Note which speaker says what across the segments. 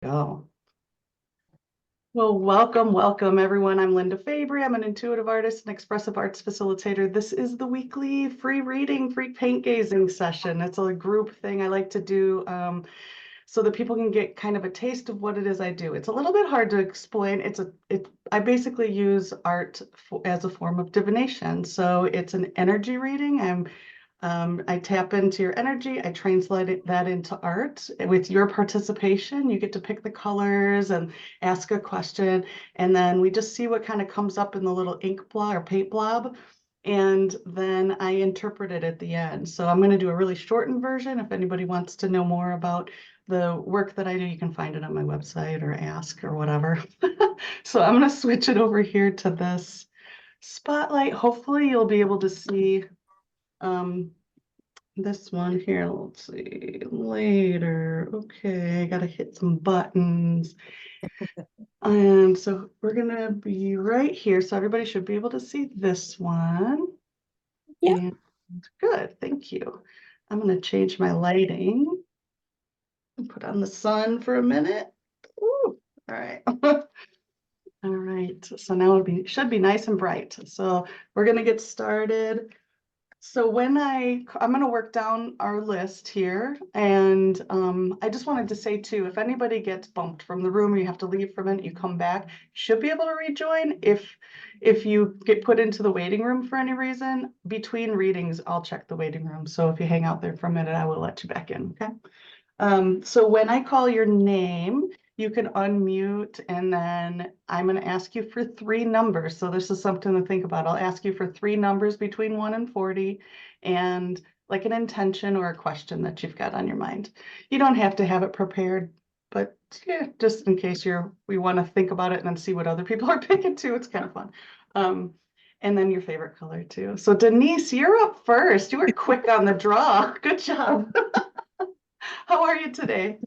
Speaker 1: go. Well, welcome everyone. I'm Linda Fabry. I'm an intuitive artist and expressive arts facilitator. This is the weekly free reading, free paint gazing session. It's a group thing I like to do so that people can get kind of a taste of what it is I do. It's a little bit hard to explain. I basically use art as a form of divination. So it's an energy reading. I tap into your energy. I translate that into art. With your participation, you get to pick the colors and ask a question. And then we just see what kind of comes up in the little ink blob or paint blob. And then I interpret it at the end. So I'm going to do a really shortened version. If anybody wants to know more about the work that I do, you can find it on my website or ask or whatever. So I'm going to switch it over here to this spotlight. Hopefully you'll be able to see this one here. Let's see later. Okay, I gotta hit some buttons. And so we're gonna be right here. So everybody should be able to see this one.
Speaker 2: Yeah.
Speaker 1: And good, thank you. I'm gonna change my lighting and put on the sun for a minute. Ooh, all right. All right, so now should be nice and bright. So we're gonna get started. So when I'm going to work down our list here, and I just wanted to say too, if anybody gets bumped from the room, or you have to leave for a minute, you come back, you should be able to rejoin. If you get put into the waiting room for any reason, between readings, I'll check the waiting room. So if you hang out there for a minute, I will let you back in, okay? So when I call your name, you can unmute, and then I'm going to ask you for 3 numbers. So this is something to think about. I'll ask you for 3 numbers between 1 and 40, and like an intention or a question that you've got on your mind. You don't have to have it prepared, but yeah, just in case we want to think about it and then see what other people are picking too. It's kind of fun. And then your favorite color too. So Denise, you're up first. You were quick on the draw. Good job. How are you today?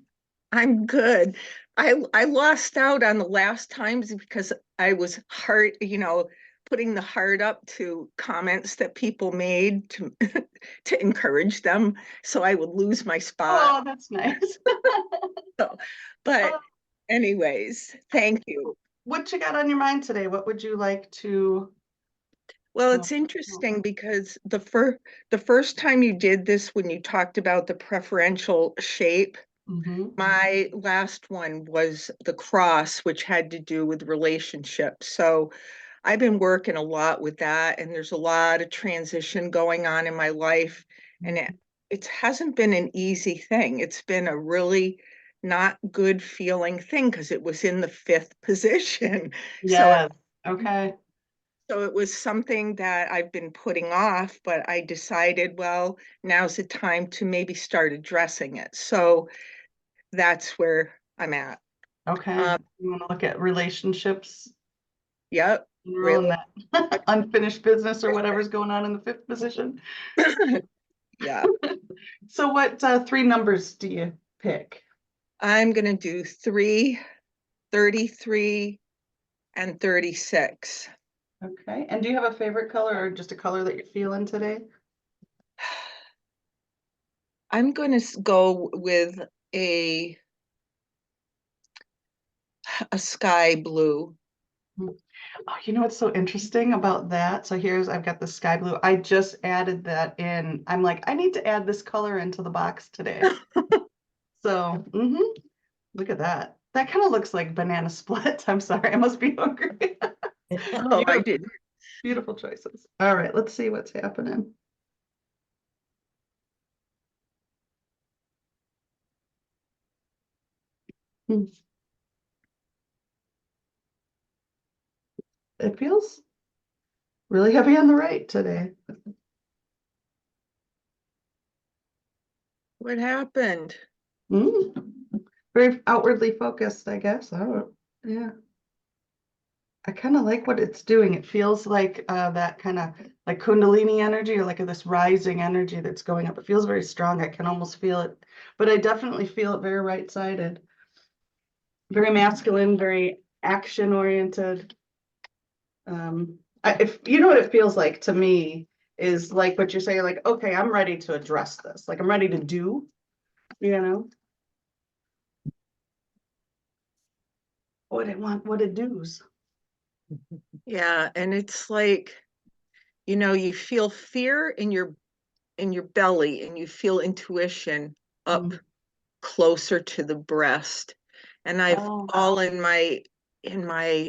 Speaker 2: I'm good. I lost out on the last times because I was putting the heart up to comments that people made to to encourage them, so I would lose my spot.
Speaker 1: Oh, that's nice.
Speaker 2: So, but
Speaker 1: Uh,
Speaker 2: anyways, thank you.
Speaker 1: what you got on your mind today? What would you like to
Speaker 2: Well,
Speaker 1: uh,
Speaker 2: it's interesting because the first time you did this, when you talked about the preferential shape,
Speaker 1: mhm.
Speaker 2: my last one was the cross, which had to do with relationships. So I've been working a lot with that, and there's a lot of transition going on in my life. And it hasn't been an easy thing. It's been a really not good feeling thing because it was in the 5th position. So
Speaker 1: Yes. Okay.
Speaker 2: so it was something that I've been putting off, but I decided, well, now's the time to maybe start addressing it. So that's where I'm at.
Speaker 1: Okay.
Speaker 2: Um,
Speaker 1: You want to look at relationships
Speaker 2: yep,
Speaker 1: in general
Speaker 2: really.
Speaker 1: and that unfinished business or whatever's going on in the 5th position.
Speaker 2: Yeah,
Speaker 1: So what 3 numbers do you pick?
Speaker 2: I'm gonna do 3, 33, and 36.
Speaker 1: Okay. And do you have a favorite color or just a color that you're feeling today?
Speaker 2: I'm gonna go with a a sky blue.
Speaker 1: Oh, you know what's so interesting about that? So I've got the sky blue. I just added that in. I'm like, I need to add this color into the box today. So, look at that. That kind of looks like banana split. I'm sorry, I must be hungry.
Speaker 2: Oh, I
Speaker 1: Beautiful,
Speaker 2: did.
Speaker 1: beautiful choices. All right, let's see what's happening. Hmm. It feels really heavy on the right today.
Speaker 2: What happened?
Speaker 1: Mm. Very outwardly focused, I guess. I don't, yeah. I kind of like what it's doing. It feels like that kind of like Kundalini energy or like this rising energy that's going up. It feels very strong. I can almost feel it, but I definitely feel it very right-sided, very masculine, very action oriented. If you know what it feels like to me is like what you're saying, like, okay, I'm ready to address this. Like I'm ready to do, you know? what it does.
Speaker 2: Yeah, and it's like, you feel fear in your belly and you feel intuition up
Speaker 1: Mm.
Speaker 2: closer to the breast. And I've
Speaker 1: Oh.
Speaker 2: all in my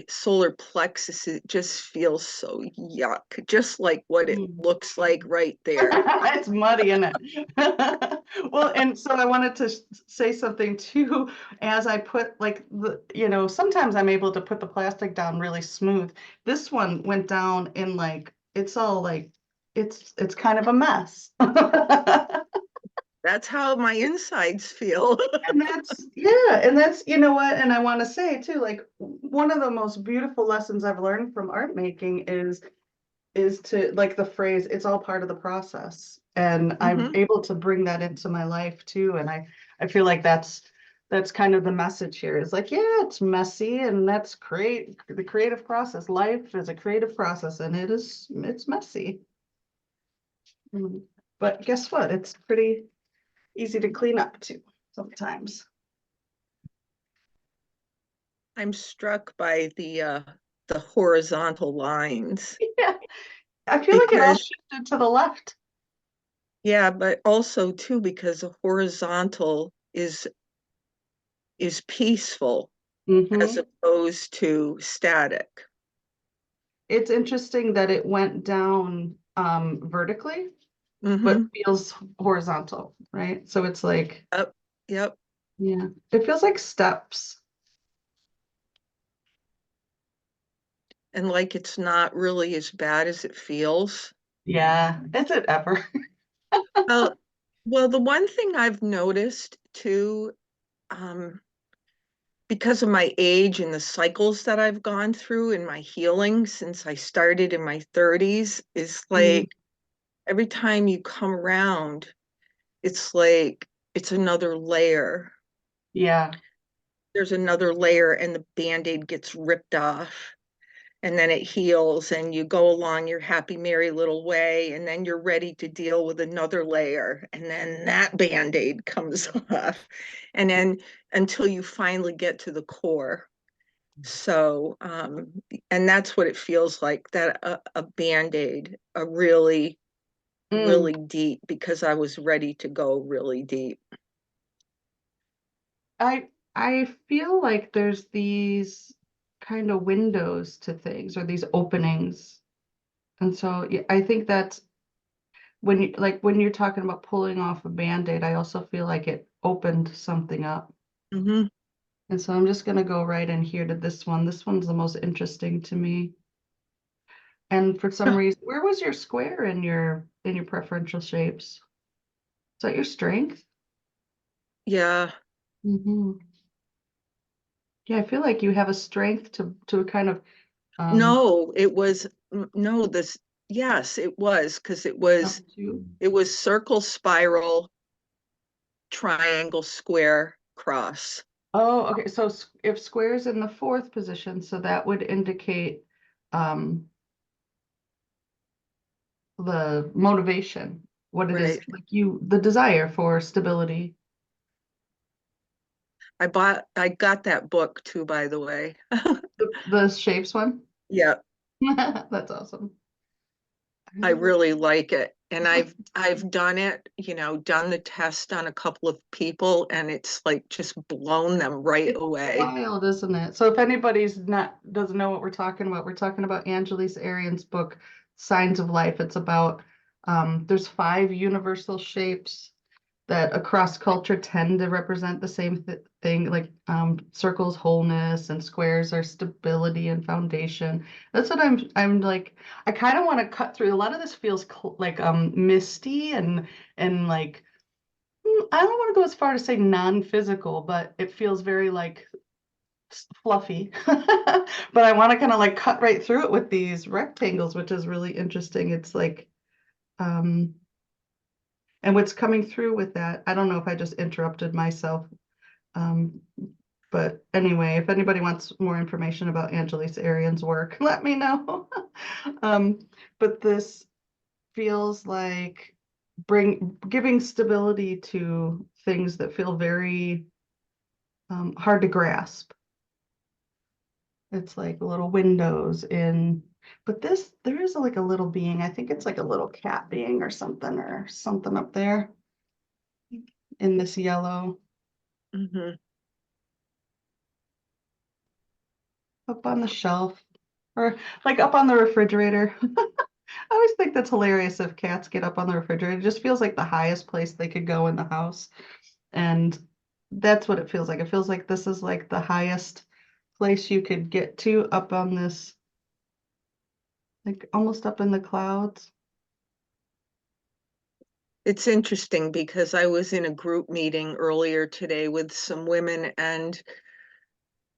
Speaker 2: solar plexus, it just feels so yuck, just like what it
Speaker 1: Mm.
Speaker 2: looks like right there.
Speaker 1: It's muddy, isn't it? Well, and so I wanted to say something too, as I put like sometimes I'm able to put the plastic down really smooth. This one went down in like, it's all like, it's kind of a mess.
Speaker 2: That's how my insides feel.
Speaker 1: And that's, yeah, and that's, you know what, and I want to say too, like one of the most beautiful lessons I've learned from art making is to like the phrase, it's all part of the process. And I'm
Speaker 2: Hmm.
Speaker 1: able to bring that into my life too. And I feel like that's kind of the message here is like, yeah, it's messy and that's great. The creative process. Life is a creative process and it's messy. Mm. But guess what? It's pretty easy to clean up too sometimes.
Speaker 2: I'm struck by the horizontal lines
Speaker 1: Yeah. I feel like it all
Speaker 2: because
Speaker 1: shifted to the left.
Speaker 2: yeah, but also too because the horizontal is peaceful as
Speaker 1: Hmm.
Speaker 2: opposed to static.
Speaker 1: It's interesting that it went down vertically but
Speaker 2: Hmm.
Speaker 1: feels horizontal, right? So it's like,
Speaker 2: Yep, yep.
Speaker 1: yeah, it feels like steps.
Speaker 2: And like it's not really as bad as it feels.
Speaker 1: Yeah, is it ever?
Speaker 2: Well, well, the one thing I've noticed too, um, because of my age and the cycles that I've gone through in my healing since I started in my 30s, is
Speaker 1: Mm,
Speaker 2: like every time you come around, it's like it's another layer.
Speaker 1: yeah.
Speaker 2: There's another layer, and the band-aid gets ripped off. And then it heals and you go along your happy merry little way, and then you're ready to deal with another layer, and then that band-aid comes off, and then until you finally get to the core. So and that's what it feels like, that a band-aid, a really
Speaker 1: Mm.
Speaker 2: really deep, because I was ready to go really deep.
Speaker 1: I I feel like there's these kind of windows to things or these openings. And so yeah, I think that's when you like when you're talking about pulling off a band-aid, I also feel like it opened something up.
Speaker 2: Hmm.
Speaker 1: And so I'm just gonna go right in here to this one. This one's the most interesting to me. And for some reason, where was your square in your preferential shapes? Is that your strength?
Speaker 2: Yeah.
Speaker 1: Hmm. Yeah, I feel like you have a strength to kind of um
Speaker 2: No, it was no, this, yes, it was, because
Speaker 1: up to.
Speaker 2: it was circle, spiral, triangle, square, cross.
Speaker 1: Oh, okay. So if square's in the fourth position, so that would indicate um the motivation, what it is
Speaker 2: Right.
Speaker 1: like the desire for stability.
Speaker 2: I got that book too, by the way.
Speaker 1: The shapes one.
Speaker 2: Yeah,
Speaker 1: That's awesome.
Speaker 2: I
Speaker 1: Oh,
Speaker 2: really like it. And I've done it, done the test on a couple of people, and it's like just blown them right
Speaker 1: it's
Speaker 2: away.
Speaker 1: wild, isn't it? So if anybody's not doesn't know what we're talking about Angeles Arian's book, Signs of Life. It's about there's five universal shapes that across culture tend to represent the same thing, like circles wholeness and squares are stability and foundation. That's what I'm like. I kind of want to cut through. A lot of this feels like misty and like I don't want to go as far to say non-physical, but it feels very like fluffy. But I want to kind of like cut right through it with these rectangles, which is really interesting. It's like um and what's coming through with that, I don't know if I just interrupted myself. Um, but anyway, if anybody wants more information about Angelis Arian's work, let me know. um, but this feels like giving stability to things that feel very hard to grasp. It's like little windows in, but this, there is like a little being. I think it's like a little cat being or something up there in this yellow.
Speaker 2: Mhm.
Speaker 1: Up on the shelf or like up on the refrigerator. I always think that's hilarious if cats get up on the refrigerator. It just feels like the highest place they could go in the house. And that's what it feels like. It feels like this is like the highest place you could get to up on this, like almost up in the clouds.
Speaker 2: It's interesting because I was in a group meeting earlier today with some women, and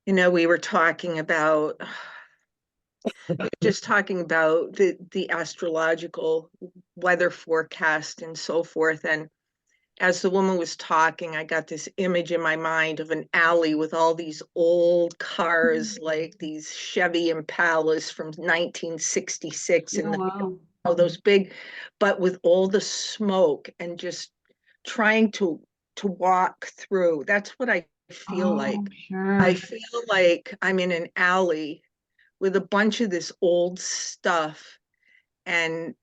Speaker 2: we were talking about just talking about the astrological weather forecast and so forth. And as the woman was talking, I got this image in my mind of an alley with all these old cars, like these Chevy Impalas from 1966,
Speaker 1: Oh,
Speaker 2: and
Speaker 1: wow.
Speaker 2: all those big, but with all the smoke and just trying to walk through. That's what I feel
Speaker 1: Oh,
Speaker 2: like. I
Speaker 1: sure.
Speaker 2: feel like I'm in an alley with a bunch of this old stuff, and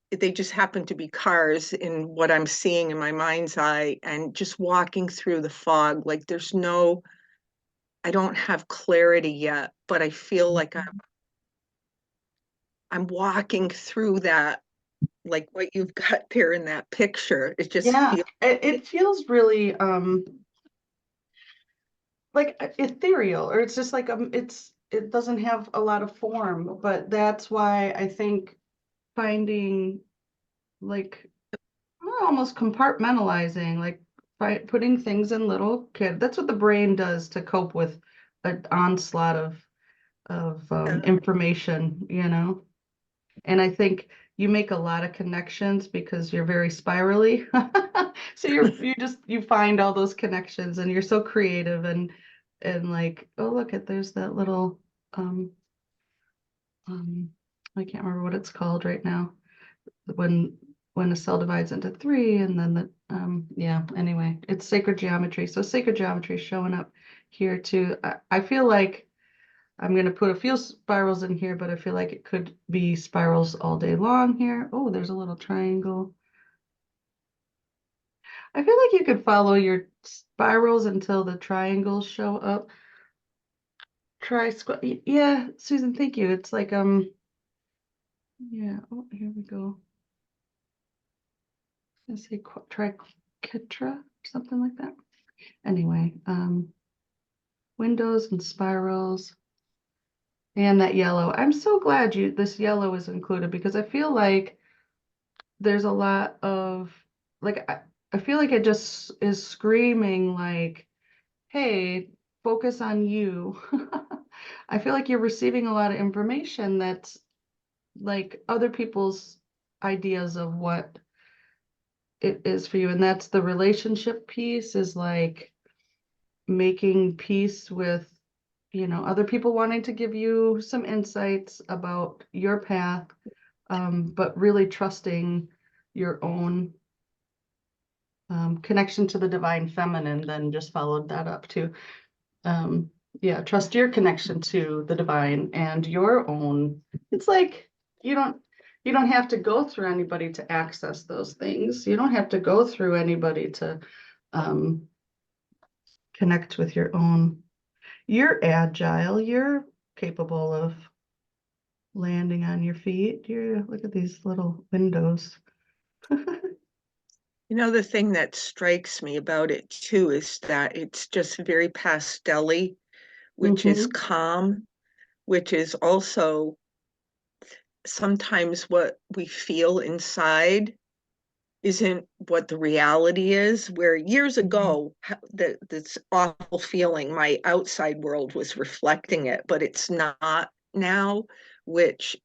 Speaker 2: they just happen to be cars in what I'm seeing in my mind's eye, and just walking through the fog. Like I don't have clarity yet, but I feel like I'm walking through that, like what you've got there in that picture. It just
Speaker 1: Yeah,
Speaker 2: feels,
Speaker 1: it feels really like ethereal, or it's just like it doesn't have a lot of form, but that's why I think finding like almost compartmentalizing, like putting things in little kid. That's what the brain does to cope with an onslaught of information, you know. And I think you make a lot of connections because you're very spirally. So you find all those connections and you're so creative and like, oh look at there's that little um um I can't remember what it's called right now. When when a cell divides into three and then yeah, anyway, it's sacred geometry. So sacred geometry is showing up here too. I feel like I'm going to put a few spirals in here, but I feel like it could be spirals all day long here. Oh, there's a little triangle. I feel like you could follow your spirals until the triangles show up. Try square. Yeah, Susan, thank you. It's like, yeah, oh, here we go. Let's say triquetra, something like that. Anyway, windows and spirals and that yellow. I'm so glad this yellow is included because I feel like there's a lot of like I feel like it just is screaming like, hey, focus on you. I feel like you're receiving a lot of information that's like other people's ideas of what it is for you. And that's the relationship piece is like making peace with, other people wanting to give you some insights about your path, but really trusting your own connection to the divine feminine, then just followed that up too. Yeah, trust your connection to the divine and your own. It's like you don't you don't have to go through anybody to access those things. You don't have to go through anybody to um, connect with your own. You're agile. You're capable of landing on your feet. Look at these little windows.
Speaker 2: the thing that strikes me about it too is that it's just very pastel-y, which is
Speaker 1: Hmm.
Speaker 2: calm, which is also sometimes what we feel inside isn't what the reality is. Where years ago, this awful feeling, my outside world was reflecting it, but it's not now, which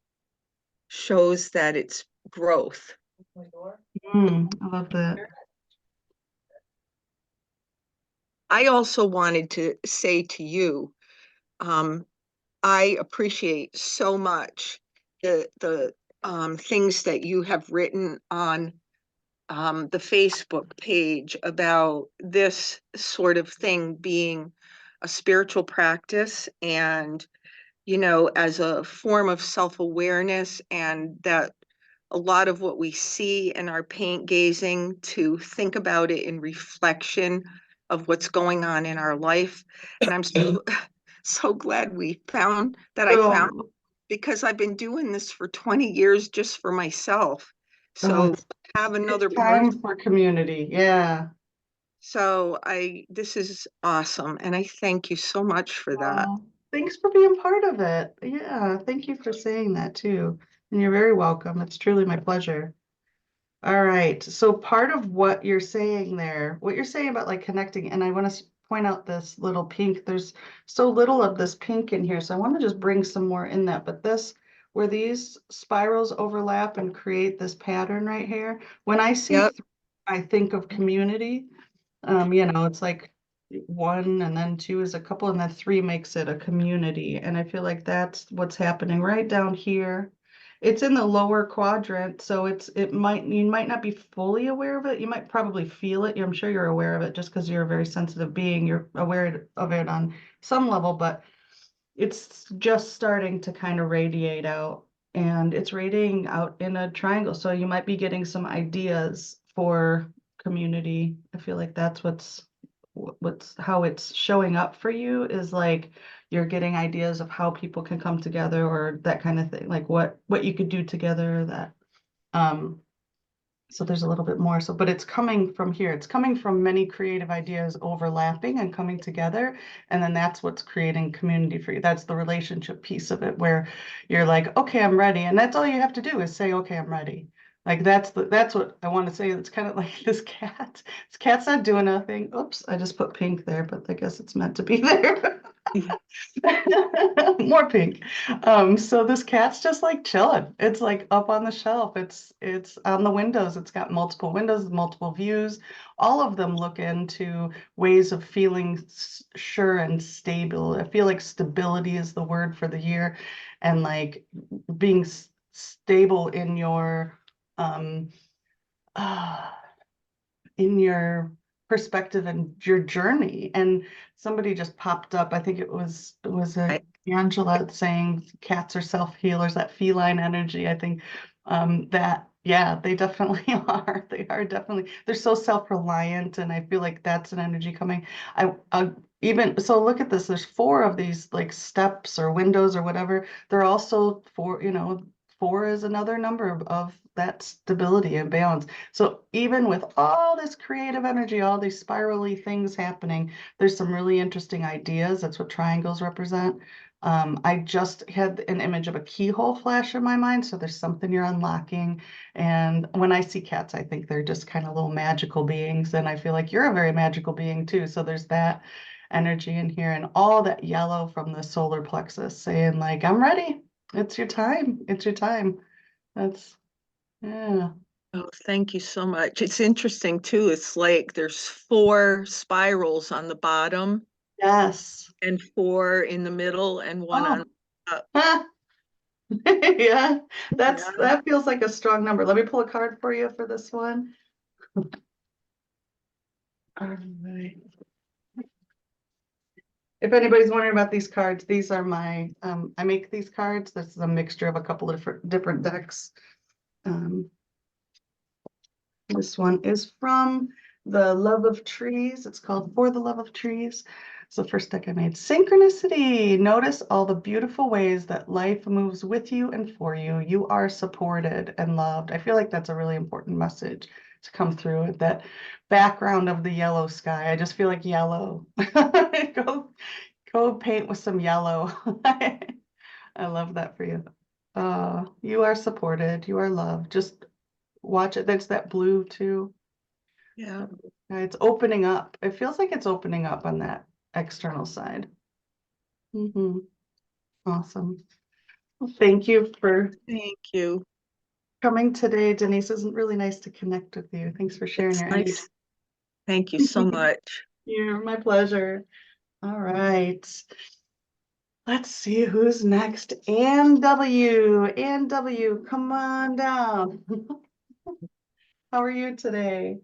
Speaker 2: shows that it's growth.
Speaker 1: I love that.
Speaker 2: I also wanted to say to you, um, I appreciate so much the things that you have written on the Facebook page about this sort of thing being a spiritual practice and as a form of self-awareness, and that a lot of what we see in our paint gazing, to think about it in reflection of what's going on in our life. And I'm so, so glad I found,
Speaker 1: Oh,
Speaker 2: because I've been doing this for 20 years just for myself.
Speaker 1: oh,
Speaker 2: So have
Speaker 1: it's
Speaker 2: another person.
Speaker 1: time for community. Yeah.
Speaker 2: So this is awesome. And I thank you so much for that.
Speaker 1: Well, thanks for being part of it. Yeah, thank you for saying that too. And you're very welcome. It's truly my pleasure. All right. So part of what you're saying there, what you're saying about like connecting, and I want to point out this little pink. There's so little of this pink in here. So I want to just bring some more in that. But this, where these spirals overlap and create this pattern right here, when I see,
Speaker 2: Yep.
Speaker 1: I think of community. It's like one and then two is a couple and then three makes it a community. And I feel like that's what's happening right down here. It's in the lower quadrant, so you might not be fully aware of it. You might probably feel it. I'm sure you're aware of it just because you're a very sensitive being. You're aware of it on some level, but it's just starting to kind of radiate out, and it's radiating out in a triangle. So you might be getting some ideas for community. I feel like that's what's how it's showing up for you, is like you're getting ideas of how people can come together or that kind of thing, like what you could do together, that um so there's a little bit more. So, but it's coming from here. It's coming from many creative ideas overlapping and coming together. And then that's what's creating community for you. That's the relationship piece of it, where you're like, okay, I'm ready. And that's all you have to do is say, okay, I'm ready. Like that's what I want to say. It's kind of like this cat. This cat's not doing nothing. Oops, I just put pink there, but I guess it's meant to be there. More pink. So this cat's just like chilling. It's like up on the shelf. It's on the windows. It's got multiple windows, multiple views. All of them look into ways of feeling sure and stable. I feel like stability is the word for the year, and like being stable um uh, in your perspective and your journey. And somebody just popped up. I think it was
Speaker 2: I,
Speaker 1: Angela saying cats are self-healers, that feline energy. I think that yeah, they definitely are. They are definitely, they're so self-reliant, and I feel like that's an energy coming. I even so look at this. There's four of these like steps or windows or whatever. They're also four, four is another number of that stability and balance. So even with all this creative energy, all these spirally things happening, there's some really interesting ideas. That's what triangles represent. I just had an image of a keyhole flash in my mind. So there's something you're unlocking. And when I see cats, I think they're just kind of little magical beings. And I feel like you're a very magical being too. So there's that energy in here, and all that yellow from the solar plexus saying like, I'm ready. It's your time. It's your time. That's, yeah.
Speaker 2: oh, thank you so much. It's interesting too. It's like there's four spirals on the bottom
Speaker 1: Yes.
Speaker 2: and four in the middle and one on
Speaker 1: Oh,
Speaker 2: top.
Speaker 1: yeah,
Speaker 2: Yeah.
Speaker 1: that feels like a strong number. Let me pull a card for you for this one. All right. If anybody's wondering about these cards, these are I make these cards. This is a mixture of a couple of different decks. Um, This one is from the Love of Trees. It's called For the Love of Trees. It's the first deck I made. Synchronicity. Notice all the beautiful ways that life moves with you and for you. You are supported and loved. I feel like that's a really important message to come through with that background of the yellow sky. I just feel like yellow. Go, go paint with some yellow. I love that for you. You are supported. You are loved. Just watch it. There's that blue too.
Speaker 2: Yeah.
Speaker 1: It's opening up. It feels like it's opening up on that external side. Awesome. Well, thank you for
Speaker 2: Thank you.
Speaker 1: coming today, Denise. Isn't really nice to connect with you. Thanks for sharing
Speaker 2: It's
Speaker 1: your energy.
Speaker 2: nice. Thank you so much.
Speaker 1: You're my pleasure. All right. Let's see who's next. Ann W. Ann W, come on down. How are you today?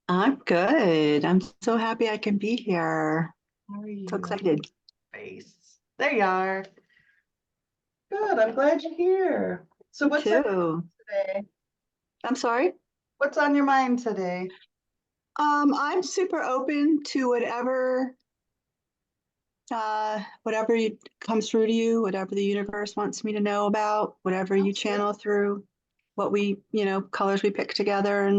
Speaker 3: I'm good. I'm so happy I can be here.
Speaker 1: How are
Speaker 3: So
Speaker 1: you?
Speaker 3: excited.
Speaker 1: Face. There you are. Good. I'm glad you're here. So what's on
Speaker 3: Too.
Speaker 1: today?
Speaker 3: I'm sorry.
Speaker 1: What's on your mind today?
Speaker 3: I'm super open to whatever comes through to you, whatever the universe wants me to know about, whatever you
Speaker 1: Sounds good.
Speaker 3: channel through, what we, colors we pick together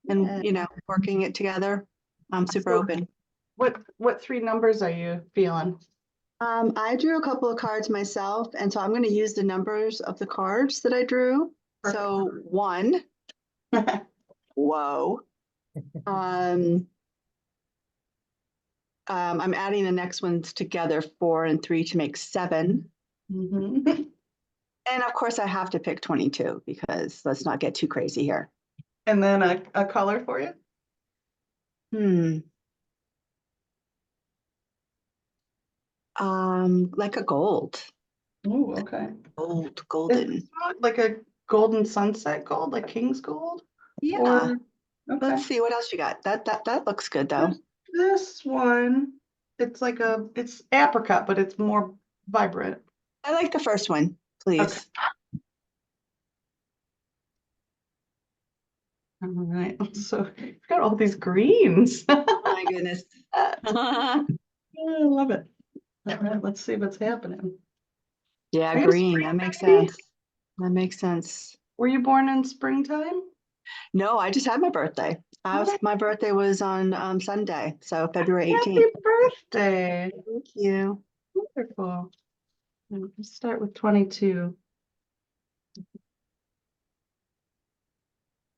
Speaker 1: Yeah.
Speaker 3: working it together. I'm super
Speaker 1: So
Speaker 3: open.
Speaker 1: what three numbers are you feeling?
Speaker 3: I drew a couple of cards myself, and so I'm going to use the numbers of the cards that I drew.
Speaker 1: Perfect.
Speaker 3: So 1, whoa. I'm adding the next ones together, 4 and 3 to make 7.
Speaker 1: Mhm.
Speaker 3: And of course, I have to pick 22 because let's not get too crazy here.
Speaker 1: And then a color for you?
Speaker 3: Like a gold,
Speaker 1: Oh, okay. Is
Speaker 3: golden.
Speaker 1: this not like a golden sunset gold, like King's gold?
Speaker 3: Yeah.
Speaker 1: Or okay.
Speaker 3: Let's see what else you got. That looks good though.
Speaker 1: This one, it's apricot, but it's more vibrant.
Speaker 3: I like the first one,
Speaker 1: Okay.
Speaker 3: please.
Speaker 1: All right. So you've got all these greens.
Speaker 3: Oh my goodness.
Speaker 1: I love it. All right, let's see what's happening.
Speaker 3: Yeah,
Speaker 1: Are you a
Speaker 3: green.
Speaker 1: spring
Speaker 3: That makes
Speaker 1: baby?
Speaker 3: sense. That makes sense.
Speaker 1: Were you born in springtime?
Speaker 3: No, I just had my birthday. My birthday was on Sunday, so February
Speaker 1: Happy
Speaker 3: 18th.
Speaker 1: birthday.
Speaker 3: Thank you.
Speaker 1: Wonderful. Let's start with 22.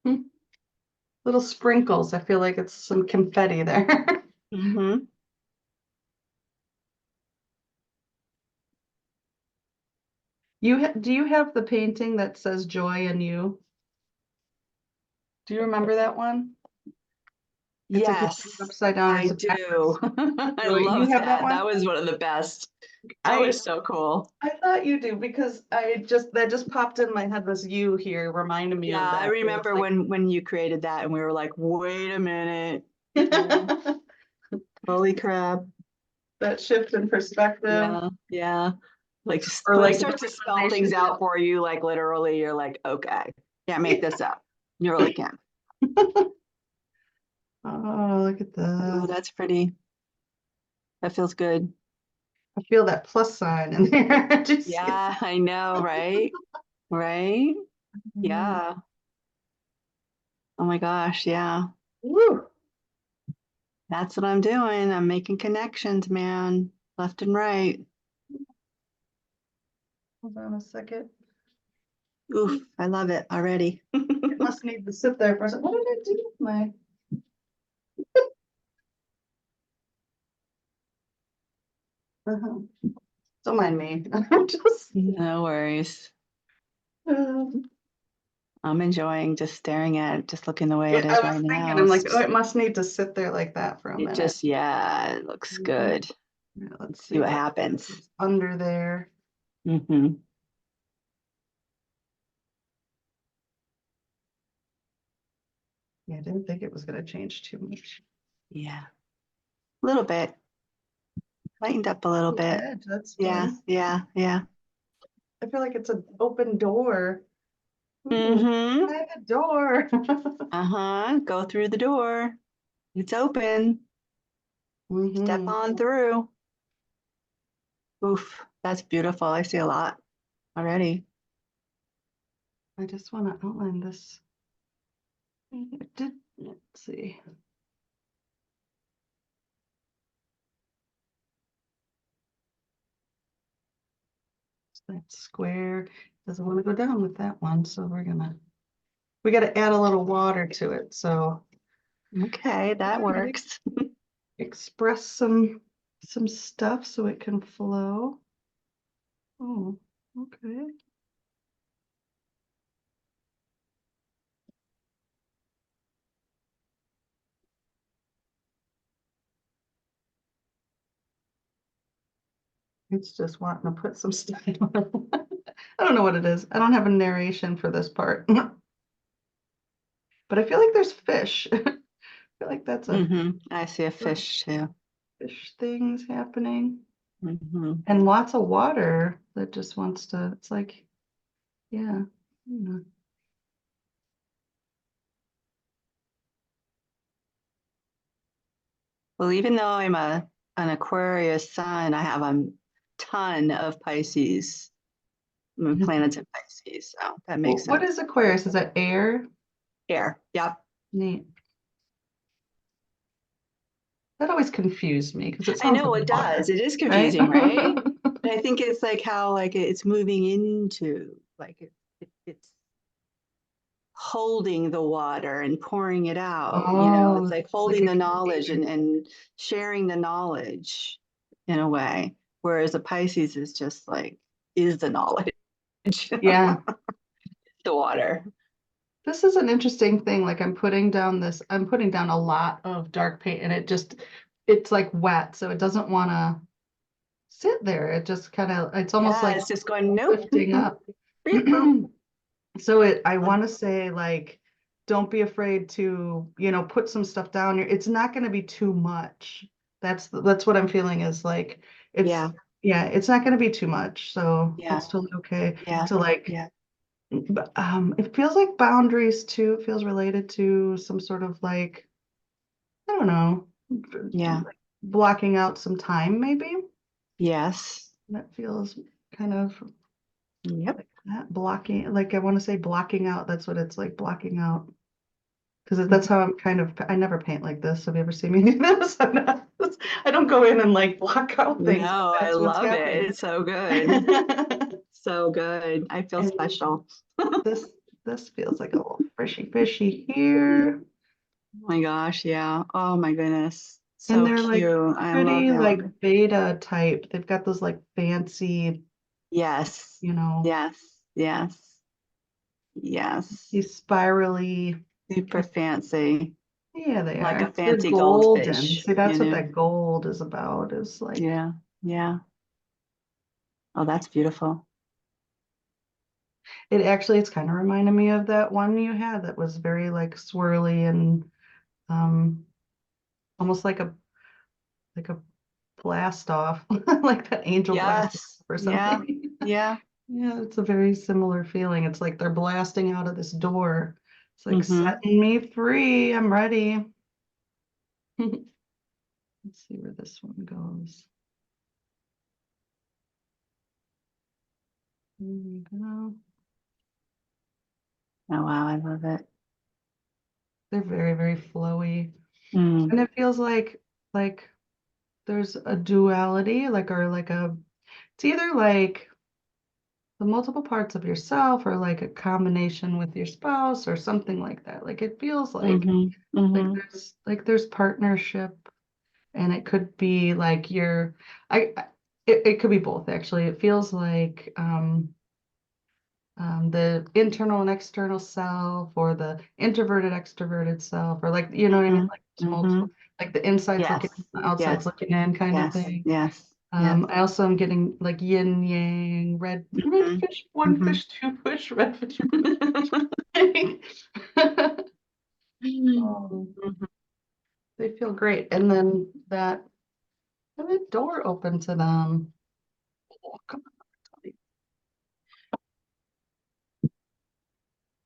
Speaker 1: Hmm. Little sprinkles. I feel like it's some confetti there.
Speaker 3: Mm-hmm.
Speaker 1: Do you have the painting that says joy in you? Do you remember that one? It's like
Speaker 3: Yes,
Speaker 1: upside down.
Speaker 3: I
Speaker 1: It's a
Speaker 3: do. I
Speaker 1: joy. You
Speaker 3: love
Speaker 1: have that
Speaker 3: that.
Speaker 1: one?
Speaker 3: That was one of the best. That
Speaker 1: I
Speaker 3: was so cool.
Speaker 1: I thought you do because that just popped in my head. This you here reminded me
Speaker 3: Yeah,
Speaker 1: of
Speaker 3: I
Speaker 1: that. Where it's
Speaker 3: remember
Speaker 1: like
Speaker 3: when you created that and we were like, wait a minute. Holy crap.
Speaker 1: that shift in perspective,
Speaker 3: Yeah, yeah. Like just
Speaker 1: or
Speaker 3: when it
Speaker 1: like the
Speaker 3: starts to spell things
Speaker 1: relationship.
Speaker 3: out for you, like literally, you're like, okay, can't make this up. You really can't.
Speaker 1: Oh, look at
Speaker 3: Oh,
Speaker 1: that.
Speaker 3: that's pretty. That feels good.
Speaker 1: I feel that plus sign in there. Do you see it?
Speaker 3: Yeah, I know, right? Right?
Speaker 1: Mm.
Speaker 3: Yeah. Oh my gosh, yeah.
Speaker 1: Woo.
Speaker 3: That's what I'm doing. I'm making connections, man, left and right.
Speaker 1: Hold on a second.
Speaker 3: Oof, I love it already.
Speaker 1: It must need to sit there for a second. What did I do with my? Uh-huh. Don't mind me. I'm just.
Speaker 3: No worries. I'm enjoying just staring at it, just looking the way
Speaker 1: Yeah,
Speaker 3: it
Speaker 1: I
Speaker 3: is
Speaker 1: was
Speaker 3: right
Speaker 1: thinking.
Speaker 3: now.
Speaker 1: I'm like, oh, it must need to sit there like that for a
Speaker 3: It
Speaker 1: minute.
Speaker 3: just, yeah, it looks
Speaker 1: Mhm.
Speaker 3: good.
Speaker 1: Yeah, let's
Speaker 3: See
Speaker 1: see
Speaker 3: what
Speaker 1: what
Speaker 3: happens.
Speaker 1: is under there.
Speaker 3: Mm-hmm.
Speaker 1: Yeah, I didn't think it was going to change too much.
Speaker 3: Yeah, a little bit. Lightened up a little
Speaker 1: Little
Speaker 3: bit.
Speaker 1: edge, that's
Speaker 3: Yeah,
Speaker 1: fun.
Speaker 3: yeah, yeah.
Speaker 1: I feel like it's an open door. Ooh,
Speaker 3: Mm-hmm.
Speaker 1: try the door.
Speaker 3: Uh-huh. Go through the door. It's open. Step
Speaker 1: Hmm.
Speaker 3: on through. Oof, that's beautiful. I see a lot already.
Speaker 1: I just want to outline this. Let's see. That square doesn't want to go down with that one, so we got to add a little water to it. So
Speaker 3: Okay, that works.
Speaker 1: express some stuff so it can flow. Oh, okay. It's just wanting to put some stuff on. I don't know what it is. I don't have a narration for this part. But I feel like there's fish. I feel like that's a
Speaker 3: Mm-hmm. I see a fish too.
Speaker 1: fish things happening.
Speaker 3: Mhm.
Speaker 1: and lots of water that just wants to, it's like, yeah.
Speaker 3: Well, even though I'm an Aquarius sun, I have a ton of Pisces, planets in Pisces, so that makes
Speaker 1: What
Speaker 3: sense.
Speaker 1: is Aquarius? Is that air?
Speaker 3: Air, yep.
Speaker 1: Neat. That always confused me because it
Speaker 3: I
Speaker 1: sounds
Speaker 3: know
Speaker 1: like
Speaker 3: it
Speaker 1: water,
Speaker 3: does. It is
Speaker 1: right?
Speaker 3: confusing, right? But I think it's like how like it's moving into like it's holding the water and pouring it out. It's
Speaker 1: Oh,
Speaker 3: like
Speaker 1: it's like
Speaker 3: holding
Speaker 1: a
Speaker 3: the knowledge
Speaker 1: container.
Speaker 3: and sharing the knowledge in a way. Whereas a Pisces is just like is the knowledge,
Speaker 1: Yeah.
Speaker 3: the water.
Speaker 1: This is an interesting thing. Like I'm putting down a lot of dark paint and it's like wet. So it doesn't want to sit there. It just kind of, it's almost
Speaker 3: Yeah,
Speaker 1: like
Speaker 3: it's just going nope.
Speaker 1: lifting up.
Speaker 3: Beep, boop.
Speaker 1: So I want to say like, don't be afraid to, put some stuff down. It's not going to be too much. That's what I'm feeling is like,
Speaker 3: Yeah,
Speaker 1: it's not going to be too much. So
Speaker 3: yeah,
Speaker 1: it's totally okay
Speaker 3: yeah,
Speaker 1: to like,
Speaker 3: yeah,
Speaker 1: it feels like boundaries too. It feels related to some sort of like, I don't know,
Speaker 3: yeah.
Speaker 1: like blocking out some time maybe.
Speaker 3: Yes.
Speaker 1: That feels kind of
Speaker 3: Yep.
Speaker 1: like that blocking, like I want to say blocking out. That's what it's like, blocking out. Because that's how I'm kind of, I never paint like this. Have you ever seen me do this? I don't go in and like block out things, but
Speaker 3: No, I
Speaker 1: that's what's
Speaker 3: love it.
Speaker 1: happening.
Speaker 3: It's so good. So good. I feel
Speaker 1: And
Speaker 3: special.
Speaker 1: this this feels like a little fishy here.
Speaker 3: Oh my gosh, yeah. Oh my goodness.
Speaker 1: And
Speaker 3: So
Speaker 1: they're like
Speaker 3: cute. I love
Speaker 1: pretty like
Speaker 3: him.
Speaker 1: beta type. They've got those like fancy,
Speaker 3: Yes.
Speaker 1: you know,
Speaker 3: Yes. Yes. Yes.
Speaker 1: these spirally
Speaker 3: Super
Speaker 1: kind
Speaker 3: fancy.
Speaker 1: yeah, they
Speaker 3: Like a
Speaker 1: are. They're
Speaker 3: fancy
Speaker 1: golden.
Speaker 3: goldfish,
Speaker 1: See, that's what that gold is about, is like
Speaker 3: Yeah. Yeah. Oh, that's beautiful.
Speaker 1: it's kind of reminded me of that one you had that was very like swirly and um almost like a blast off, like that angel blast
Speaker 3: Yes.
Speaker 1: or
Speaker 3: Yeah.
Speaker 1: something.
Speaker 3: Yeah.
Speaker 1: Yeah, it's a very similar feeling. It's like they're blasting out of this door. It's like
Speaker 3: Mm-hmm.
Speaker 1: setting me free. I'm ready. Let's see where this one goes. There we go.
Speaker 3: Oh wow, I love it.
Speaker 1: They're very, very flowy.
Speaker 3: Mm.
Speaker 1: And it feels like there's a duality, like or like it's either like the multiple parts of yourself or like a combination with your spouse or something like that. Like it feels
Speaker 3: Mm-hmm.
Speaker 1: like
Speaker 3: Mm-hmm.
Speaker 1: there's partnership and it could be like it could be both actually. It feels like the internal and external self or the introverted extroverted self or like you know what I mean,
Speaker 3: Mm-hmm.
Speaker 1: like there's
Speaker 3: Mm-hmm.
Speaker 1: multiple, like the inside's
Speaker 3: Yes.
Speaker 1: looking in, the outside's
Speaker 3: Yes.
Speaker 1: looking in kind of
Speaker 3: Yes.
Speaker 1: thing.
Speaker 3: Yes. Yes.
Speaker 1: I also am getting like yin yang, red
Speaker 3: Mm-hmm.
Speaker 1: fish, one
Speaker 3: Mm-hmm.
Speaker 1: fish, two fish, red fish, blue fish. Um, they feel great. And then that door open to them. Oh, come on.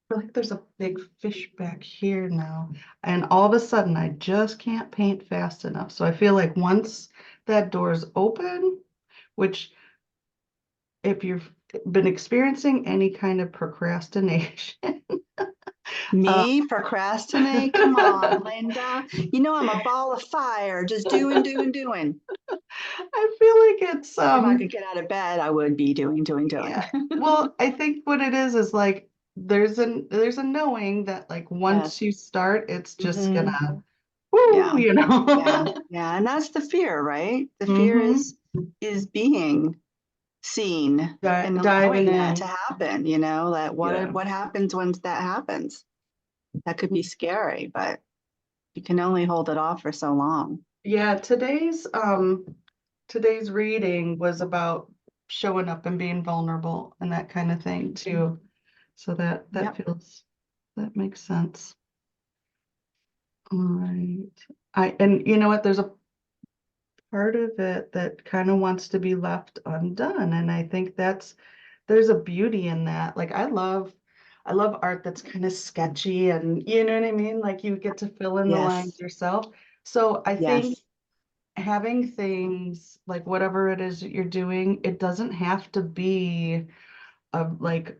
Speaker 1: I feel like there's a big fish back here now. And all of a sudden, I just can't paint fast enough. So I feel like once that door's open, which if you've been experiencing any kind of procrastination, uh,
Speaker 3: Me procrastinate? Come on, Linda. You know I'm a ball of fire, just doing, doing, doing.
Speaker 1: I feel like it's
Speaker 3: If I could get out of bed, I would be doing, doing, doing.
Speaker 1: yeah. Well, I think what it is like there's a knowing that like once
Speaker 3: Yes.
Speaker 1: you start, it's just
Speaker 3: Hmm.
Speaker 1: gonna
Speaker 3: Yeah.
Speaker 1: woo,
Speaker 3: Yeah. Yeah. And that's the fear, right? The fear
Speaker 1: hmm
Speaker 3: is being seen and
Speaker 1: Diving
Speaker 3: allowing that to
Speaker 1: in.
Speaker 3: happen, that
Speaker 1: Yeah.
Speaker 3: what happens once that happens. That could be scary, but you can only hold it off for so long.
Speaker 1: Yeah, today's reading was about showing up and being vulnerable and that kind of thing too. So
Speaker 3: Yep.
Speaker 1: that makes sense. All right. And you know what? part of it that kind of wants to be left undone. And I think there's a beauty in that. Like I love art that's kind of sketchy and you know what I mean? Like you get to fill in the lines
Speaker 3: Yes.
Speaker 1: yourself. So I think
Speaker 3: Yes.
Speaker 1: having things like whatever it is that you're doing, it doesn't have to be a like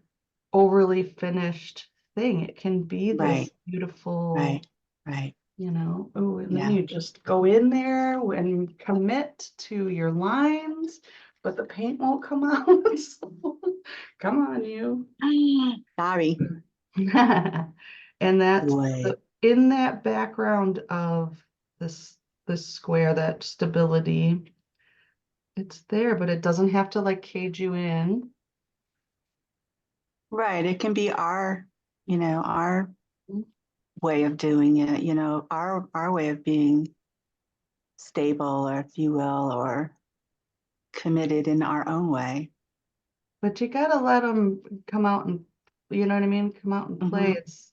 Speaker 1: overly finished thing. It can be this
Speaker 3: Right.
Speaker 1: beautiful,
Speaker 3: Right. Right.
Speaker 1: you know, oh, and then
Speaker 3: Yeah.
Speaker 1: you just go in there and commit to your lines, but the paint won't come out. So, come on, you.
Speaker 3: Sorry.
Speaker 1: And that's
Speaker 3: Boy.
Speaker 1: in that background of this square, that stability, it's there, but it doesn't have to like cage you in.
Speaker 3: Right. It can be our way of doing it, our way of being stable, or if you will, or committed in our own way.
Speaker 1: But you gotta let them come out and, you know what I mean? Come out and play.
Speaker 3: Hmm.
Speaker 1: It's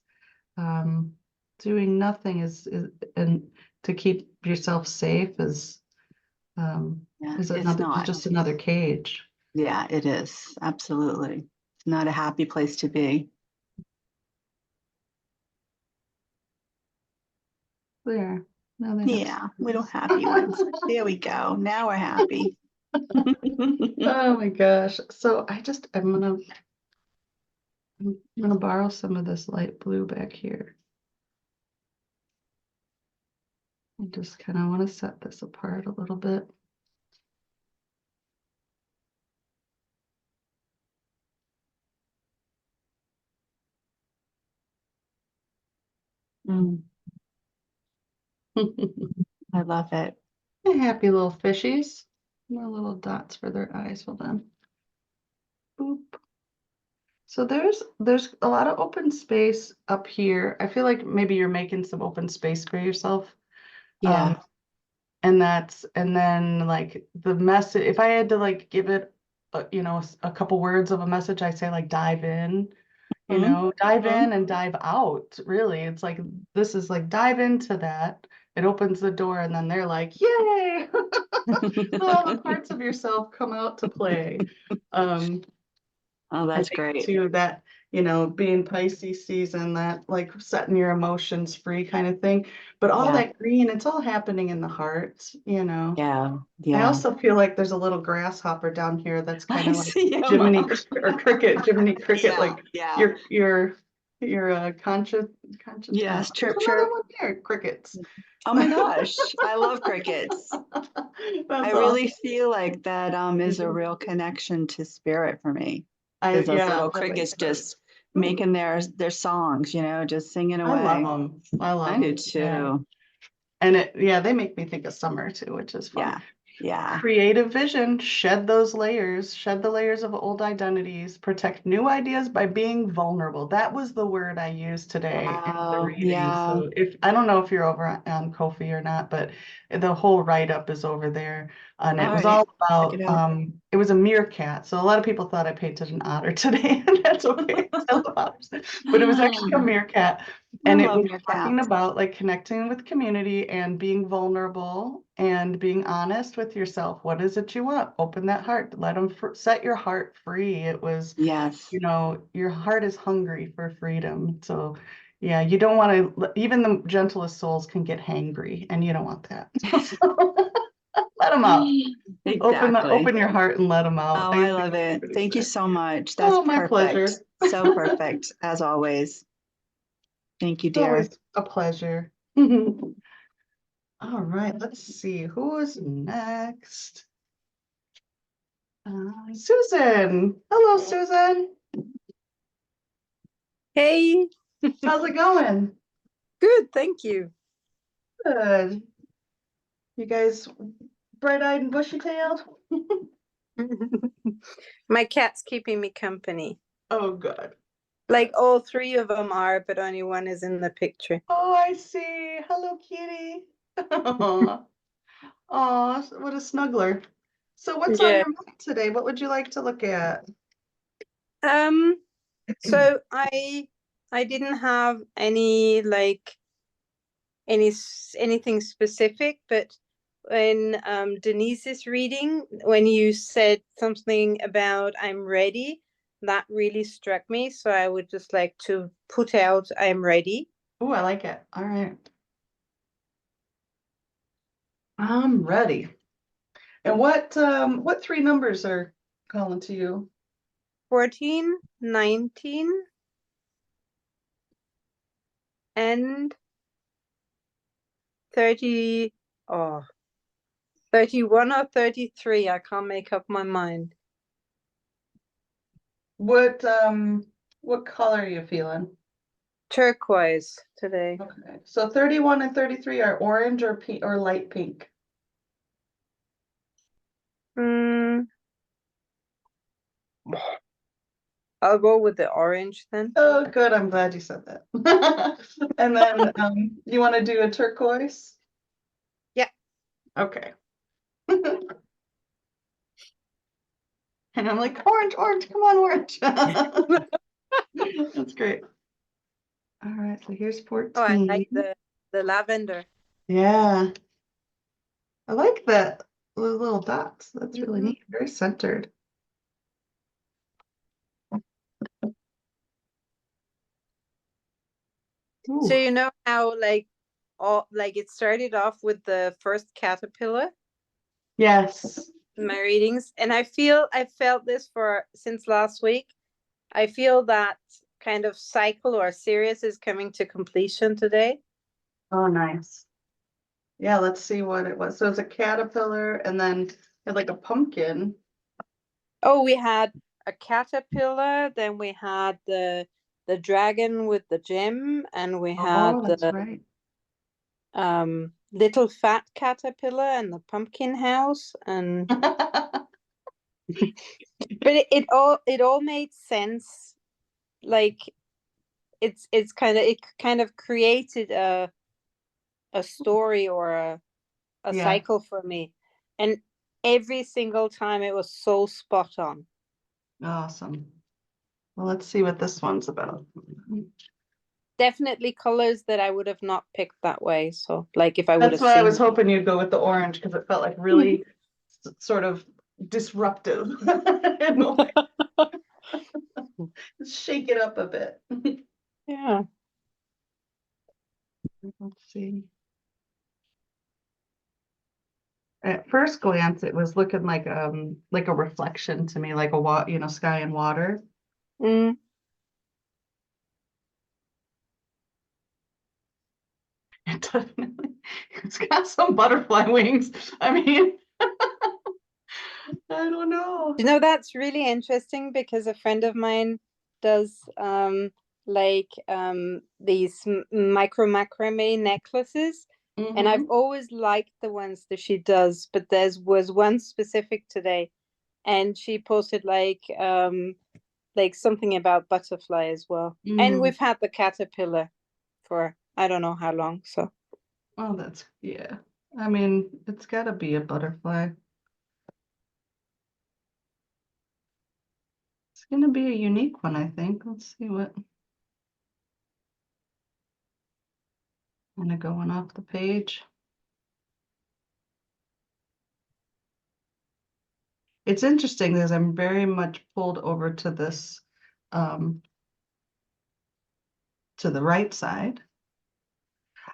Speaker 1: um, doing nothing is and to keep yourself safe
Speaker 3: Yeah,
Speaker 1: is
Speaker 3: it's
Speaker 1: another
Speaker 3: not.
Speaker 1: just another cage.
Speaker 3: Yeah, it is. Absolutely. It's not a happy place to be.
Speaker 1: There. Now they have
Speaker 3: Yeah, little happy ones. There we go. Now we're happy.
Speaker 1: oh my gosh. So I'm gonna borrow some of this light blue back here. I just kind of want to set this apart a little bit.
Speaker 3: Mm, I love it.
Speaker 1: Happy little fishies. More little dots for their eyes. Hold on. Boop. So there's a lot of open space up here. I feel like maybe you're making some open space for yourself.
Speaker 3: Yeah.
Speaker 1: Um, and then like the message, if I had to like give it you know, a couple words of a message, I say like dive in, you
Speaker 3: Mhm.
Speaker 1: know, dive
Speaker 3: Mhm.
Speaker 1: in and dive out. Really, it's like this is like dive into that. It opens the door and then they're like, yay! So all the parts of yourself come out to play. Um,
Speaker 3: Oh,
Speaker 1: I
Speaker 3: that's
Speaker 1: think
Speaker 3: great.
Speaker 1: too that, you know, being Pisces season, that like setting your emotions free kind of thing. But all
Speaker 3: Yeah.
Speaker 1: that green, it's all happening in the heart, you know.
Speaker 3: Yeah.
Speaker 1: I
Speaker 3: Yeah.
Speaker 1: also feel like there's a little grasshopper down here that's kind
Speaker 3: I
Speaker 1: of like
Speaker 3: see him.
Speaker 1: Jiminy or cricket, Jiminy cricket,
Speaker 3: Yeah.
Speaker 1: like
Speaker 3: Yeah.
Speaker 1: your your your conscious
Speaker 3: Yes.
Speaker 1: there's
Speaker 3: Chirp,
Speaker 1: another
Speaker 3: chirp.
Speaker 1: one here, crickets.
Speaker 3: Oh my gosh. I love crickets. I
Speaker 1: That's
Speaker 3: really
Speaker 1: awesome.
Speaker 3: feel like that is a
Speaker 1: Mhm.
Speaker 3: real connection to spirit for me. Is those
Speaker 1: Yeah,
Speaker 3: little
Speaker 1: really.
Speaker 3: crickets just
Speaker 1: Ooh,
Speaker 3: making their songs, just singing
Speaker 1: I love
Speaker 3: away.
Speaker 1: them. I
Speaker 3: I
Speaker 1: love
Speaker 3: do
Speaker 1: them. Yeah.
Speaker 3: too.
Speaker 1: And yeah, they make me think of summer too, which is fun.
Speaker 3: Yeah. Yeah.
Speaker 1: Creative vision, shed those layers, shed the layers of old identities, protect new ideas by being vulnerable. That was the word I used today in the
Speaker 3: Wow.
Speaker 1: reading.
Speaker 3: Yeah.
Speaker 1: So if I don't know if you're over on Ko-fi or not, but the whole write-up is over there. And it
Speaker 3: All
Speaker 1: was
Speaker 3: right.
Speaker 1: all
Speaker 3: Check it
Speaker 1: about
Speaker 3: out.
Speaker 1: it was a meerkat. So a lot of people thought I painted an otter today, and that's okay. I love otters. But it was actually a meerkat.
Speaker 3: I
Speaker 1: And it
Speaker 3: love
Speaker 1: was
Speaker 3: your
Speaker 1: talking
Speaker 3: cats.
Speaker 1: about like connecting with community and being vulnerable and being honest with yourself. What is it you want? Open that heart. Let them set your heart free. It was,
Speaker 3: Yes.
Speaker 1: you know, your heart is hungry for freedom. So, yeah, you don't want to, even the gentlest souls can get hangry, and you don't want that. Let them out.
Speaker 3: Exactly.
Speaker 1: Open your heart and let them out.
Speaker 3: Oh,
Speaker 1: I
Speaker 3: I
Speaker 1: think
Speaker 3: love
Speaker 1: it's
Speaker 3: it.
Speaker 1: pretty
Speaker 3: Thank you
Speaker 1: sick.
Speaker 3: so much. That's
Speaker 1: Oh, my
Speaker 3: perfect.
Speaker 1: pleasure.
Speaker 3: So perfect, as always. Thank you,
Speaker 1: It's
Speaker 3: dear.
Speaker 1: always a pleasure. All right, let's see who is next. Susan. Hello, Susan.
Speaker 4: Hey,
Speaker 1: How's it going?
Speaker 4: good, thank you.
Speaker 1: Good. You guys bright-eyed and bushy-tailed?
Speaker 4: My cat's keeping me company.
Speaker 1: Oh, good.
Speaker 4: Like all three of them are, but only one is in the picture.
Speaker 1: Oh, I see. Hello, kitty. Aw. Aw, what a snuggler. So what's on
Speaker 4: Yeah.
Speaker 1: your mind today? What would you like to look at?
Speaker 4: Um, so I didn't have any like anything specific, but in Denise's reading, when you said something about I'm ready, that really struck me. So I would just like to put out I'm ready.
Speaker 1: Oh, I like it. All right. I'm ready. And what 3 numbers are calling to you?
Speaker 4: 14, 19, and 30. Oh, 31 or 33. I can't make up my mind.
Speaker 1: What color are you feeling?
Speaker 4: Turquoise today.
Speaker 1: Okay. So 31 and 33 are orange or pink or light pink.
Speaker 4: Mm, I'll go with the orange then.
Speaker 1: Oh, good. I'm glad you said that. And then you want to do a turquoise?
Speaker 4: Yeah.
Speaker 1: Okay. And I'm like, orange, orange, come on, orange. That's great. All right, so here's 14.
Speaker 4: Oh, I like the lavender.
Speaker 1: Yeah. I like that those little dots. That's really
Speaker 4: Mhm.
Speaker 1: neat. Very centered.
Speaker 4: So
Speaker 1: Ooh.
Speaker 4: you know how like it started off with the first caterpillar
Speaker 1: Yes.
Speaker 4: in my readings, and I felt this for since last week. I feel that kind of cycle or series is coming to completion today.
Speaker 1: Oh, nice. Yeah, let's see what it was. So it's a caterpillar and then had like a pumpkin.
Speaker 4: Oh, we had a caterpillar, then we had the dragon with the gem, and we had
Speaker 1: Oh, that's
Speaker 4: the
Speaker 1: right.
Speaker 4: little fat caterpillar and the pumpkin house, and but it all made sense. Like it kind of created a story or a
Speaker 1: Yeah,
Speaker 4: cycle for me, and every single time it was so spot on.
Speaker 1: awesome. Well, let's see what this one's about.
Speaker 4: Definitely colors that I would have not picked that way. So like if I would
Speaker 1: That's
Speaker 4: have
Speaker 1: why I
Speaker 4: seen
Speaker 1: was hoping you'd go with the orange because it felt like really sort of disruptive. In a way. Shake it up a bit.
Speaker 4: yeah.
Speaker 1: Let's see. At first glance, it was looking like a reflection to me, like sky and water.
Speaker 4: Mm.
Speaker 1: It definitely, it's got some butterfly wings. I mean, I don't know.
Speaker 4: You know, that's really interesting because a friend of mine does these micro macrame necklaces, and I've
Speaker 1: Mm-hmm.
Speaker 4: always liked the ones that she does, but was one specific today, and she posted like something about butterfly as well. And
Speaker 1: Mm.
Speaker 4: we've had the caterpillar for I don't know how long, so
Speaker 1: Oh, yeah. I mean, it's got to be a butterfly. It's going to be a unique one, I think. Let's see what. Kind of going off the page. It's interesting because I'm very much pulled over to this, to the right side.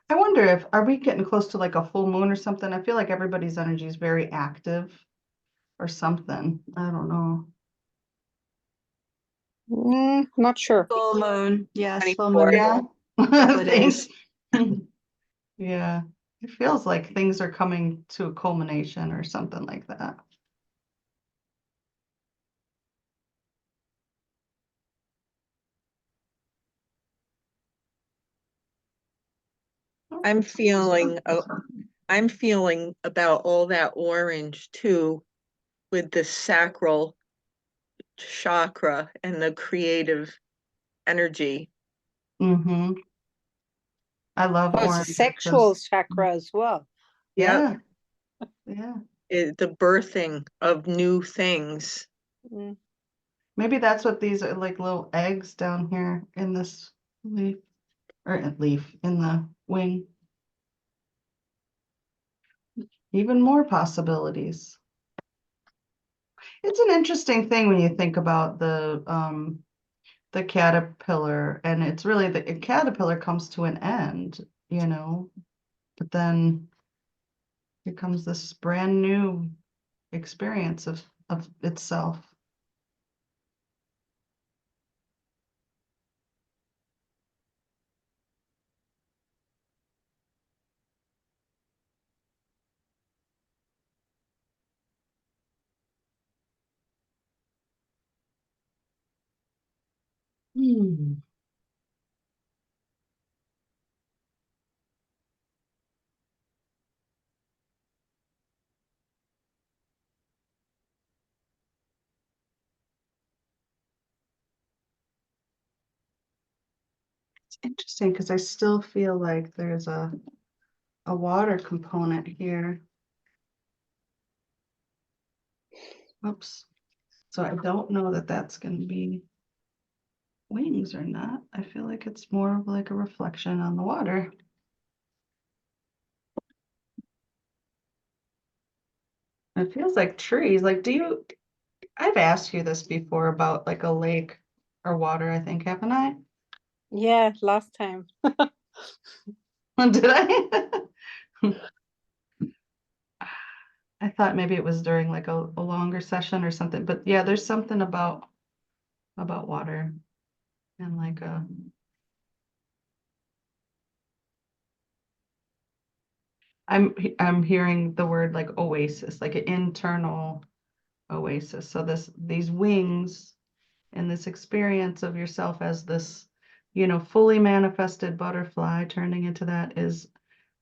Speaker 1: I wonder are we getting close to like a full moon or something? I feel like everybody's energy is very active or something. I don't know.
Speaker 4: not sure.
Speaker 3: Full moon. Yes, full
Speaker 2: 24.
Speaker 3: moon.
Speaker 1: Yeah.
Speaker 3: It
Speaker 1: Thanks.
Speaker 3: is.
Speaker 1: Yeah. It feels like things are coming to a culmination or something like that.
Speaker 2: I'm feeling about all that orange too, with the sacral chakra and the creative energy.
Speaker 1: Mm-hmm. I love
Speaker 4: Oh, it's a
Speaker 1: orange.
Speaker 4: sexual chakra as well.
Speaker 2: Yep.
Speaker 1: Yeah. Yeah.
Speaker 2: The birthing of new things.
Speaker 4: Mm.
Speaker 1: Maybe that's what these are, like little eggs down here in this leaf or leaf in the wing. even more possibilities. It's an interesting thing when you think about the caterpillar, and it's really the caterpillar comes to an end, you know, but then here comes this brand new experience of itself. Hmm. It's interesting because I still feel like there's a water component here. Oops. So I don't know that that's going to be wings or not. I feel like it's more of like a reflection on the water. It feels like trees. Like, I've asked you this before about like a lake or water, I think, haven't I?
Speaker 4: Yeah, last time.
Speaker 1: Did I? I thought maybe it was during like a longer session or something, but yeah, there's something about water and like I'm hearing the word like oasis, like an internal oasis. So these wings and this experience of yourself as this, fully manifested butterfly turning into that is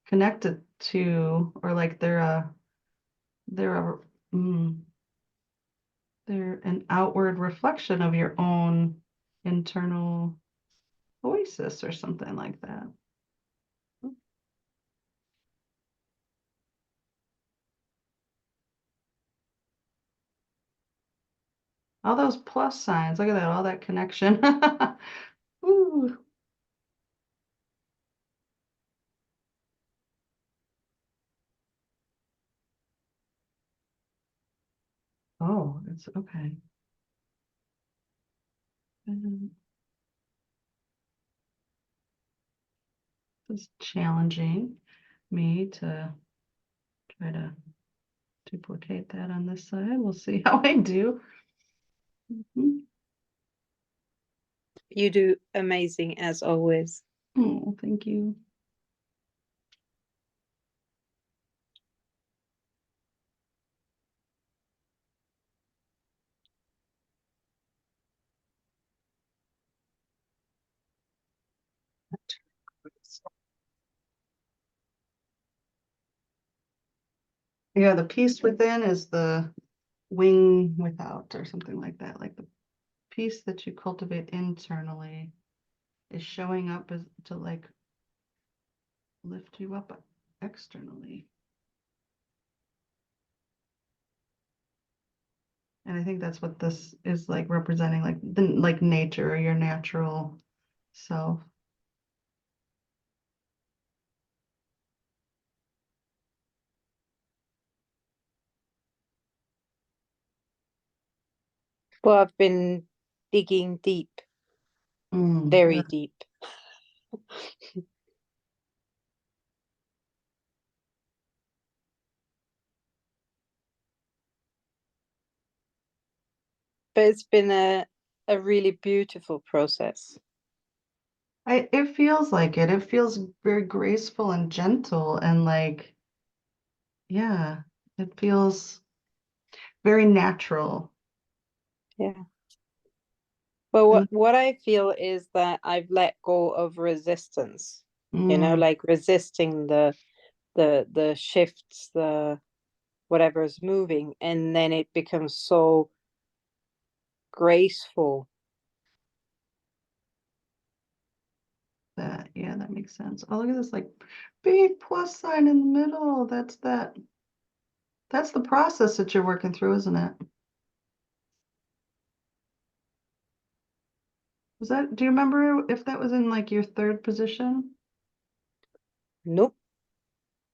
Speaker 1: connected to, or like they're a mm, they're an outward reflection of your own internal oasis or something like that. All those plus signs, look at that, all that connection. Ooh. Oh, it's okay. It's challenging me to try to duplicate that on this side. We'll see how I do. Mhm.
Speaker 4: You do amazing as always.
Speaker 1: Oh, thank you. Yeah, the piece within is the wing without, or something like that. Like the piece that you cultivate internally is showing up as to like lift you up externally. And I think that's what this is like representing, like nature or your natural self.
Speaker 4: Well, I've been digging deep,
Speaker 1: Mm,
Speaker 4: very deep. But it's been a really beautiful process.
Speaker 1: it feels like it. It feels very graceful and gentle and like, yeah, it feels very natural.
Speaker 4: Yeah. Well,
Speaker 1: And
Speaker 4: what I feel is that I've let go of resistance,
Speaker 1: mm,
Speaker 4: like resisting the shifts, the whatever's moving, and then it becomes so graceful.
Speaker 1: yeah, that makes sense. Oh, look at this like big plus sign in the middle. That's the process that you're working through, isn't it? Do you remember if that was in like your third position?
Speaker 4: Nope.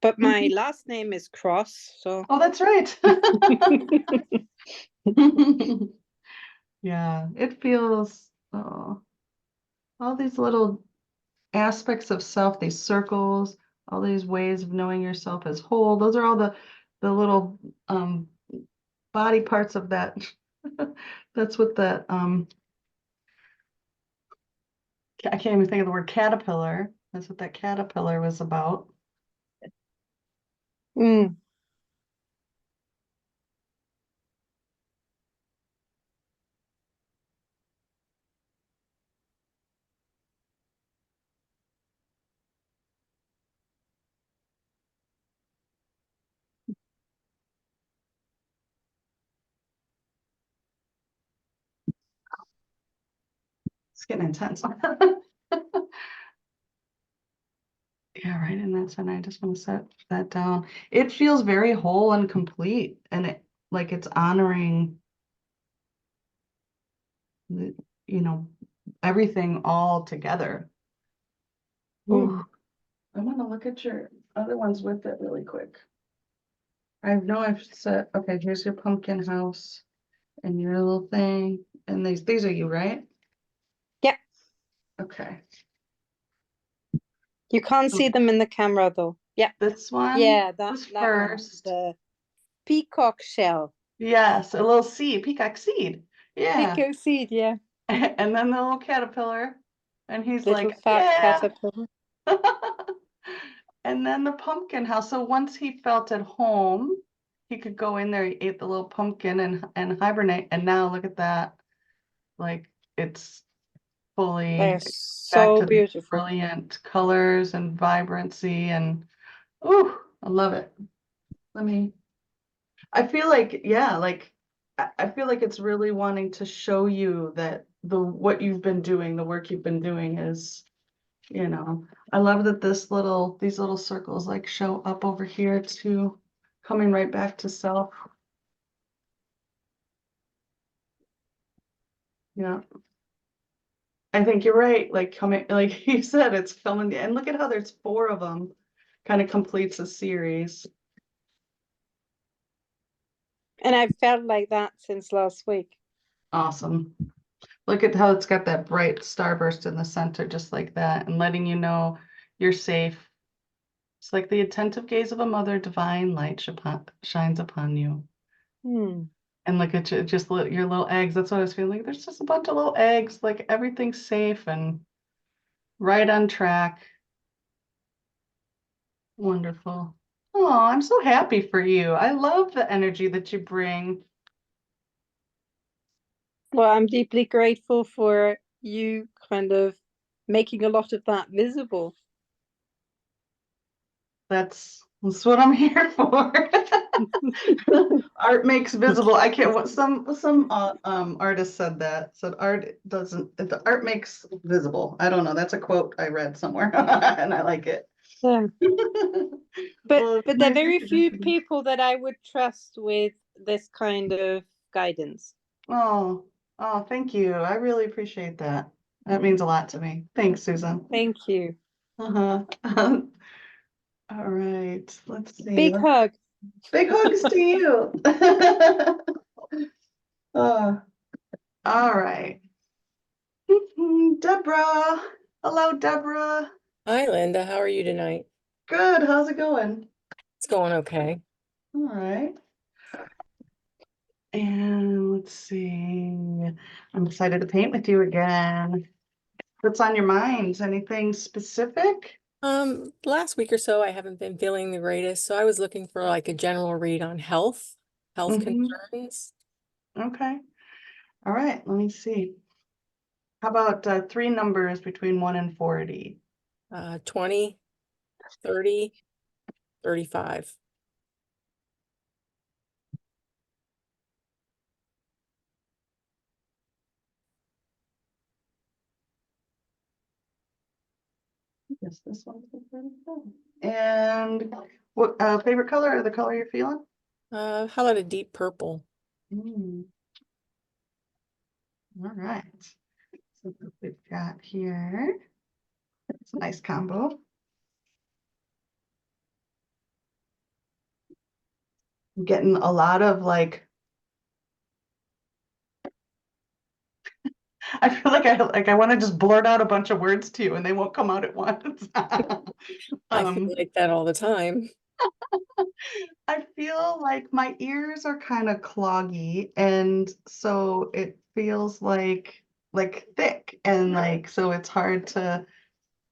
Speaker 4: But my last name is Cross, so
Speaker 1: Oh, that's right. Yeah, it feels, oh, all these little aspects of self, these circles, all these ways of knowing yourself as whole. Those are all the little body parts of that. That's what that I can't even think of the word caterpillar. That's what that caterpillar was about.
Speaker 4: mm.
Speaker 1: It's getting intense. Yeah, right. And I just want to set that down. It feels very whole and complete, and it like it's honoring the, you know, everything all together. Ooh,
Speaker 4: Mm.
Speaker 1: I want to look at your other ones with it really quick. I know I've set, okay, here's your pumpkin house and your little thing. And these are you, right?
Speaker 4: Yeah,
Speaker 1: Okay.
Speaker 4: you can't see them in the camera though. Yeah,
Speaker 1: This one
Speaker 4: yeah, that
Speaker 1: was
Speaker 4: that one,
Speaker 1: first.
Speaker 4: the peacock shell,
Speaker 1: Yes, a little seed, peacock seed. Yeah.
Speaker 4: peacock seed, yeah,
Speaker 1: And then the little caterpillar. And he's
Speaker 4: little
Speaker 1: like,
Speaker 4: fat
Speaker 1: yeah.
Speaker 4: caterpillar.
Speaker 1: And then the pumpkin house. So once he felt at home, he could go in there, he ate the little pumpkin and hibernate. And now look at that. Like it's fully
Speaker 4: They're
Speaker 1: back
Speaker 4: so
Speaker 1: to the
Speaker 4: beautiful.
Speaker 1: brilliant colors and vibrancy. And ooh, I love it. I feel like, yeah, like I feel like it's really wanting to show you that what you've been doing, the work you've been doing is, I love that these little circles like show up over here too, coming right back to self. Yeah. I think you're right. Like coming, like you said, it's coming, and look at how there's 4 of them, kind of completes a series.
Speaker 4: And I've felt like that since last week.
Speaker 1: Awesome. Look at how it's got that bright starburst in the center, just like that, and letting you know you're safe. It's like the attentive gaze of a mother, divine light shines upon you.
Speaker 4: Hmm.
Speaker 1: And look at you, just your little eggs. That's what I was feeling. Like there's just a bunch of little eggs, like everything's safe and right on track. Wonderful. Oh, I'm so happy for you. I love the energy that you bring.
Speaker 4: Well, I'm deeply grateful for you kind of making a lot of that visible.
Speaker 1: That's what I'm here for. Art makes visible. I can't, what some artist said art doesn't, the art makes visible. I don't know. That's a quote I read somewhere and I like it.
Speaker 4: Yeah.
Speaker 1: Well, it's
Speaker 4: But there are
Speaker 1: nice to
Speaker 4: very few
Speaker 1: connect with you.
Speaker 4: people that I would trust with this kind of guidance.
Speaker 1: Oh, oh, thank you. I really appreciate that. That means a lot to me. Thanks, Susan.
Speaker 4: Thank you.
Speaker 1: Uh-huh. All right, let's see.
Speaker 4: Big hug.
Speaker 1: Big hugs to you. Uh, all right. Deborah. Hello, Deborah.
Speaker 5: Hi, Linda. How are you tonight?
Speaker 1: Good. How's it going?
Speaker 5: It's going okay.
Speaker 1: All right. And let's see. I'm excited to paint with you again. What's on your mind? Anything specific?
Speaker 5: Last week or so, I haven't been feeling the greatest, so I was looking for like a general read on health
Speaker 1: Mhm.
Speaker 5: concerns.
Speaker 1: Okay. All right. Let me see. How about 3 numbers between 1 and 40?
Speaker 5: 20, 30, 35.
Speaker 1: Yes, this one's the 34. And what favorite color or the color you're feeling?
Speaker 5: How about a deep purple?
Speaker 1: Mm, all right. So what we've got here. It's a nice combo. I'm getting a lot of like, I feel like I want to just blurt out a bunch of words to you and they won't come out at once.
Speaker 5: I feel like that all the time.
Speaker 1: I feel like my ears are kind of cloggy, and so it feels like thick, and like so it's hard to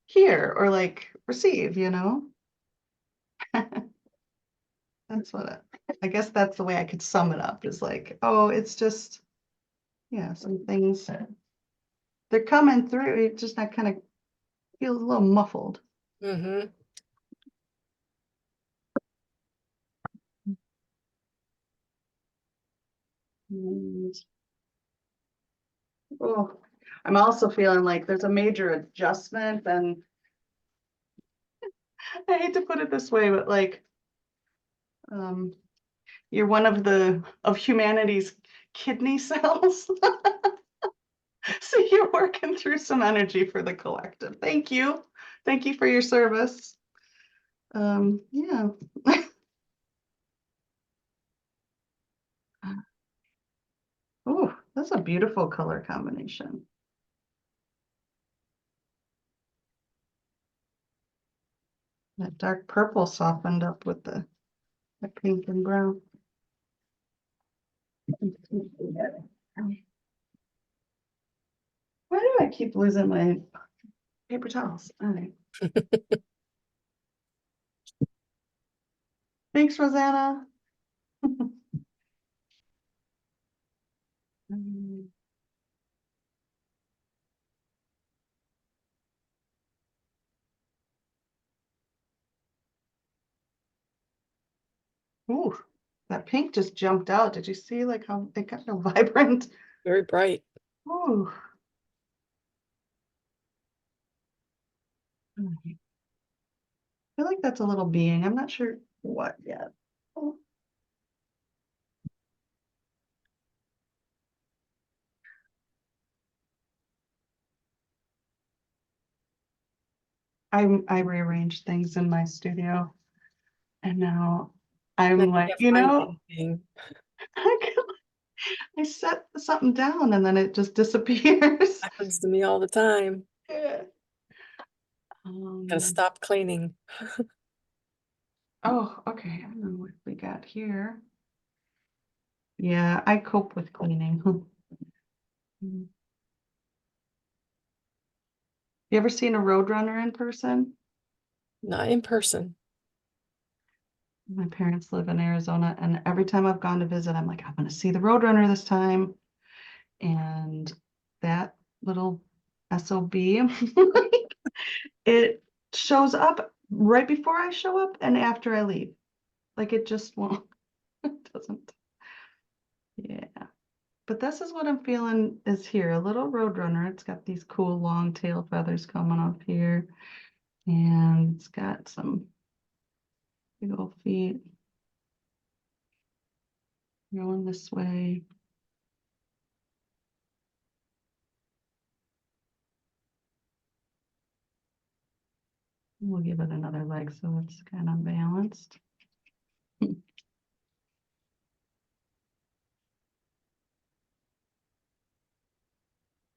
Speaker 1: hear or like receive, you know? That's I guess that's the way I could sum it up is like, oh, it's just, yeah, some things they're coming through. It just, I kind of feels a little muffled.
Speaker 5: Mm-hmm.
Speaker 1: And, oh, I'm also feeling like there's a major adjustment, and I hate to put it this way, but like, um, you're one of humanity's kidney cells. So you're working through some energy for the collective. Thank you. Thank you for your service. Yeah. Oh, that's a beautiful color combination. That dark purple softened up with the pink and brown. Why do I keep losing my paper towels? All right. Thanks, Rosanna. Ooh, that pink just jumped out. Did you see like how it got so vibrant?
Speaker 5: Very bright.
Speaker 1: Ooh. All right. I feel like that's a little being. I'm not sure what yet. Oh. I rearranged things in my studio, and now
Speaker 5: Now
Speaker 1: I'm
Speaker 5: I
Speaker 1: like,
Speaker 5: can't
Speaker 1: you
Speaker 5: find
Speaker 1: know,
Speaker 5: anything.
Speaker 1: I set something down and then it just disappears.
Speaker 5: Happens to me all the time.
Speaker 1: Yeah.
Speaker 5: Gotta stop cleaning.
Speaker 1: Oh, okay. I know what we got here. Yeah, I cope with cleaning. Mm. You ever seen a roadrunner in person?
Speaker 5: Not in person.
Speaker 1: My parents live in Arizona, and every time I've gone to visit, I'm like, I'm going to see the roadrunner this time. And that little SOB, it shows up right before I show up and after I leave. Like it just won't, it doesn't. Yeah. But this is what I'm feeling is here. A little roadrunner. It's got these cool long tail feathers coming up here. And it's got some big old feet going this way. We'll give it another leg so it's kind of balanced.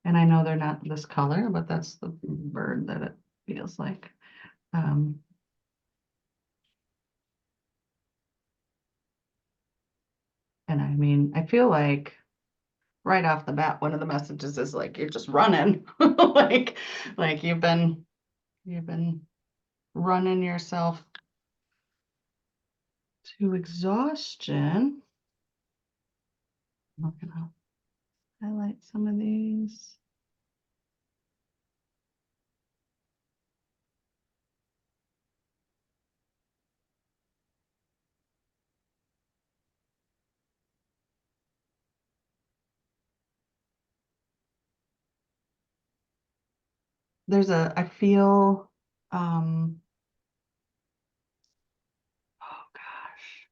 Speaker 1: And I know they're not this color, but that's the bird that it feels like. And I mean, I feel like right off the bat, one of the messages is like, you're just running. like you've been running yourself to exhaustion. I'm gonna highlight some of these. I feel, oh gosh,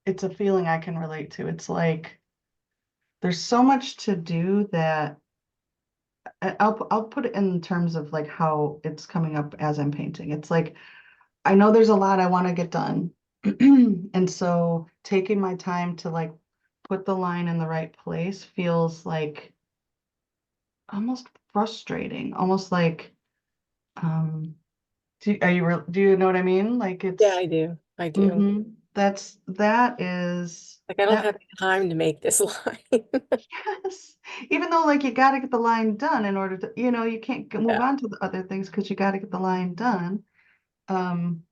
Speaker 1: it's a feeling I can relate to. It's like, there's so much to do that I'll put it in terms of like how it's coming up as I'm painting. It's like, I know there's a lot I want to get done. And so taking my time to like put the line in the right place feels like almost frustrating, almost like, do you know what I mean? Like
Speaker 5: Yeah,
Speaker 1: it's,
Speaker 5: I do. I do.
Speaker 1: that is,
Speaker 5: Like, I don't
Speaker 1: that,
Speaker 5: have time to make this line.
Speaker 1: yes, even though like you got to get the line done in order to, you can't move
Speaker 5: Yeah.
Speaker 1: on to the other things because you got to get the line done. Um,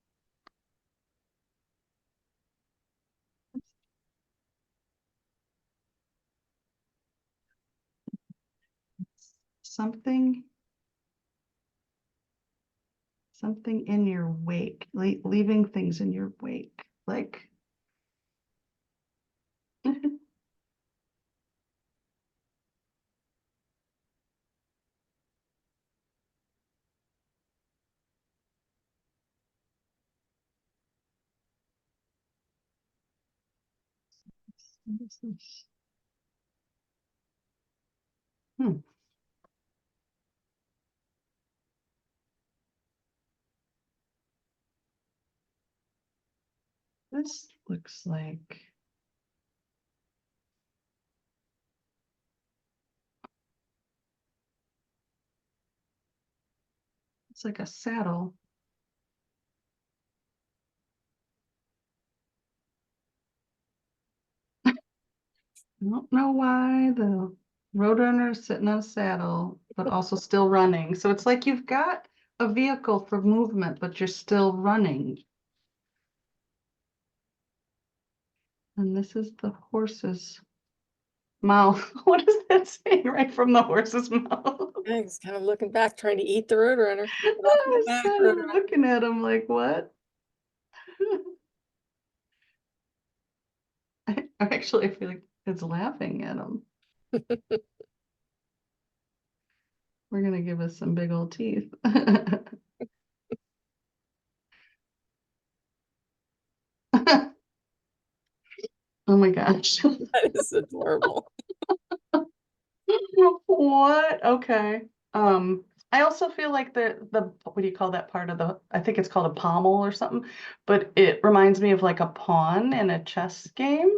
Speaker 1: something in your wake, leaving things in your wake, like what is this? Hmm. This looks like it's like a saddle. I don't know why the roadrunner is sitting on a saddle, but also still running. So it's like you've got a vehicle for movement, but you're still running. And this is the horse's mouth. What is that saying right from the horse's mouth?
Speaker 5: Yeah, he's kind of looking back, trying to eat the roadrunner. Get
Speaker 1: I
Speaker 5: off my
Speaker 1: was
Speaker 5: back,
Speaker 1: kind of
Speaker 5: roadrunner.
Speaker 1: looking at him like, what? I feel like it's laughing at him. We're gonna give us some big old teeth. Oh my gosh.
Speaker 5: That is adorable.
Speaker 1: What? Okay. I also feel like the what do you call that part of the, I think it's called a pommel or something, but it reminds me of like a pawn in a chess game.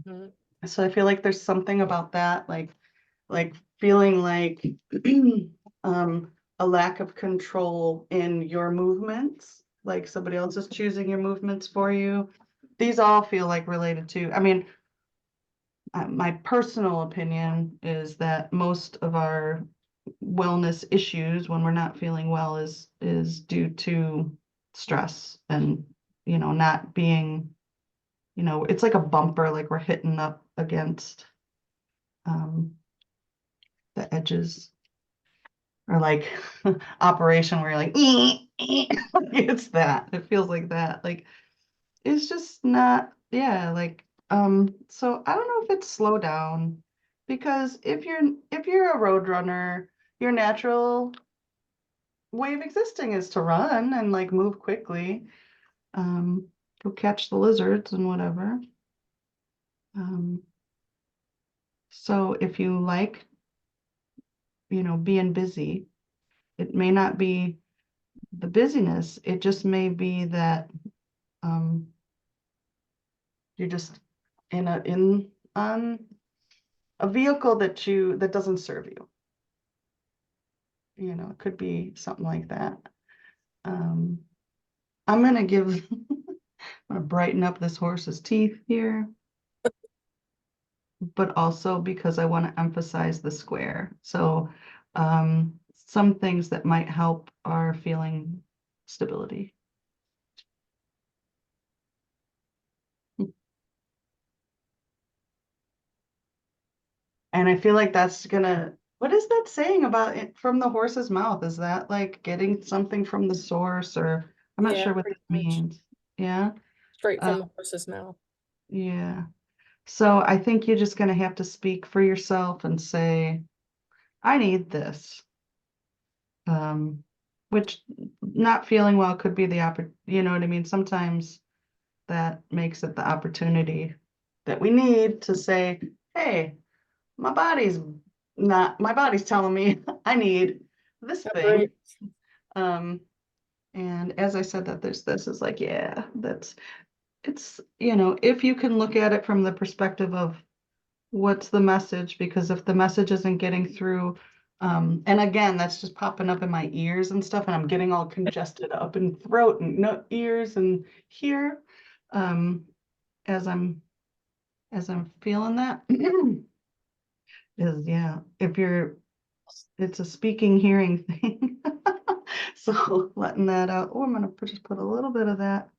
Speaker 5: Mhm.
Speaker 1: So I feel like there's something about that, like feeling like a lack of control in your movements, like somebody else is choosing your movements for you. These all feel like related to, I mean, my personal opinion is that most of our wellness issues when we're not feeling well is due to stress and not being, it's like a bumper, like we're hitting up against um the edges, or like operation where you're like it's that, it feels like that, like it's just not, yeah, like so I don't know if it's slow down, because if you're a road runner, your natural way of existing is to run and like move quickly, um go catch the lizards and whatever, um so if you like, being busy, it may not be the busyness, it just may be that um you're just in on a vehicle that doesn't serve you. It could be something like that. Um, I'm gonna give, I'm gonna brighten up this horse's teeth here, but also because I want to emphasize the square. So some things that might help are feeling stability. And I feel like that's gonna, what is that saying about it from the horse's mouth? Is that like getting something from the source, or I'm not
Speaker 5: Yeah,
Speaker 1: sure what
Speaker 5: pretty
Speaker 1: that
Speaker 5: much.
Speaker 1: means. Yeah.
Speaker 5: Straight
Speaker 1: Uh,
Speaker 5: from the horse's mouth.
Speaker 1: yeah. So I think you're just gonna have to speak for yourself and say, I need this. Which not feeling well could be the you know what I mean? Sometimes that makes it the opportunity that we need to say, hey, my body's telling me I need this
Speaker 5: That's
Speaker 1: thing.
Speaker 5: right.
Speaker 1: Um, and as I said, that there's this is like, yeah, you know, if you can look at it from the perspective of what's the message, because if the message isn't getting through, and again, that's just popping up in my ears and stuff, and I'm getting all congested up in throat and no ears and here, as I'm feeling that is, yeah, it's a speaking hearing thing. So letting that out. Oh, I'm gonna just put a little bit of that.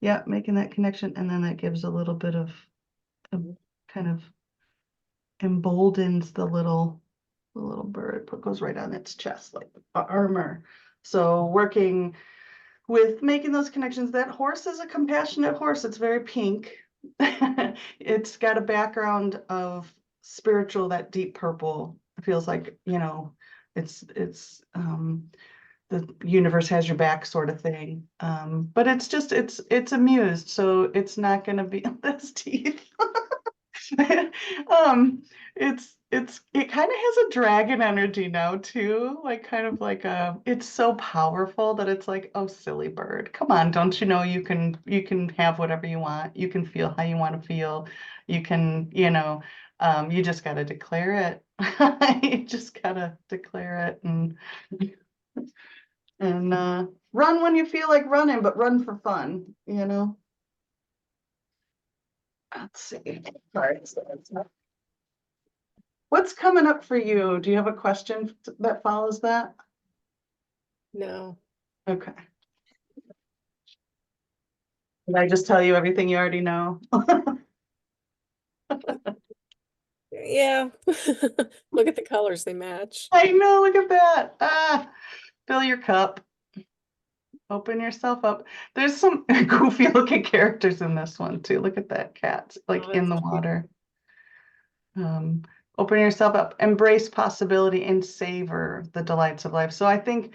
Speaker 1: Yeah, making that connection, and then that gives a little bit of kind of emboldens the little bird, goes right on its chest like armor. So working with making those connections. That horse is a compassionate horse. It's very pink. It's got a background of spiritual, that deep purple. It feels like, you know, it's the universe has your back sort of thing. But it's just it's amused, so it's not gonna be this teeth. It kind of has a dragon energy now too, like kind of like it's so powerful that it's like, oh, silly bird, come on, don't you know you can have whatever you want, you can feel how you want to feel, you can, you know, you just got to declare it. You just gotta declare it and run when you feel like running, but run for fun, you know. Let's see. Sorry. What's coming up for you? Do you have a question that follows that?
Speaker 5: No.
Speaker 1: Okay. Did I just tell you everything you already know?
Speaker 5: Yeah. Look at the colors, they match.
Speaker 1: I know, look at that. Fill your cup. Open yourself up. There's some goofy looking characters in this one too. Look at that cat, like
Speaker 5: Oh,
Speaker 1: in the
Speaker 5: that's cute.
Speaker 1: water. Open yourself up, embrace possibility, and savor the delights of life. So I think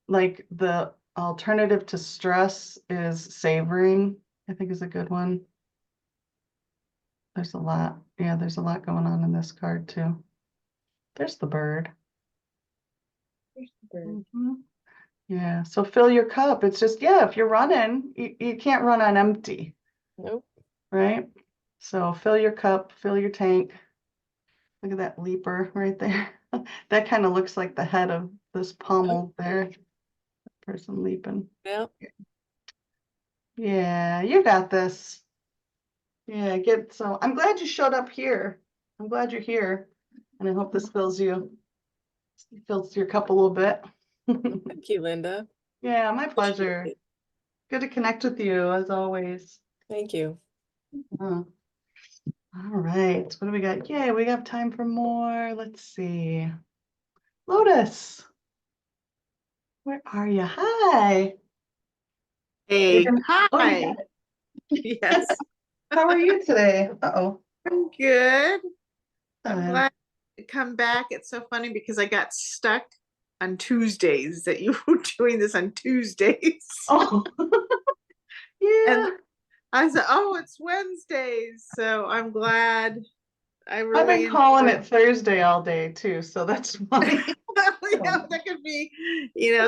Speaker 1: like the alternative to stress is savoring, I think is a good one. There's a lot. Yeah, there's a lot going on in this card too. There's the bird. Mhm. Yeah, so fill your cup. It's just, yeah, if you're running, you can't run on empty,
Speaker 5: Nope.
Speaker 1: right? So fill your cup, fill your tank. Look at that leaper right there. That kind of looks like the head of this pommel there. Person leaping.
Speaker 5: Yeah.
Speaker 1: Yeah, you got this. Yeah, so I'm glad you showed up here. I'm glad you're here. And I hope this fills your cup a little bit.
Speaker 5: Thank you, Linda.
Speaker 1: Yeah, my
Speaker 5: Appreciate
Speaker 1: pleasure.
Speaker 5: it.
Speaker 1: Good to connect with you as always.
Speaker 5: Thank you.
Speaker 1: All right, what do we got? Yay, we got time for more. Let's see. Lotus, where are you? Hi.
Speaker 6: Hey,
Speaker 1: Oh, you
Speaker 6: hi.
Speaker 1: got it.
Speaker 6: Yes,
Speaker 1: How are you today? Uh-oh.
Speaker 6: I'm good. I'm
Speaker 1: Uh,
Speaker 6: glad to come back. It's so funny because I got stuck on Tuesdays that you were doing this on Tuesdays.
Speaker 1: oh,
Speaker 6: And
Speaker 1: yeah.
Speaker 6: I said, oh, it's Wednesdays. So I'm glad. I
Speaker 1: I've
Speaker 6: really
Speaker 1: been calling
Speaker 6: enjoyed.
Speaker 1: it Thursday all day too, so that's funny.
Speaker 6: Yeah, that could be,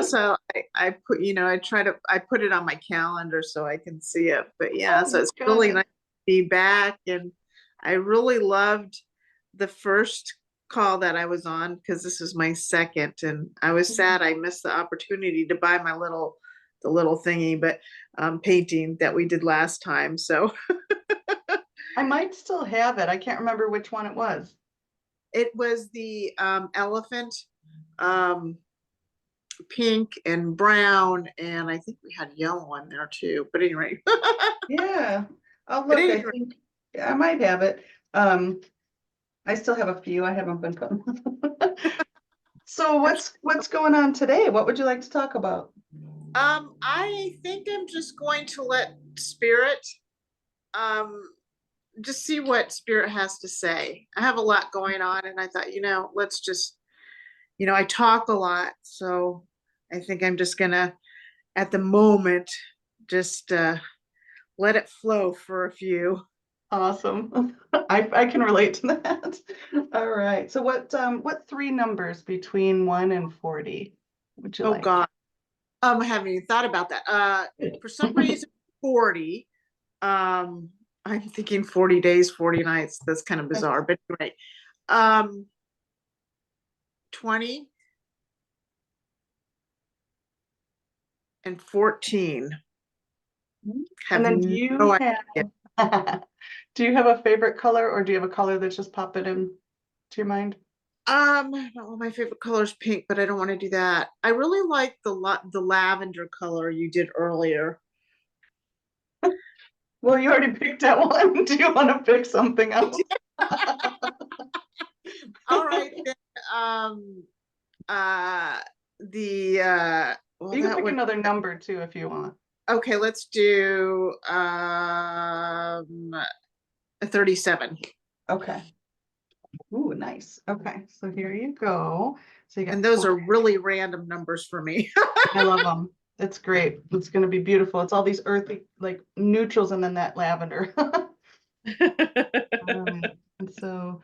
Speaker 6: so I put, I put it on my calendar so I can see it. But yeah, so
Speaker 1: Oh,
Speaker 6: it's really
Speaker 1: good.
Speaker 6: nice to be back. And I really loved the first call that I was on because this is my second. And I was sad I missed the opportunity to buy the little thingy, but painting that we did last time. So
Speaker 1: I might still have it. I can't remember which one it was.
Speaker 6: it was the elephant. Um, Pink and brown, and I think we had yellow in there too. But anyway,
Speaker 1: Yeah. Oh,
Speaker 6: but
Speaker 1: look, I
Speaker 6: anyway,
Speaker 1: think I might have it. I still have a few I haven't been putting. So what's going on today? What would you like to talk about?
Speaker 6: I think I'm just going to let spirit, um, just see what spirit has to say. I have a lot going on, and I thought, let's just, I talk a lot, so I think I'm just gonna, at the moment, just let it flow for a few.
Speaker 1: Awesome. I can relate to that. All right. So what three numbers between 1 and 40 would you
Speaker 6: Oh
Speaker 1: like?
Speaker 6: God. I haven't even thought about that.
Speaker 1: Good.
Speaker 6: For some reason, 40. I'm thinking 40 days, 40 nights. That's kind of bizarre, but anyway. Um, 20 and 14. Have
Speaker 1: And then do
Speaker 6: no
Speaker 1: you
Speaker 6: idea.
Speaker 1: have, do you have a favorite color, or do you have a color that's just popping in to your mind?
Speaker 6: Well, my favorite color is pink, but I don't want to do that. I really like the lavender color you did earlier.
Speaker 1: Well, you already picked out one. Do you want to pick something else?
Speaker 6: All right, then, well,
Speaker 1: You can
Speaker 6: that
Speaker 1: pick
Speaker 6: one.
Speaker 1: another number too if you want.
Speaker 6: Okay, let's do a 37.
Speaker 1: Okay. Ooh, nice. Okay, so here you go. So you got
Speaker 6: And those
Speaker 1: four.
Speaker 6: are really random numbers for me.
Speaker 1: I love them. It's great. It's gonna be beautiful. It's all these earthy, like neutrals, and then that lavender. All right. And so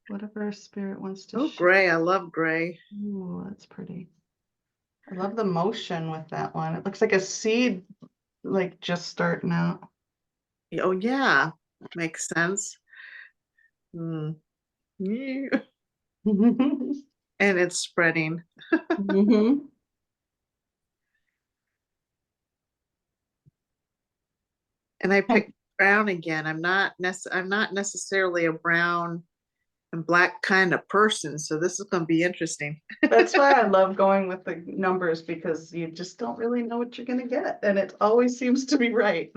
Speaker 1: whatever spirit wants to
Speaker 6: Oh,
Speaker 1: share.
Speaker 6: gray. I love gray.
Speaker 1: Ooh, that's pretty. I love the motion with that one. It looks like a seed, like just starting out.
Speaker 6: Oh, yeah. Makes sense. Hmm. Yeah.
Speaker 1: Mhm.
Speaker 6: And it's spreading. And I picked brown again. I'm not necessarily a brown and black kind of person, so this is going to be interesting.
Speaker 1: That's why I love going with the numbers, because you just don't really know what you're gonna get, and it always seems to be right.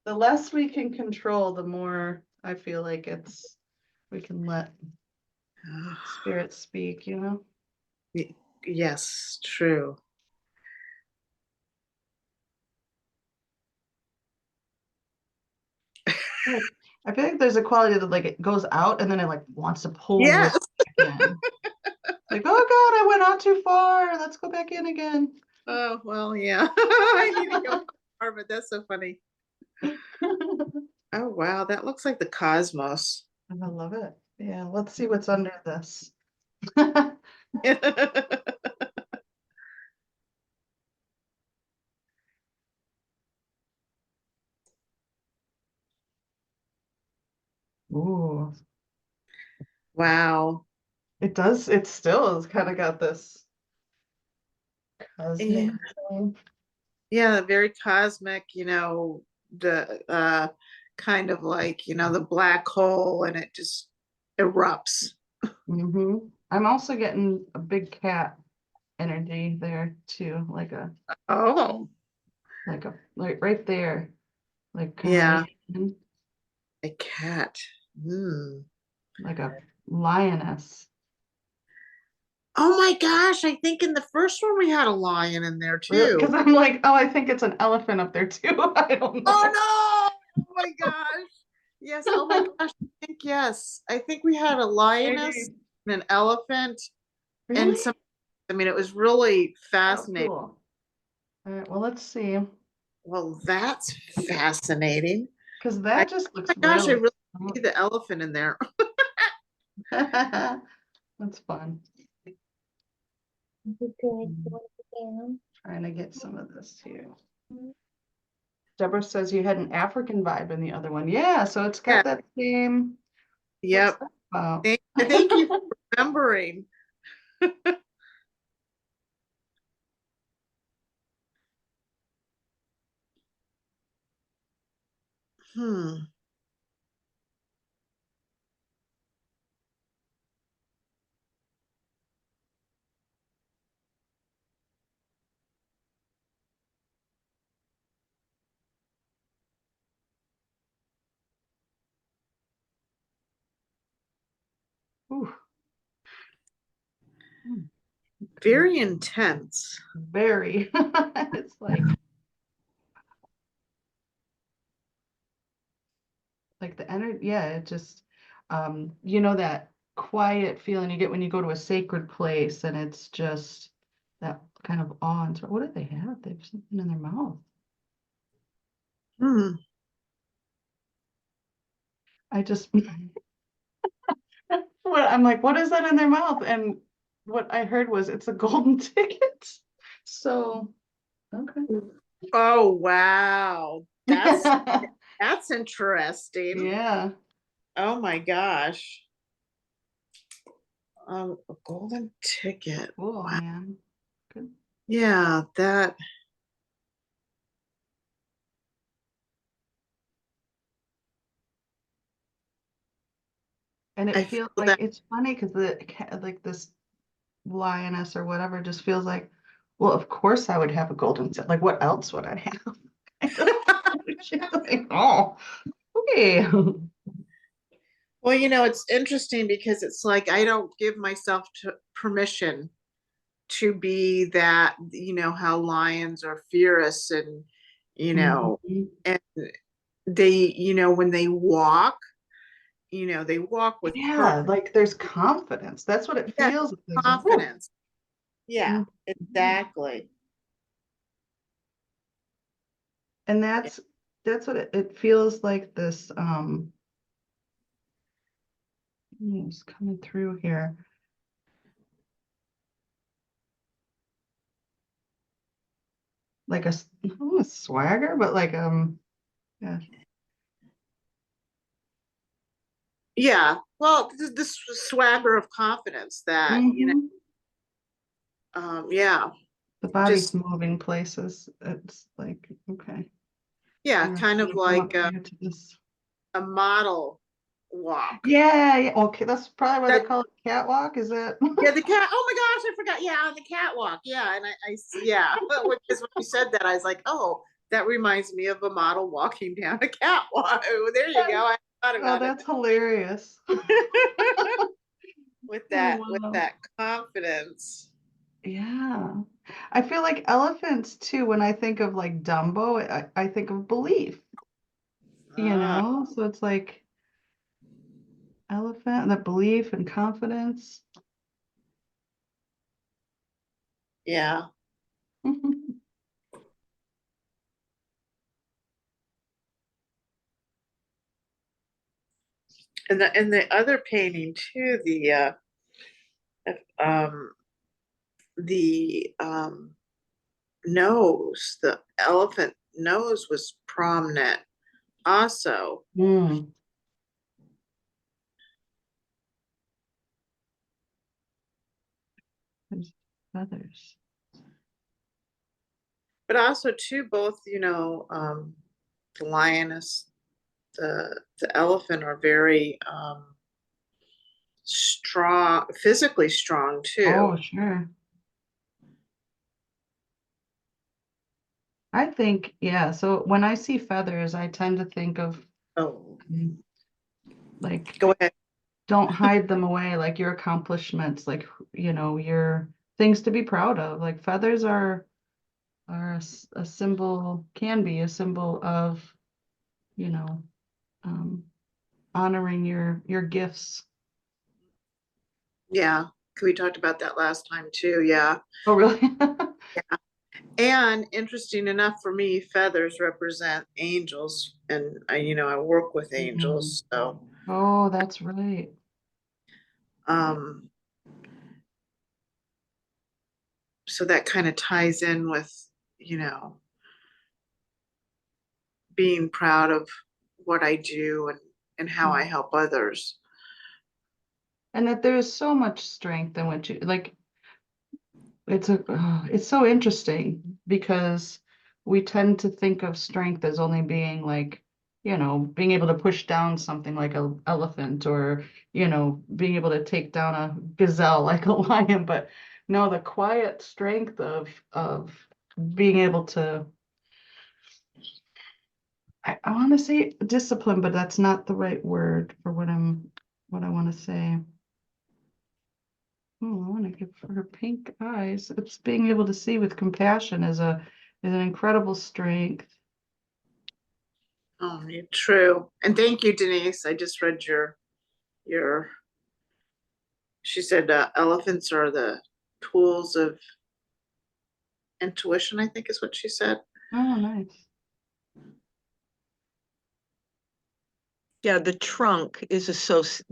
Speaker 1: The less we can control, the more I feel like we can let spirit speak, you know?
Speaker 6: Yes, true.
Speaker 1: I feel like there's a quality that like it goes out and then it like wants to pull you
Speaker 6: Yes.
Speaker 1: back in. Like, oh God, I went out too far. Let's go back in again.
Speaker 6: Oh, well, yeah. I need to go far, but that's so funny. Oh, wow. That looks like the cosmos.
Speaker 1: I love it. Yeah, let's see what's under this. Ooh,
Speaker 6: Wow.
Speaker 1: it does. It still has kind of got this
Speaker 6: Yeah.
Speaker 1: cosmic thing.
Speaker 6: Yeah, very cosmic, the kind of like, the black hole and it just erupts.
Speaker 1: I'm also getting a big cat energy there too,
Speaker 6: Oh,
Speaker 1: like right there, like kind of
Speaker 6: yeah,
Speaker 1: leaning in,
Speaker 6: a cat. Hmm.
Speaker 1: like a lioness.
Speaker 6: Oh my gosh, I think in the first one we had a lion in there
Speaker 1: Really? Because
Speaker 6: too.
Speaker 1: I'm like, oh, I think it's an elephant up there too. I don't know.
Speaker 6: Oh no! Oh my gosh. Yes, oh my gosh, I think yes. I think we had a lioness
Speaker 1: Maybe.
Speaker 6: and an elephant and
Speaker 1: Really?
Speaker 6: it was really
Speaker 1: Oh,
Speaker 6: fascinating.
Speaker 1: cool. All right, well, let's see.
Speaker 6: Well, that's fascinating.
Speaker 1: Because
Speaker 6: I,
Speaker 1: that just looks
Speaker 6: oh my gosh, I
Speaker 1: really
Speaker 6: really see the elephant in there.
Speaker 1: that's fun. Trying to get some of this too. Deborah says you had an African vibe in the other one. Yeah, so it's
Speaker 6: Yeah,
Speaker 1: got that same. What's
Speaker 6: yep.
Speaker 1: that about?
Speaker 6: Thank you for remembering. Hmm.
Speaker 1: Ooh. Hmm.
Speaker 6: Very intense.
Speaker 1: Very. It's like the energy. Yeah, it just that quiet feeling you get when you go to a sacred place, and it's just that kind of awe. What do they have? They have something in their mouth.
Speaker 6: Hmm.
Speaker 1: I just I'm like, what is that in their mouth? And what I heard was it's a golden ticket. So, okay.
Speaker 6: Oh, wow. That's interesting.
Speaker 1: Yeah.
Speaker 6: Oh my gosh. A golden ticket.
Speaker 1: Cool,
Speaker 6: Wow.
Speaker 1: man. Good.
Speaker 6: Yeah, that.
Speaker 1: And
Speaker 6: I
Speaker 1: it
Speaker 6: feel
Speaker 1: feels like
Speaker 6: that.
Speaker 1: it's funny because like this lioness or whatever just feels like, well, of course I would have a golden set. Like, what else would I have? She's like, oh, okay.
Speaker 6: Well, it's interesting because it's like I don't give myself permission to be that, how lions are fierce and,
Speaker 1: Mhm.
Speaker 6: and they, when they walk with
Speaker 1: Yeah,
Speaker 6: purpose.
Speaker 1: like there's confidence. That's what it
Speaker 6: Yeah,
Speaker 1: feels like. Like, whoa.
Speaker 6: confidence. Yeah,
Speaker 1: Mhm.
Speaker 6: exactly.
Speaker 1: And that's what it feels like this it's coming through here. Like a swagger, but like yeah.
Speaker 6: Yeah. Well, this swagger of confidence that,
Speaker 1: Mhm.
Speaker 6: yeah,
Speaker 1: The body's
Speaker 6: just,
Speaker 1: moving places. It's like, okay.
Speaker 6: yeah,
Speaker 1: I'm
Speaker 6: kind of
Speaker 1: gonna come
Speaker 6: like
Speaker 1: up here to this.
Speaker 6: a model walk.
Speaker 1: Yeah, yeah. Okay, that's probably why they
Speaker 6: That,
Speaker 1: call it catwalk, is it?
Speaker 6: yeah, the cat. Oh my gosh, I forgot. Yeah, on the catwalk. Yeah, and yeah, because when you said that, I was like, oh, that reminds me of a model walking down a catwalk. Oh, there you go. I thought
Speaker 1: Oh,
Speaker 6: about
Speaker 1: that's hilarious.
Speaker 6: it with
Speaker 1: Oh,
Speaker 6: with
Speaker 1: wow.
Speaker 6: that confidence.
Speaker 1: Yeah. I feel like elephants too, when I think of like Dumbo, I think of belief,
Speaker 6: Ah,
Speaker 1: So it's like elephant, the belief and confidence.
Speaker 6: yeah. And the other painting too, um the nose, the elephant nose was prominent also.
Speaker 1: Mm, there's feathers.
Speaker 6: But also too, both, the lioness, the elephant are very strong, physically strong
Speaker 1: Oh,
Speaker 6: too.
Speaker 1: sure. I think, yeah. So when I see feathers, I tend to think of
Speaker 6: Oh,
Speaker 1: mm, like,
Speaker 6: go ahead.
Speaker 1: don't hide them away, like your accomplishments, like, your things to be proud of. Like feathers are a symbol, can be a symbol of, you know, um, honoring your gifts.
Speaker 6: Yeah, we talked about that last time too. Yeah.
Speaker 1: Oh, really?
Speaker 6: And interesting enough for me, feathers represent angels, and I work with
Speaker 1: Mm.
Speaker 6: angels, so
Speaker 1: Oh, that's right.
Speaker 6: um, so that kind of ties in with, you know, being proud of what I do and how I help others.
Speaker 1: And that there's so much strength in what you like. It's so interesting because we tend to think of strength as only being like, being able to push down something like an elephant or, being able to take down a gazelle like a lion. But no, the quiet strength of being able to, I want to say discipline, but that's not the right word for what I want to say. Oh, I want to give her pink eyes. It's being able to see with compassion is an incredible strength.
Speaker 6: Oh, yeah, true. And thank you, Denise. I just read your. She said elephants are the tools of intuition, I think is what she said.
Speaker 1: Oh, nice.
Speaker 2: Yeah, the trunk is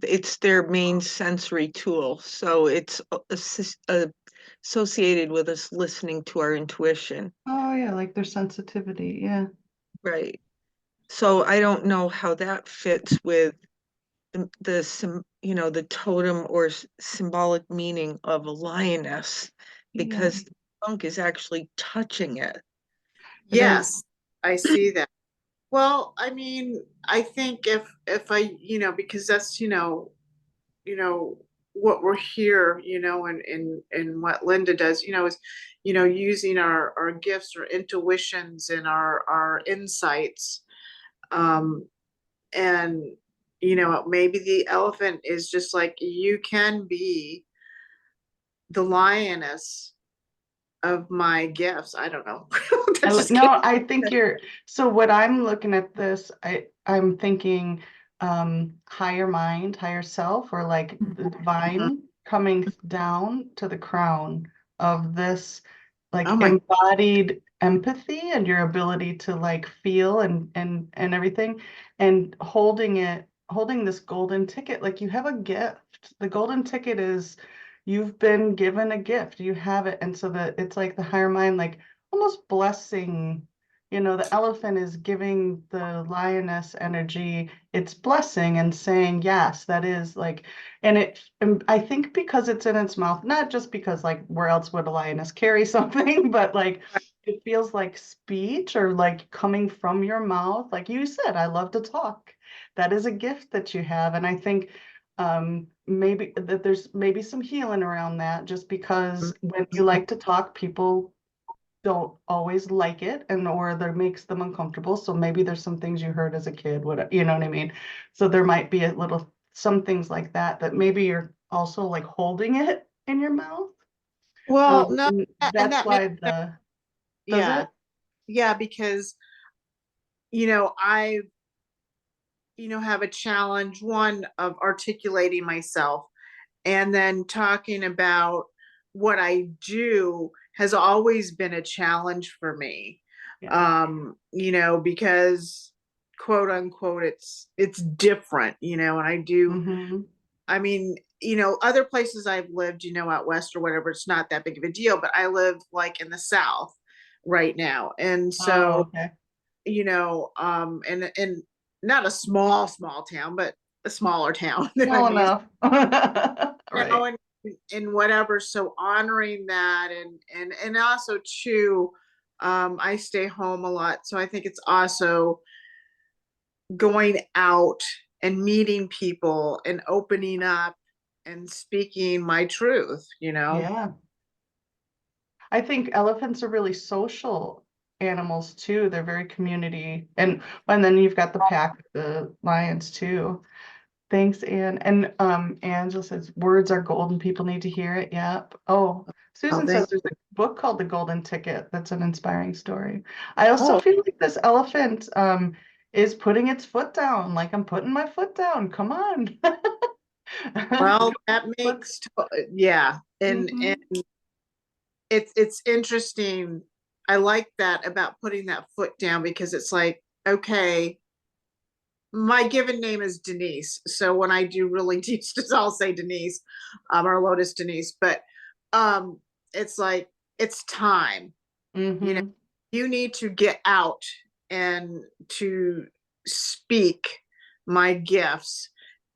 Speaker 2: it's their main sensory tool. So it's associated with us listening to our intuition.
Speaker 1: Oh, yeah, like their sensitivity. Yeah.
Speaker 2: Right. So I don't know how that fits with the totem or symbolic meaning of a lioness,
Speaker 1: Yeah.
Speaker 2: because the trunk is actually touching it.
Speaker 1: It is.
Speaker 6: Yes, I see that. Well, I mean, I think if I, because that's, what we're here, and what Linda does, is, using our gifts or intuitions and our insights. And, maybe the elephant is just like you can be the lioness of my gifts. I don't know. That just came-
Speaker 1: No, I think so what I'm looking at this, I'm thinking higher mind, higher self, or like the divine coming down to the crown of this like
Speaker 6: Oh my,
Speaker 1: embodied empathy and your ability to like feel and everything, and holding this golden ticket, like you have a gift. The golden ticket is you've been given a gift, you have it. And so that it's like the higher mind, like almost blessing, the elephant is giving the lioness energy its blessing and saying, yes, that is like, and I think because it's in its mouth, not just because like where else would a lioness carry something, but like it feels like speech or like coming from your mouth. Like you said, I love to talk. That is a gift that you have. And I think maybe that there's maybe some healing around that, just because when you like to talk, people don't always like it, and or that makes them uncomfortable. So maybe there's some things you heard as a kid, what you know what I mean? So there might be a little some things like that that maybe you're also like holding it in your mouth.
Speaker 6: well, no,
Speaker 1: And
Speaker 6: and
Speaker 1: that's
Speaker 6: that makes,
Speaker 1: why does
Speaker 6: yeah,
Speaker 1: it?
Speaker 6: yeah, because, I, have a challenge, one of articulating myself, and then talking about what I do has always been a challenge for me.
Speaker 1: Yeah.
Speaker 6: Because quote unquote it's different, and I do,
Speaker 1: Mm-hmm.
Speaker 6: I mean, other places I've lived, out west or whatever, it's not that big of a deal, but I live like in the South right now. And
Speaker 1: Oh,
Speaker 6: so,
Speaker 1: okay.
Speaker 6: and not a small town, but a smaller town than
Speaker 1: Small
Speaker 6: I'm used
Speaker 1: enough.
Speaker 6: to,
Speaker 1: Right.
Speaker 6: and whatever. So honoring that, and also too, I stay home a lot. So I think it's also going out and meeting people and opening up and speaking my truth.
Speaker 1: Yeah. I think elephants are really social animals too. They're very community, and then you've got the pack, the lions too. Thanks, Anne. And Angela says words are golden. People need to hear it. Yep. Oh,
Speaker 6: Oh,
Speaker 1: Susan says
Speaker 6: thank
Speaker 1: there's a book called The Golden Ticket. That's an inspiring story. I also
Speaker 6: Oh,
Speaker 1: feel like this elephant is putting its foot down. Like I'm putting my foot down. Come on.
Speaker 6: well, that makes, yeah. And
Speaker 1: Mhm.
Speaker 6: it's interesting. I like that about putting that foot down, because it's like, okay, my given name is Denise. So when I do really teach this, I'll say Denise, or Lotus Denise. But um, it's like it's time. You know,
Speaker 1: Mhm.
Speaker 6: you need to get out and to speak my gifts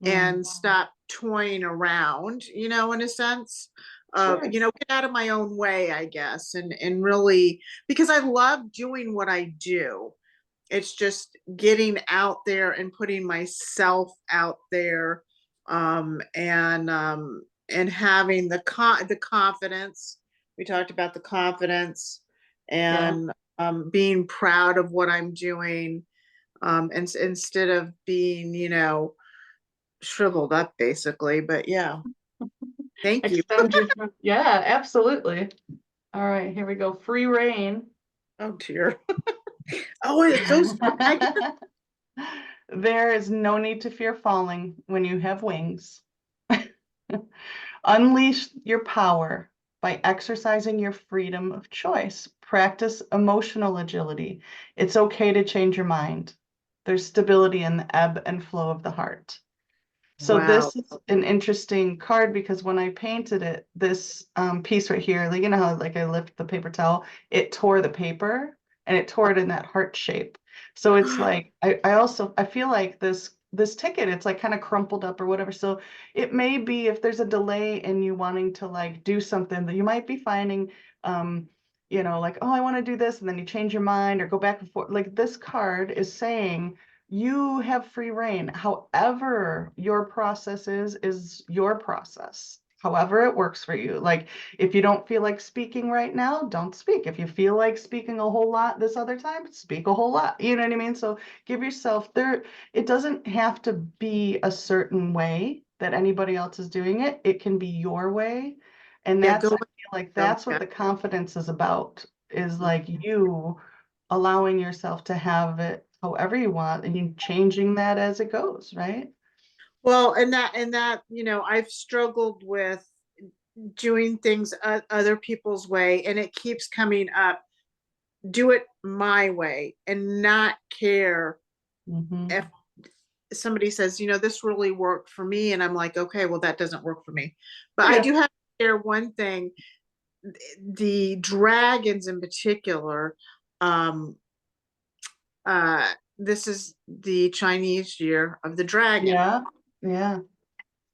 Speaker 1: Mm.
Speaker 6: and stop toying around, in a sense.
Speaker 1: Sure.
Speaker 6: Get out of my own way, I guess, and really, because I love doing what I do. It's just getting out there and putting myself out there, and having the confidence. We talked about the confidence,
Speaker 1: Yeah.
Speaker 6: and being proud of what I'm doing, and instead of being, shriveled up basically. But yeah, thank you.
Speaker 1: Extend your foot. Yeah, absolutely. All right, here we go. Free reign.
Speaker 6: Oh dear. Oh, it's so I get
Speaker 1: There is no need to fear falling when you have wings. Unleash your power by exercising your freedom of choice. Practice emotional agility. It's okay to change your mind. There's stability in the ebb and flow of the heart. So
Speaker 6: Wow.
Speaker 1: this is an interesting card because when I painted it, this piece right here, like you know how like I lift the paper towel, it tore the paper and it tore it in that heart shape. So it's like I feel like this ticket, it's like kind of crumpled up or whatever. So it may be if there's a delay in you wanting to like do something that you might be finding you know, like, oh, I want to do this, and then you change your mind or go back and forth. Like this card is saying you have free reign. However, your process is your process. However, it works for you. Like, if you don't feel like speaking right now, don't speak. If you feel like speaking a whole lot this other time, speak a whole lot. You know what I mean? So give yourself there. It doesn't have to be a certain way that anybody else is doing it. It can be your way. And
Speaker 6: Yeah,
Speaker 1: that's,
Speaker 6: go
Speaker 1: I feel like that's what the confidence is about, is like you allowing yourself to have it however you want and you changing that as it goes, right?
Speaker 6: Well, and that, you know, I've struggled with doing things other people's way, and it keeps coming up. Do it my way and not care
Speaker 1: Mhm.
Speaker 6: if somebody says, you know, this really worked for me, and I'm like, okay, well, that doesn't work for me. But I
Speaker 1: Yeah.
Speaker 6: do have to share one thing. The dragons in particular, um, this is the Chinese year of the dragon,
Speaker 1: Yeah. Yeah.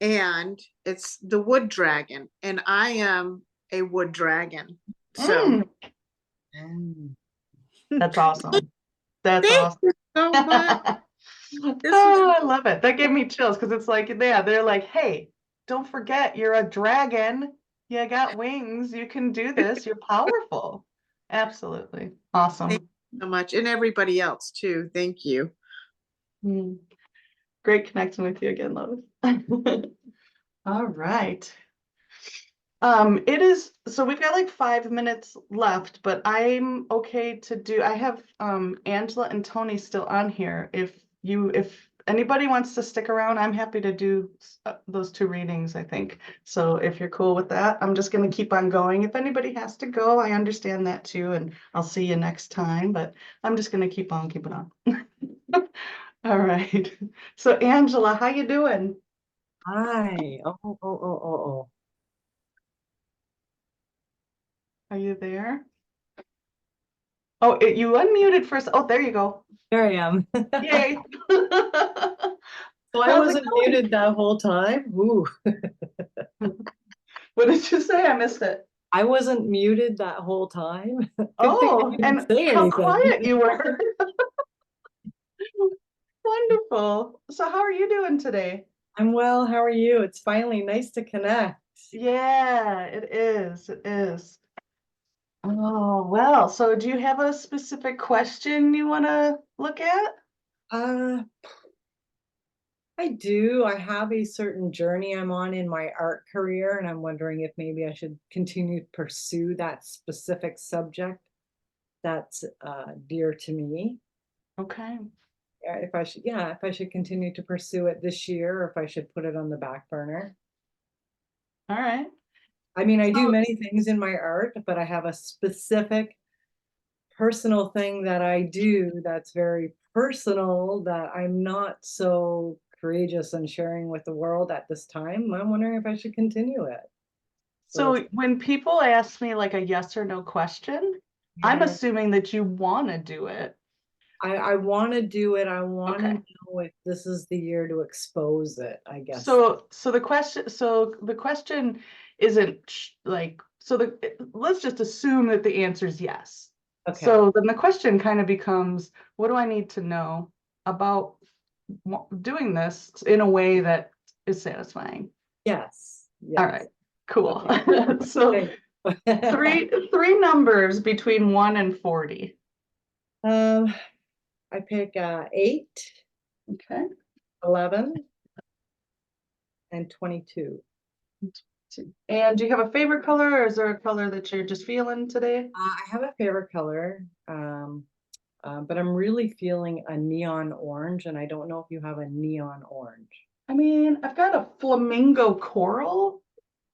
Speaker 6: and it's the wood dragon, and I am a wood dragon. So
Speaker 1: Mm, that's awesome. That's
Speaker 6: thank
Speaker 1: awesome.
Speaker 6: you so much. This was
Speaker 1: Oh, I love it. That gave me chills because it's like, yeah, they're like, hey, don't forget you're a dragon. You got wings. You can do this. You're powerful. Absolutely.
Speaker 6: thank
Speaker 1: Awesome.
Speaker 6: you so much, and everybody else too. Thank you.
Speaker 1: Mm, great connecting with you again, Lois. All right. It is, so we've got like 5 minutes left, but I'm okay to do, I have Angela and Tony still on here. If anybody wants to stick around, I'm happy to do those two readings, I think. So if you're cool with that, I'm just gonna keep on going. If anybody has to go, I understand that too, and I'll see you next time, but I'm just gonna keep on keeping on. All right. So Angela, how you doing?
Speaker 7: Hi. Oh.
Speaker 1: Are you there? Oh, you unmuted first. Oh, there you go.
Speaker 7: There I am.
Speaker 1: Yay.
Speaker 7: So I
Speaker 1: How's it
Speaker 7: wasn't
Speaker 1: going?
Speaker 7: muted that whole time. Ooh,
Speaker 1: What did you say? I missed it.
Speaker 7: I wasn't muted that whole time. Good thing I
Speaker 1: Oh,
Speaker 7: didn't
Speaker 1: and
Speaker 7: say
Speaker 1: how
Speaker 7: anything.
Speaker 1: quiet you were. Wonderful. So how are you doing today?
Speaker 7: I'm well. How are you? It's finally nice to connect.
Speaker 1: Yeah, it is. It is. Oh, well, so do you have a specific question you want to look at?
Speaker 7: Uh, I do. I have a certain journey I'm on in my art career, and I'm wondering if maybe I should continue to pursue that specific subject that's dear to me.
Speaker 1: Okay.
Speaker 7: If I should continue to pursue it this year, or if I should put it on the back burner.
Speaker 1: All right.
Speaker 7: I mean, I do
Speaker 1: So,
Speaker 7: many things in my art, but I have a specific personal thing that I do that's very personal that I'm not so courageous in sharing with the world at this time. I'm wondering if I should continue it.
Speaker 1: so when people ask me like a yes or no question, I'm
Speaker 7: Yeah.
Speaker 1: assuming that you want to do it.
Speaker 7: I want to do it. I want to
Speaker 1: Okay.
Speaker 7: know if this is the year to expose it, I guess.
Speaker 1: So the question isn't like, let's just assume that the answer is yes.
Speaker 7: Okay.
Speaker 1: So then the question kind of becomes, what do I need to know about doing this in a way that is satisfying?
Speaker 7: Yes.
Speaker 1: All
Speaker 7: Yes.
Speaker 1: right, cool.
Speaker 7: Okay.
Speaker 1: So three numbers between 1 and 40.
Speaker 7: I pick 8,
Speaker 1: Okay.
Speaker 7: 11, and 22.
Speaker 1: And do you have a favorite color, or is there a color that you're just feeling today?
Speaker 7: I have a favorite color, but I'm really feeling a neon orange, and I don't know if you have a neon orange.
Speaker 1: I mean, I've got a flamingo coral.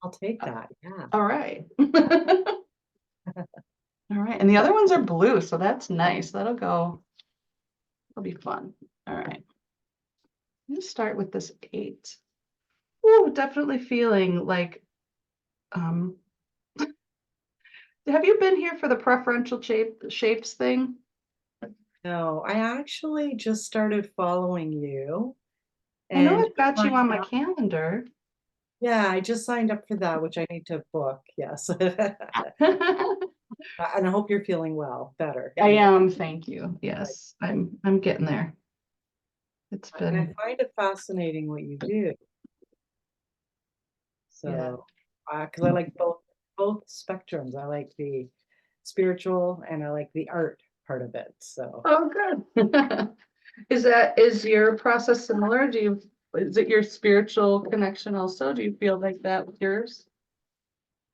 Speaker 7: I'll take that. Yeah.
Speaker 1: All right. All right. And the other ones are blue, so that's nice. That'll be fun. All right. Let's start with this 8. Ooh, definitely feeling like, have you been here for the preferential shapes thing?
Speaker 7: No, I actually just started following you.
Speaker 1: I know
Speaker 7: And
Speaker 1: I've got you
Speaker 7: signed
Speaker 1: on my
Speaker 7: up-
Speaker 1: calendar.
Speaker 7: yeah, I just signed up for that, which I need to book. Yes. And I hope you're feeling well, better.
Speaker 1: I am, thank you. Yes, I'm getting there. It's
Speaker 7: And I
Speaker 1: been,
Speaker 7: find it fascinating what you do.
Speaker 1: yeah.
Speaker 7: So, because I like both spectrums. I like the spiritual and I like the art part of it. So,
Speaker 1: Oh, good. Is your process similar? Is it your spiritual connection also? Do you feel like that with yours?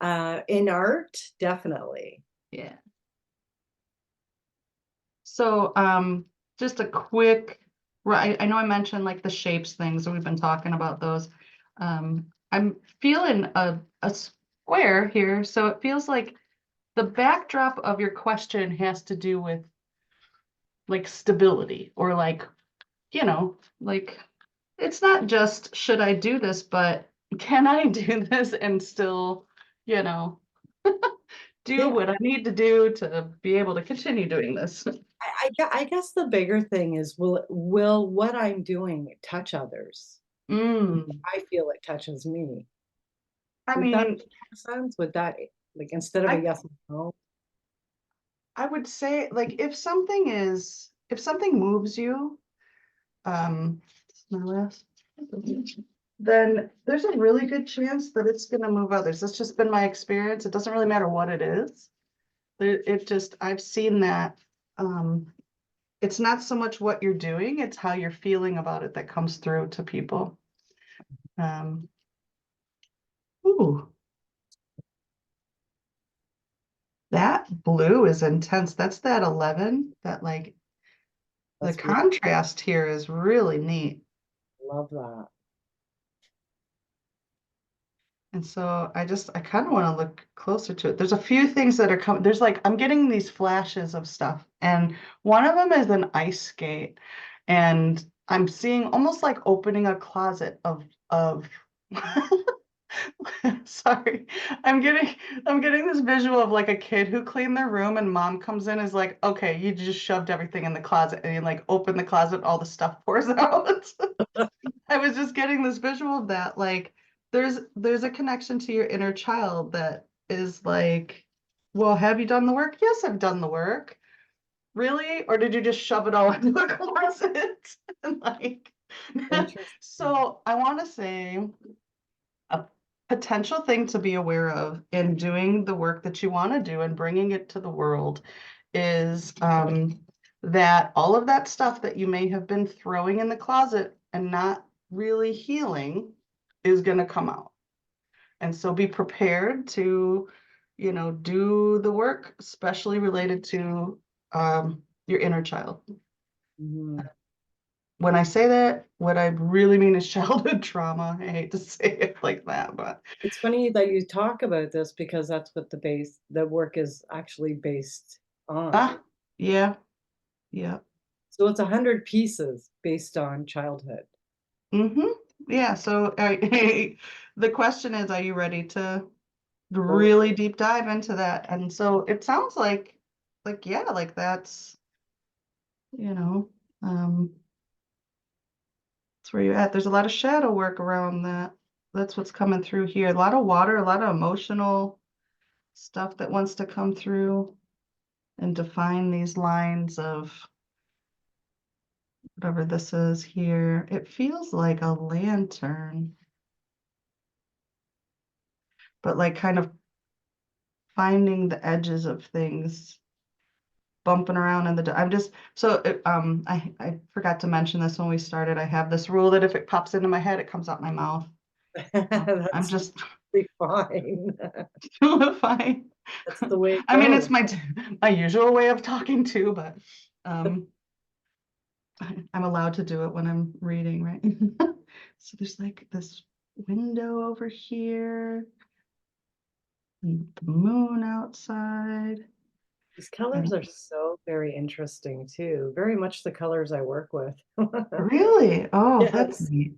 Speaker 7: in art, definitely.
Speaker 1: Yeah. So, just a quick, right, I know I mentioned like the shapes things, and we've been talking about those. I'm feeling a square here, so it feels like the backdrop of your question has to do with like stability or like, like it's not just should I do this, but can I do this and still, you know, do
Speaker 7: Yeah,
Speaker 1: what I need to do to be able to continue doing this?
Speaker 7: I guess the bigger thing is will what I'm doing touch others?
Speaker 1: Mm,
Speaker 7: I feel it touches me.
Speaker 1: I
Speaker 7: Would that
Speaker 1: mean,
Speaker 7: make sense? Would that like instead of a
Speaker 1: I
Speaker 7: yes and no?
Speaker 1: I would say like if something moves you, it's my last, then there's a really good chance that it's gonna move others. That's just been my experience. It doesn't really matter what it is. I've seen that. It's not so much what you're doing, it's how you're feeling about it that comes through to people. Um, ooh, that blue is intense. That's that 11, that like the
Speaker 7: That's really
Speaker 1: contrast here is really neat.
Speaker 7: love that.
Speaker 1: And so I kind of want to look closer to it. There's a few things that are coming. There's like, I'm getting these flashes of stuff. And one of them is an ice skate. And I'm seeing almost like opening a closet of sorry. I'm getting this visual of like a kid who cleaned their room and mom comes in and is like, okay, you just shoved everything in the closet and you like open the closet, all the stuff pours out. I was just getting this visual of that. Like there's a connection to your inner child that is like, well, have you done the work? Yes, I've done the work. Really? Or did you just shove it all into the closet? And like,
Speaker 7: Interesting.
Speaker 1: so I want to say a potential thing to be aware of in doing the work that you want to do and bringing it to the world is that all of that stuff that you may have been throwing in the closet and not really healing is going to come out. And so be prepared to, do the work, especially related to your inner child.
Speaker 7: Mhm.
Speaker 1: When I say that, what I really mean is childhood trauma. I hate to say it like that, but
Speaker 7: It's funny that you talk about this because that's what the work is actually based on.
Speaker 1: yeah, yeah.
Speaker 7: So it's 100 pieces based on childhood.
Speaker 1: Mm-hmm. Yeah. So the question is, are you ready to
Speaker 7: Or
Speaker 1: really deep dive into that? And so it sounds like, yeah, like that's, you know, um, that's where you're at. There's a lot of shadow work around that. That's what's coming through here. A lot of water, a lot of emotional stuff that wants to come through and define these lines of whatever this is here. It feels like a lantern, but like kind of finding the edges of things, bumping around in the, I'm just, so I forgot to mention this when we started. I have this rule that if it pops into my head, it comes out my mouth. I'm
Speaker 7: that's
Speaker 1: just
Speaker 7: really fine.
Speaker 1: fine.
Speaker 7: That's the way it
Speaker 1: I mean, it's
Speaker 7: goes.
Speaker 1: my usual way of talking too, but I'm allowed to do it when I'm reading, right? So there's like this window over here, and the moon outside.
Speaker 7: These colors are so very interesting too. Very much the colors I work with.
Speaker 1: Really? Oh, that's
Speaker 7: Yes.
Speaker 1: neat.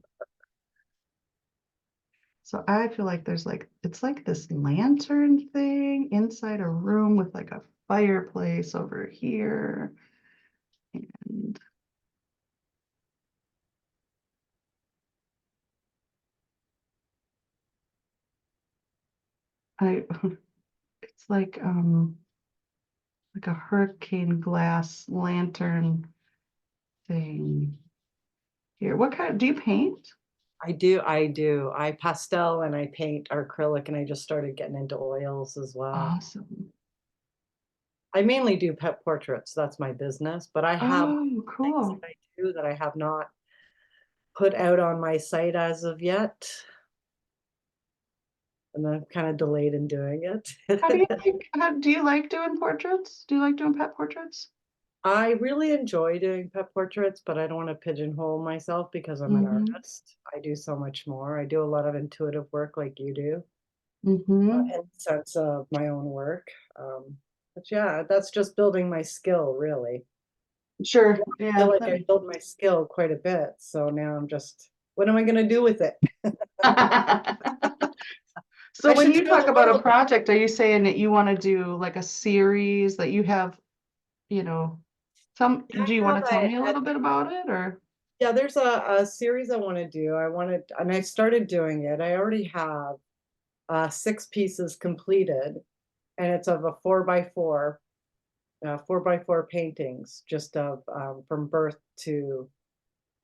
Speaker 1: So I feel like there's like, it's like this lantern thing inside a room with like a fireplace over here. And I, it's like a hurricane glass lantern thing here. What kind, do you paint?
Speaker 7: I do. I pastel and I paint acrylic, and I just started getting into oils as well.
Speaker 1: Awesome.
Speaker 7: I mainly do pet portraits. That's my business, but I have
Speaker 1: Oh,
Speaker 7: things
Speaker 1: cool.
Speaker 7: that I do that I have not put out on my site as of yet. And I'm kind of delayed in doing
Speaker 1: How do you
Speaker 7: it.
Speaker 1: like, do you like doing portraits? Do you like doing pet portraits?
Speaker 7: I really enjoy doing pet portraits, but I don't want to pigeonhole myself because I'm an
Speaker 1: Mm-hmm.
Speaker 7: artist. I do so much more. I do a lot of intuitive work like you do,
Speaker 1: Mm-hmm.
Speaker 7: in the sense of my own work. But yeah, that's just building my skill, really.
Speaker 1: Sure.
Speaker 7: I feel
Speaker 1: Yeah.
Speaker 7: like I built my skill quite a bit. So now I'm just, what am I going to do with it?
Speaker 1: So
Speaker 7: I
Speaker 1: when
Speaker 7: should
Speaker 1: you
Speaker 7: show
Speaker 1: talk
Speaker 7: the
Speaker 1: about a
Speaker 7: world.
Speaker 1: project, are you saying that you want to do like a series that you have,
Speaker 7: I
Speaker 1: do you want
Speaker 7: have
Speaker 1: to tell me a little bit about it or?
Speaker 7: yeah, there's a series I want to do. I wanted, and I started doing it. I already have 6 pieces completed, and it's of a 4x4, 4x4 paintings, just of from birth to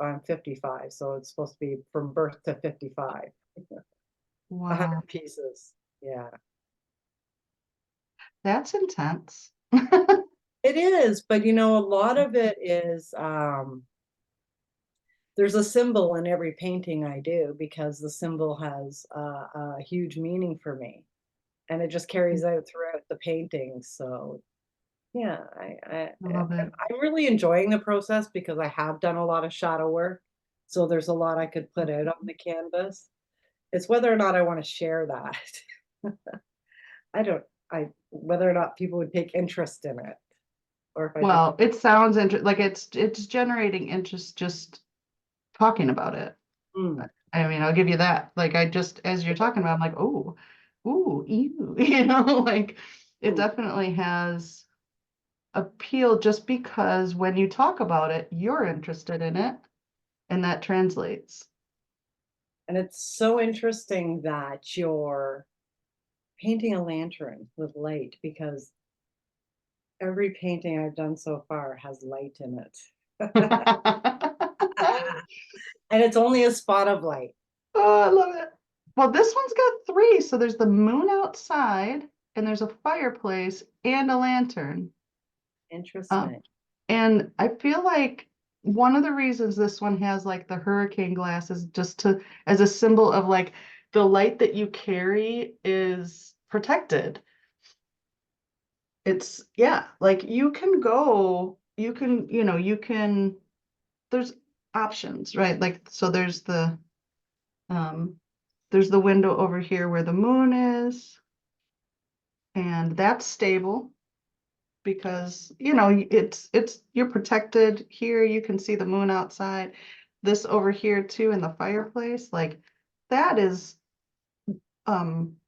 Speaker 7: I'm 55, so it's supposed to be from birth to 55.
Speaker 1: Wow,
Speaker 7: 100 pieces. Yeah,
Speaker 1: that's intense.
Speaker 7: it is, but a lot of it is there's a symbol in every painting I do because the symbol has a huge meaning for me, and it just carries out throughout the painting. So yeah,
Speaker 1: I love it.
Speaker 7: I'm really enjoying the process because I have done a lot of shadow work. So there's a lot I could put out on the canvas. It's whether or not I want to share that. I don't, whether or not people would take interest in it, or if I should
Speaker 1: Well,
Speaker 7: keep.
Speaker 1: it sounds like it's generating interest just talking about it.
Speaker 7: Mm,
Speaker 1: I mean, I'll give you that. Like I just, as you're talking about, I'm like, oh, ooh, ew, like it
Speaker 7: mm.
Speaker 1: definitely has appeal just because when you talk about it, you're interested in it and that translates.
Speaker 7: And it's so interesting that you're painting a lantern with light because every painting I've done so far has light in it. And it's only a spot of light.
Speaker 1: Oh, I love it. Well, this one's got three. So there's the moon outside, and there's a fireplace and a lantern. Um,
Speaker 7: Interesting.
Speaker 1: and I feel like one of the reasons this one has like the hurricane glass is just as a symbol of like the light that you carry is protected. It's, yeah, like there's options, right? Like, so um, there's the window over here where the moon is, and that's stable because, you're protected here. You can see the moon outside. This over here too in the fireplace, like that is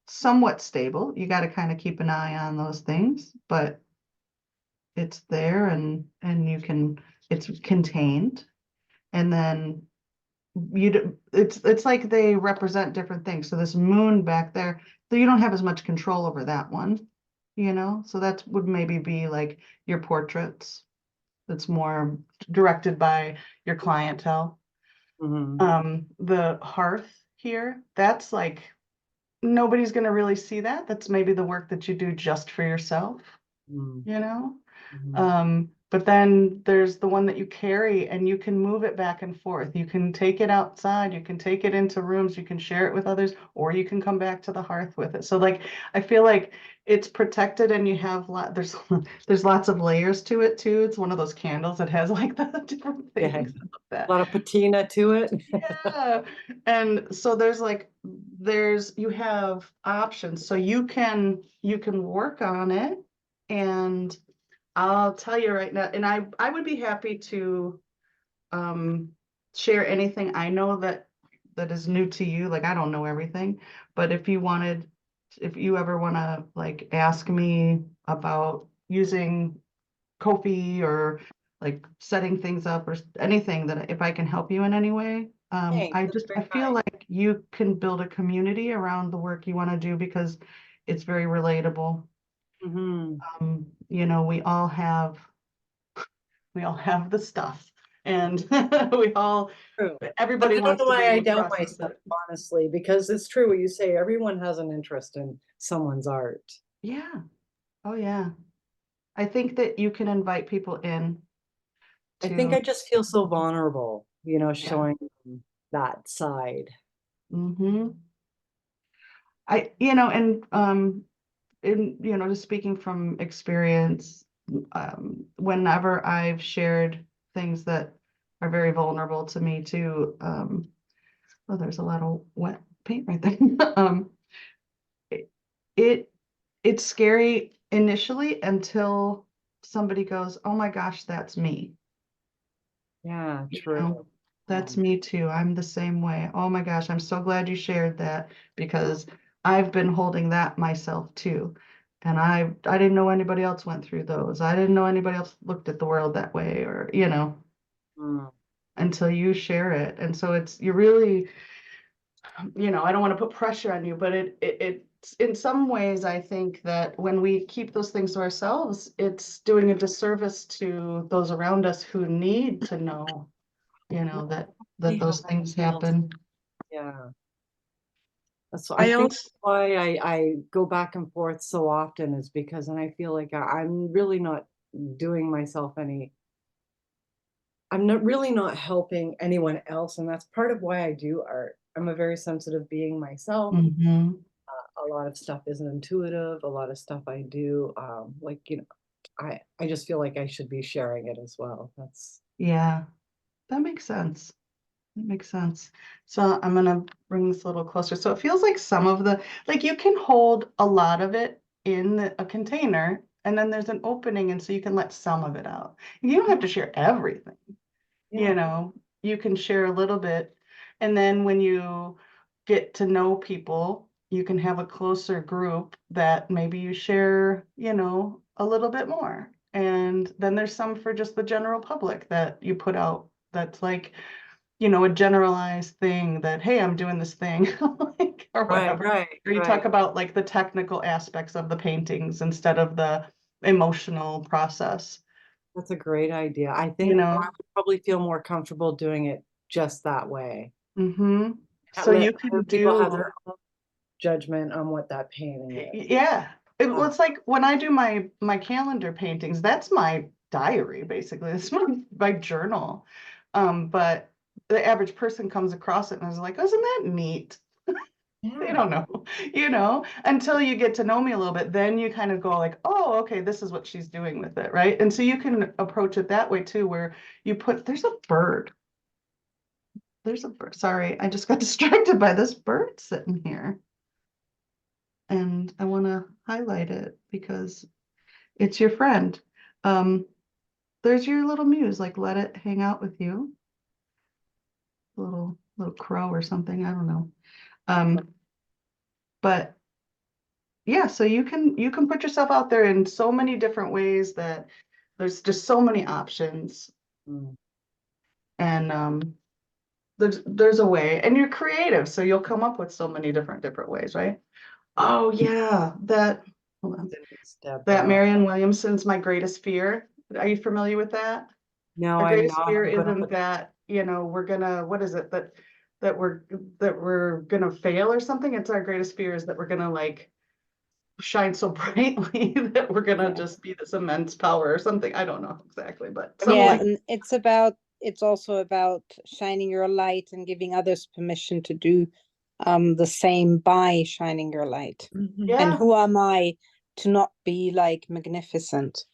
Speaker 1: somewhat stable. You got to kind of keep an eye on those things, but it's there and it's contained. And then it's like they represent different things. So this moon back there, so you don't have as much control over that one, so that would maybe be like your portraits. That's more directed by your clientele.
Speaker 7: Mhm.
Speaker 1: The hearth here, that's like nobody's going to really see that. That's maybe the work that you do just for yourself,
Speaker 7: Mm,
Speaker 1: you know
Speaker 7: mhm.
Speaker 1: but then there's the one that you carry and you can move it back and forth. You can take it outside, you can take it into rooms, you can share it with others, or you can come back to the hearth with it. So like I feel like it's protected and you have there's lots of layers to it too. It's one of those candles that has like the different
Speaker 7: Yeah,
Speaker 1: things. I love that.
Speaker 7: a lot of patina to it.
Speaker 1: Yeah. And so you have options. So you can work on it and I'll tell you right now, and I would be happy to share anything I know that is new to you. Like, I don't know everything, but if you ever want to like ask me about using Kofi or like setting things up or anything, that if I can help you in any way,
Speaker 7: Thanks,
Speaker 1: I
Speaker 7: that's
Speaker 1: just, I
Speaker 7: very
Speaker 1: feel
Speaker 7: kind.
Speaker 1: like you can build a community around the work you want to do because it's very relatable.
Speaker 7: Mhm.
Speaker 1: You know, we all have the stuff, and we all,
Speaker 7: True.
Speaker 1: everybody
Speaker 7: I don't
Speaker 1: wants
Speaker 7: know
Speaker 1: to be
Speaker 7: why I
Speaker 1: able to
Speaker 7: doubt
Speaker 1: process
Speaker 7: myself,
Speaker 1: it.
Speaker 7: honestly, because it's true what you say. Everyone has an interest in someone's art.
Speaker 1: Yeah. Oh, yeah. I think that you can invite people in
Speaker 7: I think
Speaker 1: to,
Speaker 7: I just feel so vulnerable,
Speaker 1: yeah.
Speaker 7: showing that side.
Speaker 1: Mm-hmm. And just speaking from experience, whenever I've shared things that are very vulnerable to me too, oh, there's a lot of wet paint right there. It, it it's scary initially until somebody goes, "Oh my gosh, that's me."
Speaker 7: Yeah,
Speaker 1: You
Speaker 7: true.
Speaker 1: know, that's me too. I'm the same way. Oh my gosh, I'm so glad you shared that because I've been holding that myself too. And I didn't know anybody else went through those. I didn't know anybody else looked at the world that way, or,
Speaker 7: Mm.
Speaker 1: until you share it. And so you're really, I don't want to put pressure on you, but it's in some ways, I think that when we keep those things to ourselves, it's doing a disservice to those around us who need to know, that
Speaker 7: See how
Speaker 1: those
Speaker 7: that
Speaker 1: things
Speaker 7: feels.
Speaker 1: happen.
Speaker 7: Yeah. That's
Speaker 1: I
Speaker 7: I
Speaker 1: think,
Speaker 7: also why I go back and forth so often is because and I feel like I'm really not doing myself any I'm not really not helping anyone else, and that's part of why I do art. I'm a very sensitive being myself.
Speaker 1: Mhm.
Speaker 7: A lot of stuff isn't intuitive. A lot of stuff I do, I just feel like I should be sharing it as well. That's
Speaker 1: Yeah, that makes sense. That makes sense. So I'm gonna bring this a little closer. So it feels like like you can hold a lot of it in a container, and then there's an opening, and so you can let some of it out. You don't have to share everything.
Speaker 7: yeah,
Speaker 1: You can share a little bit. And then when you get to know people, you can have a closer group that maybe you share, a little bit more. And then there's some for just the general public that you put out that's like, a generalized thing that, hey, I'm doing this thing, like, or
Speaker 7: right,
Speaker 1: whatever.
Speaker 7: right,
Speaker 1: Or you talk
Speaker 7: right.
Speaker 1: about like the technical aspects of the paintings instead of the emotional process,
Speaker 7: That's a great idea. I
Speaker 1: you
Speaker 7: think I
Speaker 1: know?
Speaker 7: would probably feel more comfortable doing it just that way.
Speaker 1: Mm-hmm. So
Speaker 7: Let
Speaker 1: you
Speaker 7: other
Speaker 1: can
Speaker 7: people have
Speaker 1: do,
Speaker 7: their own judgment on what that painting is.
Speaker 1: yeah. Well,
Speaker 7: Uh,
Speaker 1: it's like when I do my calendar paintings, that's my diary, basically. It's my journal. But the average person comes across it and is like, isn't that neat? They
Speaker 7: yeah,
Speaker 1: don't know, until you get to know me a little bit, then you kind of go like, oh, okay, this is what she's doing with it, right? And so you can approach it that way too, where there's a bird. There's a bird. Sorry, I just got distracted by this bird sitting here. And I want to highlight it because it's your friend. Um, there's your little muse, like let it hang out with you. Little crow or something, I don't know. But yeah, so you can put yourself out there in so many different ways that there's just so many options.
Speaker 7: mm,
Speaker 1: And there's a way, and you're creative, so you'll come up with so many different ways, right? Oh yeah, hold on.
Speaker 7: Denise,
Speaker 1: That
Speaker 7: Deborah.
Speaker 1: Marianne Williamson's My Greatest Fear. Are you familiar with that?
Speaker 7: No,
Speaker 1: My
Speaker 7: I'm
Speaker 1: greatest
Speaker 7: not.
Speaker 1: fear
Speaker 7: I'm gonna
Speaker 1: isn't
Speaker 7: look.
Speaker 1: that, we're gonna, what is it, that we're gonna fail or something. It's our greatest fear is that we're gonna like shine so brightly that we're gonna just be this immense power or something. I don't know exactly, but something
Speaker 4: Yeah,
Speaker 1: like,
Speaker 4: and it's also about shining your light and giving others permission to do the same by shining your light.
Speaker 7: Mhm.
Speaker 4: And
Speaker 1: yeah,
Speaker 4: who am I to not be like magnificent?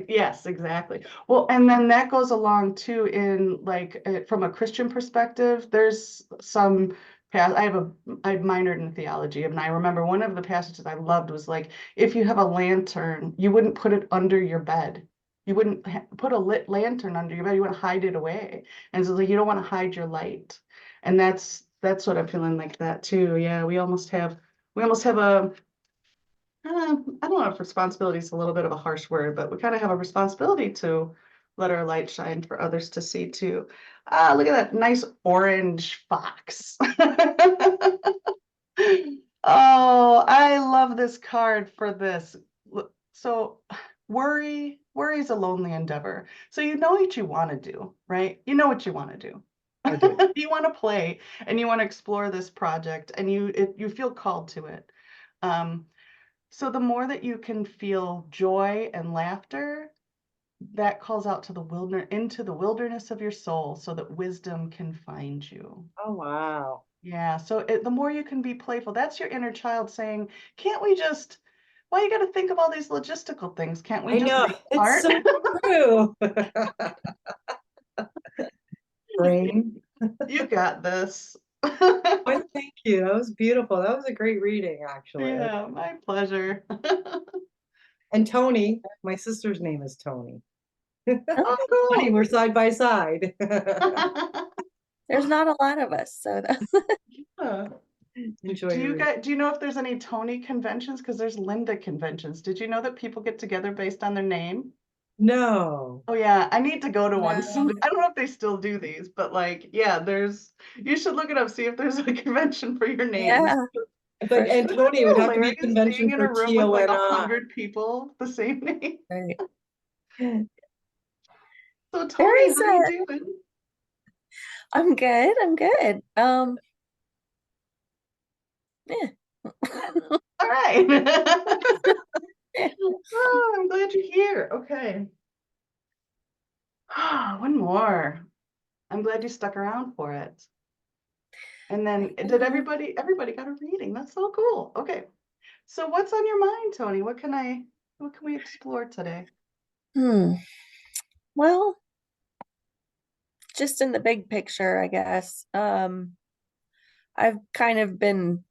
Speaker 1: yes, exactly. Well, and then that goes along too in like from a Christian perspective, there's some I minored in theology, and I remember one of the passages I loved was like, if you have a lantern, you wouldn't put it under your bed. You wouldn't put a lit lantern under your bed. You want to hide it away. And so like, you don't want to hide your light. And that's what I'm feeling like that too. Yeah, we almost have a, I don't know if responsibility is a little bit of a harsh word, but we kind of have a responsibility to let our light shine for others to see too. Ah, look at that nice orange fox. Oh, I love this card for this. So worry is a lonely endeavor. So you know what you want to do, right? You know what you want to do.
Speaker 7: I do.
Speaker 1: You want to play and you want to explore this project and you feel called to it. So the more that you can feel joy and laughter, that calls out to into the wilderness of your soul so that wisdom can find you.
Speaker 7: Oh, wow.
Speaker 1: Yeah, so the more you can be playful, that's your inner child saying, why you got to think of all these logistical things? Can't we
Speaker 7: I
Speaker 1: just
Speaker 7: know.
Speaker 1: make
Speaker 7: It's
Speaker 1: art?
Speaker 7: so true. Brain.
Speaker 1: You got this.
Speaker 7: Why, thank you. That was beautiful. That was a great reading, actually.
Speaker 1: Yeah, my pleasure.
Speaker 7: And Tony, my sister's name is Tony.
Speaker 1: Oh,
Speaker 7: Funny,
Speaker 1: cool.
Speaker 7: we're side by side.
Speaker 5: There's not a lot of us, so
Speaker 1: Yeah.
Speaker 7: Enjoy
Speaker 1: Do
Speaker 7: your
Speaker 1: you
Speaker 7: reading.
Speaker 1: guys, do you know if there's any Tony conventions? Because there's Linda conventions. Did you know that people get together based on their name?
Speaker 7: No.
Speaker 1: Oh yeah, I need to go to one.
Speaker 5: No.
Speaker 1: I don't know if they still do these, but like, yeah, you should look it up, see if there's a convention for your name.
Speaker 5: Yeah,
Speaker 7: But
Speaker 5: for
Speaker 7: and
Speaker 5: sure.
Speaker 7: Tony, it would have to be a
Speaker 1: Hilarious being
Speaker 7: convention
Speaker 1: in
Speaker 7: for
Speaker 1: a room with like
Speaker 7: TONI.
Speaker 1: 100 people, the same name.
Speaker 5: Right.
Speaker 1: So
Speaker 5: There
Speaker 1: Tony,
Speaker 5: is
Speaker 1: how you doing?
Speaker 5: I'm good. I'm good. Yeah.
Speaker 1: All right.
Speaker 5: Yeah.
Speaker 1: Oh, I'm glad you're here. Okay. One more. I'm glad you stuck around for it. And then did everybody got a reading? That's so cool. Okay. So what's on your mind, Tony? What can we explore today?
Speaker 5: Well, just in the big picture, I guess. I've kind of been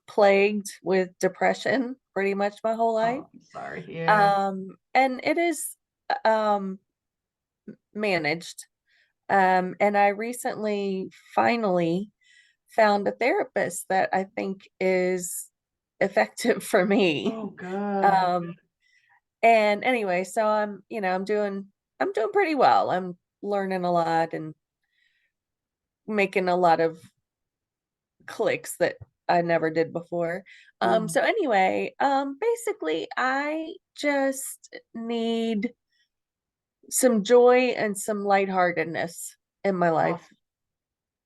Speaker 5: plagued with depression pretty much my whole life.
Speaker 1: Oh, I'm sorry. Yeah.
Speaker 5: And it is um managed. And I recently finally found a therapist that I think is effective for me.
Speaker 1: Oh, good.
Speaker 5: Um, and anyway, so I'm doing pretty well. I'm learning a lot and making a lot of clicks that I never did before. So anyway, basically I just need some joy and some lightheartedness in my
Speaker 1: Oh,
Speaker 5: life.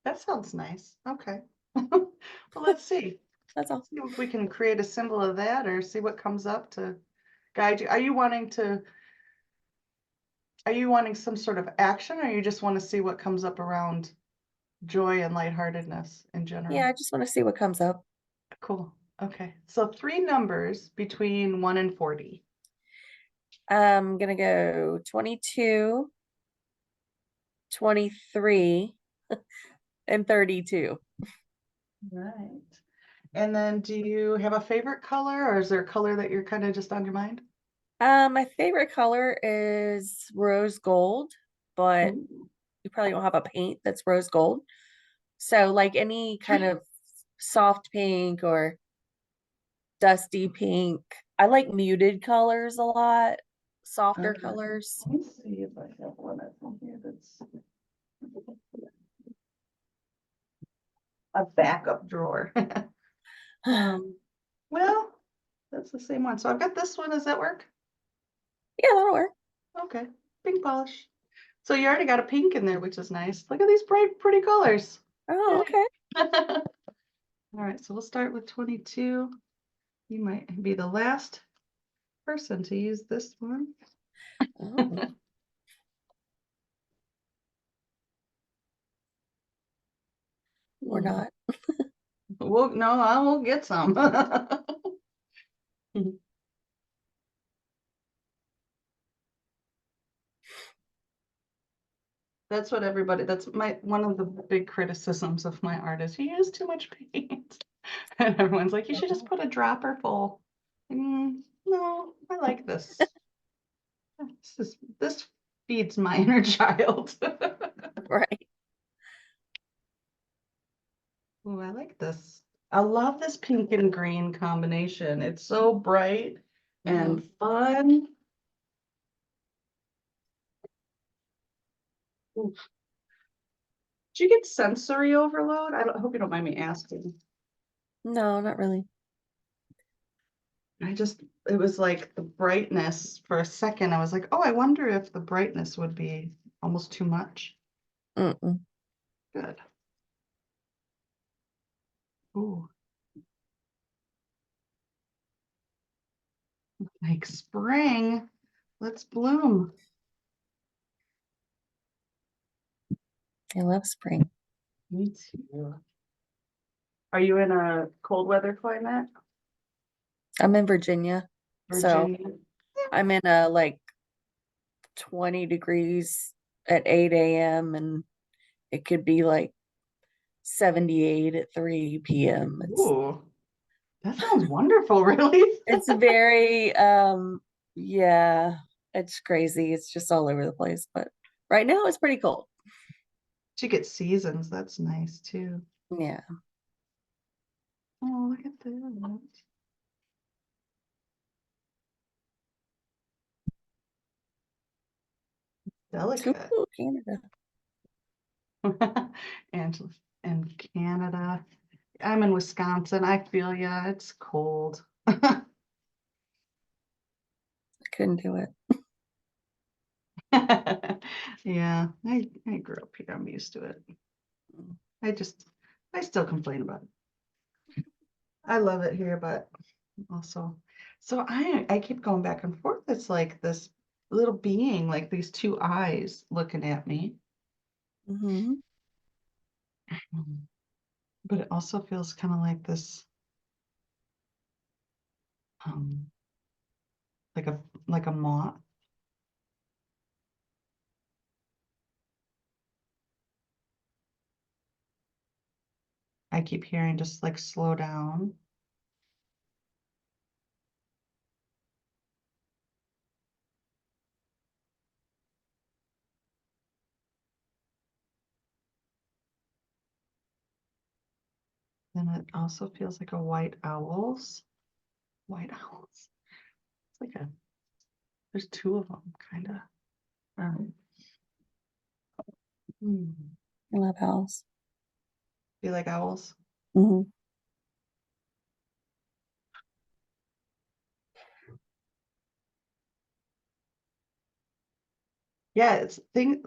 Speaker 1: that sounds nice. Okay. Well, let's see.
Speaker 5: That's all.
Speaker 1: See if we can create a symbol of that or see what comes up to guide you. Are you wanting some sort of action or you just want to see what comes up around joy and lightheartedness in general?
Speaker 5: Yeah, I just want to see what comes up.
Speaker 1: Cool. Okay. So 3 numbers between 1 and 40.
Speaker 5: I'm gonna go 22, 23, and 32.
Speaker 1: Right. And then do you have a favorite color or is there a color that you're kind of just on your mind?
Speaker 5: My favorite color is rose gold, but
Speaker 1: Ooh.
Speaker 5: you probably don't have a paint that's rose gold. So like any kind of soft pink or dusty pink. I like muted colors a lot, softer colors.
Speaker 1: Let me see if I have one that's on here that's a backup drawer. Well, that's the same one. So I've got this one. Does that work?
Speaker 5: Yeah, that'll work.
Speaker 1: Okay. Pink polish. So you already got a pink in there, which is nice. Look at these bright, pretty colors.
Speaker 5: Oh, okay.
Speaker 1: All right, so we'll start with 22. You might be the last person to use this one.
Speaker 5: Oh. Or not.
Speaker 1: I will get some. That's what everybody, that's one of the big criticisms of my art is you use too much paint. And everyone's like, you should just put a dropper full. No, I like this. This feeds my inner child.
Speaker 5: Right.
Speaker 1: Oh, I like this. I love this pink and green combination. It's so bright and fun. Oof. Did you get sensory overload? I hope you don't mind me asking.
Speaker 5: No, not really.
Speaker 1: It was like the brightness for a second. I was like, oh, I wonder if the brightness would be almost too much.
Speaker 5: Mm-mm.
Speaker 1: Good. Ooh. Like spring. Let's bloom.
Speaker 5: I love spring.
Speaker 1: Me too. Are you in a cold weather climate?
Speaker 5: I'm in Virginia, so
Speaker 1: Virginia?
Speaker 5: I'm in a like 20 degrees at 8 a.m. and it could be like 78 at 3 p.m.
Speaker 1: Ooh, that sounds wonderful, really.
Speaker 5: It's very yeah, it's crazy. It's just all over the place, but right now it's pretty cold.
Speaker 1: You get seasons. That's nice too.
Speaker 5: Yeah.
Speaker 1: Oh, look at that. Delicate.
Speaker 5: Ooh, Canada.
Speaker 1: And Canada. I'm in Wisconsin. I feel ya. It's cold.
Speaker 5: I couldn't do it.
Speaker 1: Yeah, I grew up here. I'm used to it. I still complain about it. I love it here, but also, so I keep going back and forth. It's like this little being, like these two eyes looking at me.
Speaker 5: Mm-hmm.
Speaker 1: But it also feels kind of like this, um, like a moth. I keep hearing just like slow down. Then it also feels like a white owls. White owls. It's like there's two of them, kind of.
Speaker 5: I love owls.
Speaker 1: You like owls?
Speaker 5: Mm-hmm.
Speaker 1: Yeah, it's things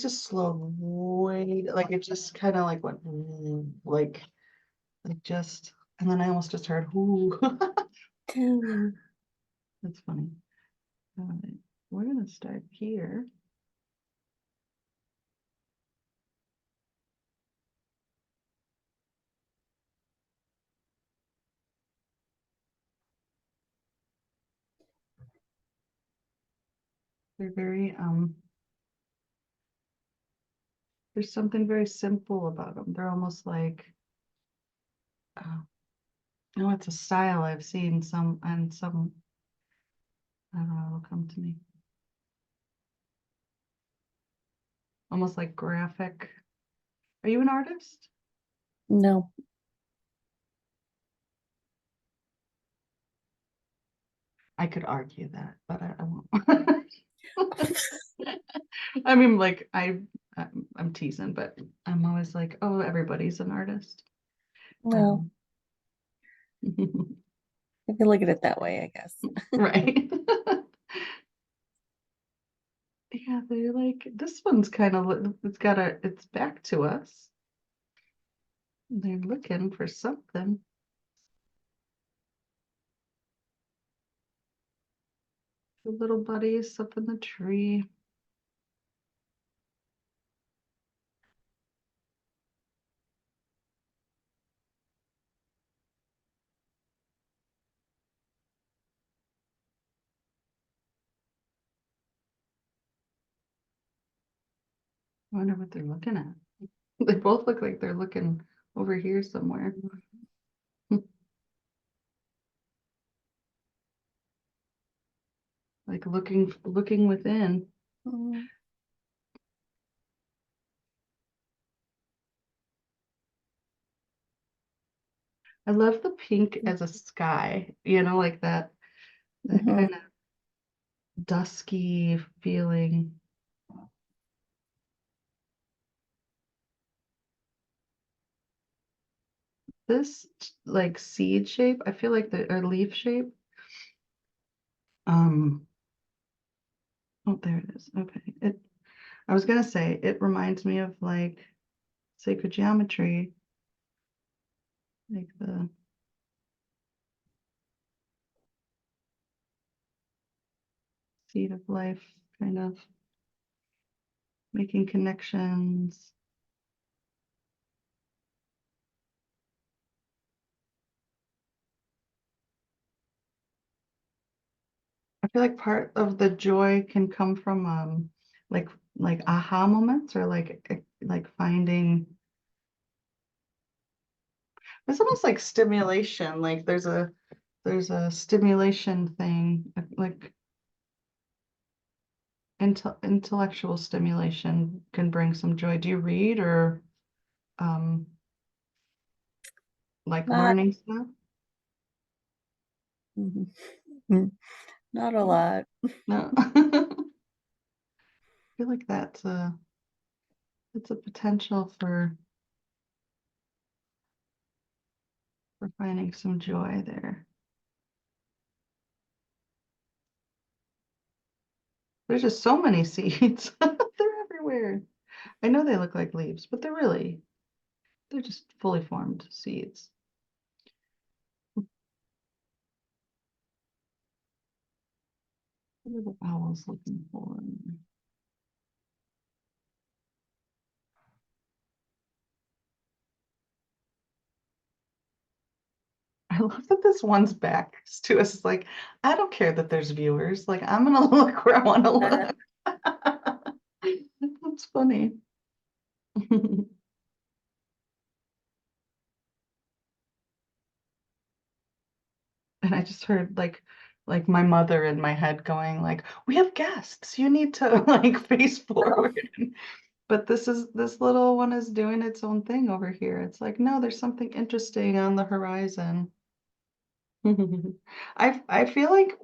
Speaker 1: just slowed way, like it just kind of like went like just, and then I almost just heard whoo. That's funny. All right, we're gonna start here. They're very there's something very simple about them. They're almost like no, it's a style I've seen some and some, I don't know, it'll come to me. Almost like graphic. Are you an artist?
Speaker 5: No.
Speaker 1: I could argue that, but I won't. I mean, like I'm teasing, but I'm always like, oh, everybody's an artist.
Speaker 5: No. I can look at it that way, I guess.
Speaker 1: Right. Yeah, they're like, this one's kind of, it's back to us. They're looking for something. The little buddies up in the tree. I wonder what they're looking at. They both look like they're looking over here somewhere. Like looking within.
Speaker 5: Mm.
Speaker 1: I love the pink as a sky, you know, like that
Speaker 5: Mhm.
Speaker 1: kind of dusky feeling. This like seed shape, I feel like or leaf shape. Oh, there it is. Okay. I was gonna say it reminds me of like sacred geometry, like the seed of life, kind of making connections. I feel like part of the joy can come from like aha moments or like finding it's almost like stimulation. Like there's a stimulation thing, like intellectual stimulation can bring some joy. Do you read or um like
Speaker 5: Not,
Speaker 1: learning stuff?
Speaker 5: mhm. Mm. Not a lot.
Speaker 1: No. I feel like it's a potential for finding some joy there. There's just so many seeds. They're everywhere. I know they look like leaves, but they're just fully formed seeds. What are the owls looking for? I love that this one's back to us. It's like, I don't care that there's viewers. Like, I'm gonna look where I want to look. That's funny. And I just heard like my mother in my head going like, we have guests. You need to like face forward. But this little one is doing its own thing over here. It's like, no, there's something interesting on the horizon. I feel like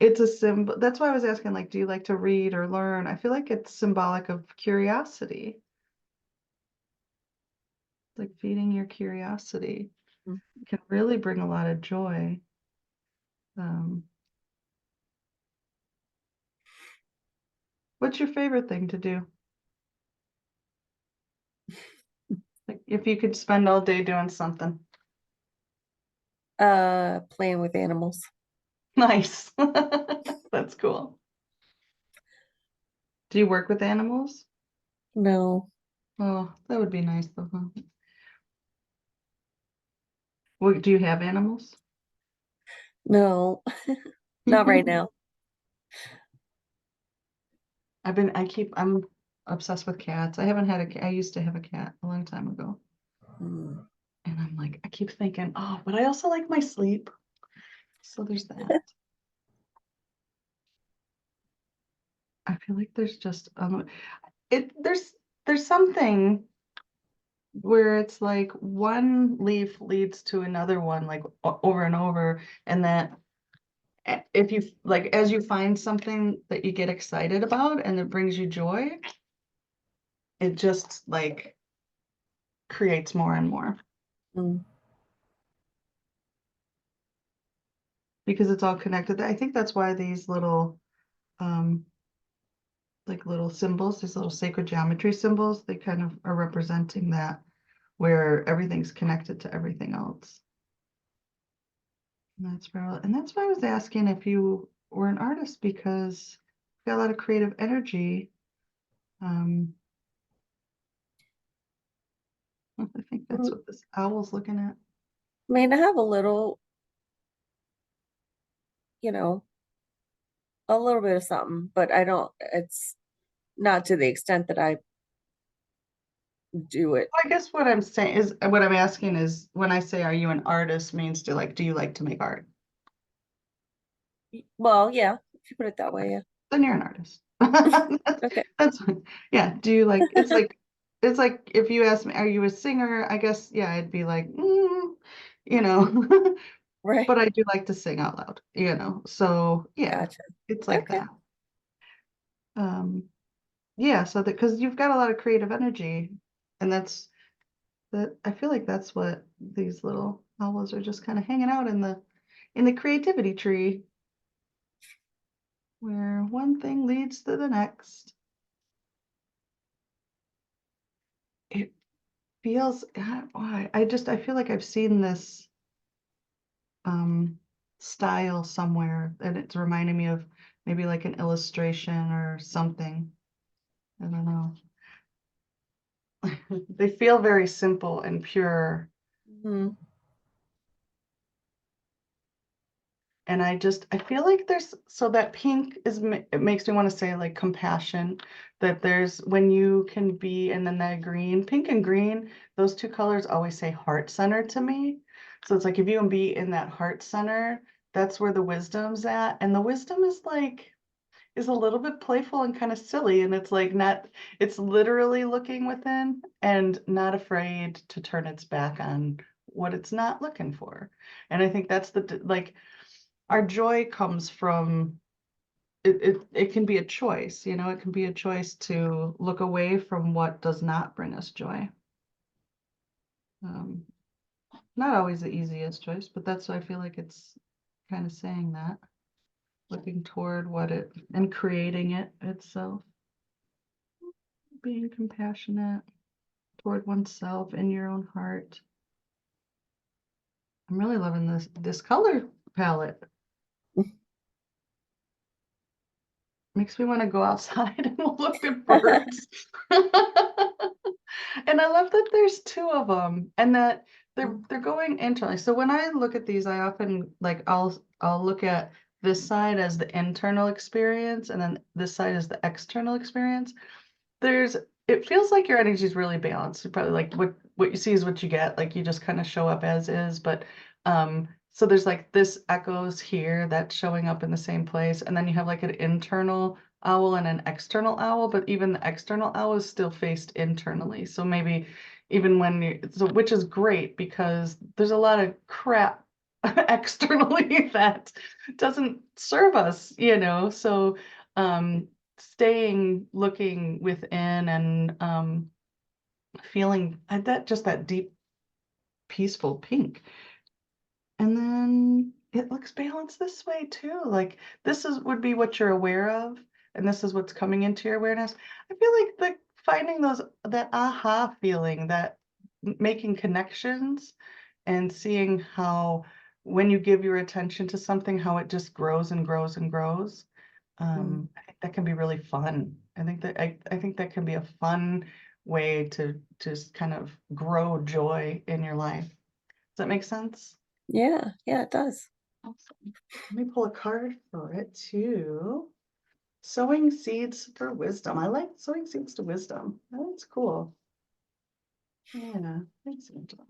Speaker 1: it's a symbol. That's why I was asking, like, do you like to read or learn? I feel like it's symbolic of curiosity, like feeding your curiosity
Speaker 5: Mm.
Speaker 1: can really bring a lot of joy. What's your favorite thing to do? Like, if you could spend all day doing something.
Speaker 5: Playing with animals.
Speaker 1: Nice. That's cool. Do you work with animals?
Speaker 5: No,
Speaker 1: Oh, that would be nice though, huh? What, do you have animals?
Speaker 5: no, not right now.
Speaker 1: I'm obsessed with cats. I haven't had a cat. I used to have a cat a long time ago.
Speaker 5: Mm.
Speaker 1: And I'm like, I keep thinking, oh, but I also like my sleep. So there's that. I feel like there's just it there's something where it's like one leaf leads to another one like over and over, and that if you like as you find something that you get excited about and it brings you joy, it just like creates more and more
Speaker 5: Mm.
Speaker 1: because it's all connected. I think that's why these little um like little symbols, these little sacred geometry symbols, they kind of are representing that where everything's connected to everything else. And that's why I was asking if you were an artist because you've got a lot of creative energy. Um, I think that's
Speaker 5: Mm.
Speaker 1: what this owl's looking at.
Speaker 5: I mean, I have a little, you know, a little bit of something, but I don't, it's not to the extent that I do it.
Speaker 1: I guess what I'm saying is, what I'm asking is, when I say, are you an artist, means do you like to make art?
Speaker 5: Well, yeah, if you put it that way, yeah.
Speaker 1: Then you're an artist.
Speaker 5: Okay.
Speaker 1: That's fine. Yeah. Do you like, it's like if you ask me, are you a singer? I guess, yeah, I'd be like, you know,
Speaker 5: Right.
Speaker 1: but I do like to sing out loud, you know, so yeah,
Speaker 5: Gotcha.
Speaker 1: it's like
Speaker 5: Okay.
Speaker 1: that. Yeah, so that, because you've got a lot of creative energy, and I feel like that's what these little owls are, just kind of hanging out in the creativity tree, where one thing leads to the next. It feels, why? I feel like I've seen this style somewhere, and it's reminding me of maybe like an illustration or something. I don't know. They feel very simple and pure.
Speaker 5: Mhm.
Speaker 1: And I feel like there's, so that pink it makes me want to say like compassion, that there's, when you can be, and then that green, pink and green, those two colors always say heart center to me. So it's like, if you can be in that heart center, that's where the wisdom's at. And the wisdom is a little bit playful and kind of silly. And it's like, not, it's literally looking within and not afraid to turn its back on what it's not looking for. And I think that's like, our joy comes from it can be a choice, you know, it can be a choice to look away from what does not bring us joy. Um, Not always the easiest choice, but that's why I feel like it's kind of saying that, looking toward what it and creating it itself, being compassionate toward oneself in your own heart. I'm really loving this color palette. Makes me want to go outside and look at birds. And I love that there's two of them, and that they're going internally. So when I look at these, I often like I'll look at this side as the internal experience, and then this side is the external experience. It feels like your energy is really balanced. You probably like what you see is what you get. Like, you just kind of show up as is. But so there's like this echoes here that's showing up in the same place, and then you have like an internal owl and an external owl, but even the external owl is still faced internally. So maybe even when which is great, because there's a lot of crap externally that doesn't serve us, you know. So staying looking within, and feeling that deep peaceful pink. And then it looks balanced this way too, like this would be what you're aware of, and this is what's coming into your awareness. I feel like finding that aha feeling, that making connections and seeing how, when you give your attention to something, how it just grows and grows and grows. I think that can be really fun. I think that can be a fun way to just kind of grow joy in your life. Does that make sense?
Speaker 5: Yeah, yeah, it does.
Speaker 1: Awesome. Let me pull a card for it too. Sowing seeds for wisdom. I like sowing seeds to wisdom. That's cool. Yeah, thanks, Angela.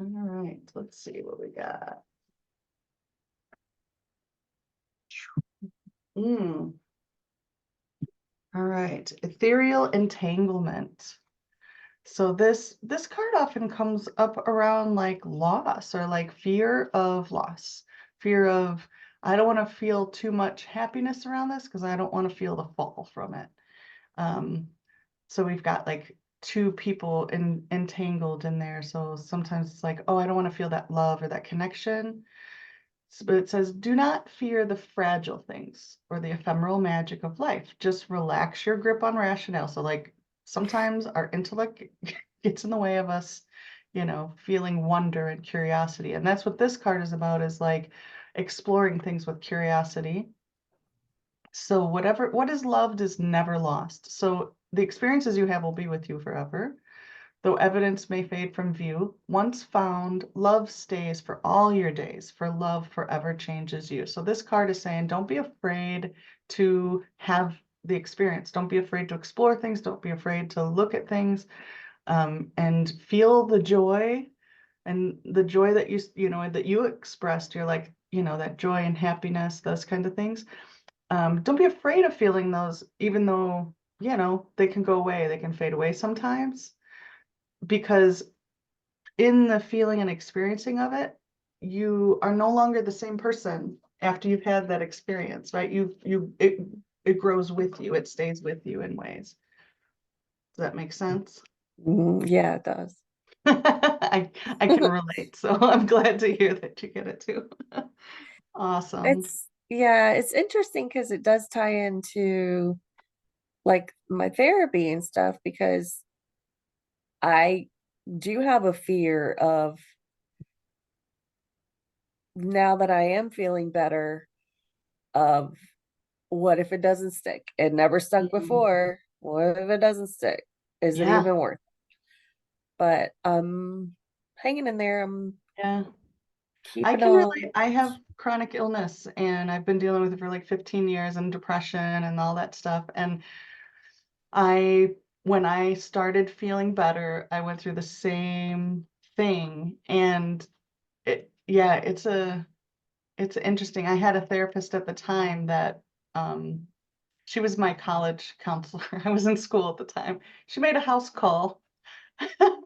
Speaker 1: All right, let's see what we got. All right, ethereal entanglement. So this card often comes up around like loss, or like fear of loss, fear of, I don't want to feel too much happiness around this because I don't want to feel the fall from it. So we've got like two people entangled in there. So sometimes it's like, oh, I don't want to feel that love or that connection. But it says, do not fear the fragile things or the ephemeral magic of life. Just relax your grip on rationale. So like, sometimes our intellect gets in the way of us, you know, feeling wonder and curiosity. And that's what this card is about, is like exploring things with curiosity. So what is loved is never lost. So the experiences you have will be with you forever. Though evidence may fade from view, once found, love stays for all your days, for love forever changes you. So this card is saying, don't be afraid to have the experience. Don't be afraid to explore things. Don't be afraid to look at things, and feel the joy, and the joy that that you expressed. You're like, that joy and happiness, those kind of things. Don't be afraid of feeling those, even though, they can go away, they can fade away sometimes, because in the feeling and experiencing of it, you are no longer the same person after you've had that experience, right? It grows with you, it stays with you in ways. Does that make sense?
Speaker 5: Yeah, it does.
Speaker 1: I can relate, so I'm glad to hear that you get it too. Awesome.
Speaker 5: It's interesting because it does tie into like my therapy and stuff, because I do have a fear of, now that I am feeling better, of what if it doesn't stick? It never stuck
Speaker 1: Mhm.
Speaker 5: before. What if it doesn't stick? Is it
Speaker 1: Yeah.
Speaker 5: even worth it? But I'm hanging in there. I'm
Speaker 1: Yeah. I
Speaker 5: keeping
Speaker 1: can
Speaker 5: on.
Speaker 1: relate. I have chronic illness and I've been dealing with it for like 15 years, and depression and all that stuff. And when I started feeling better, I went through the same thing. And it's interesting. I had a therapist at the time that, she was my college counselor. I was in school at the time. She made a house call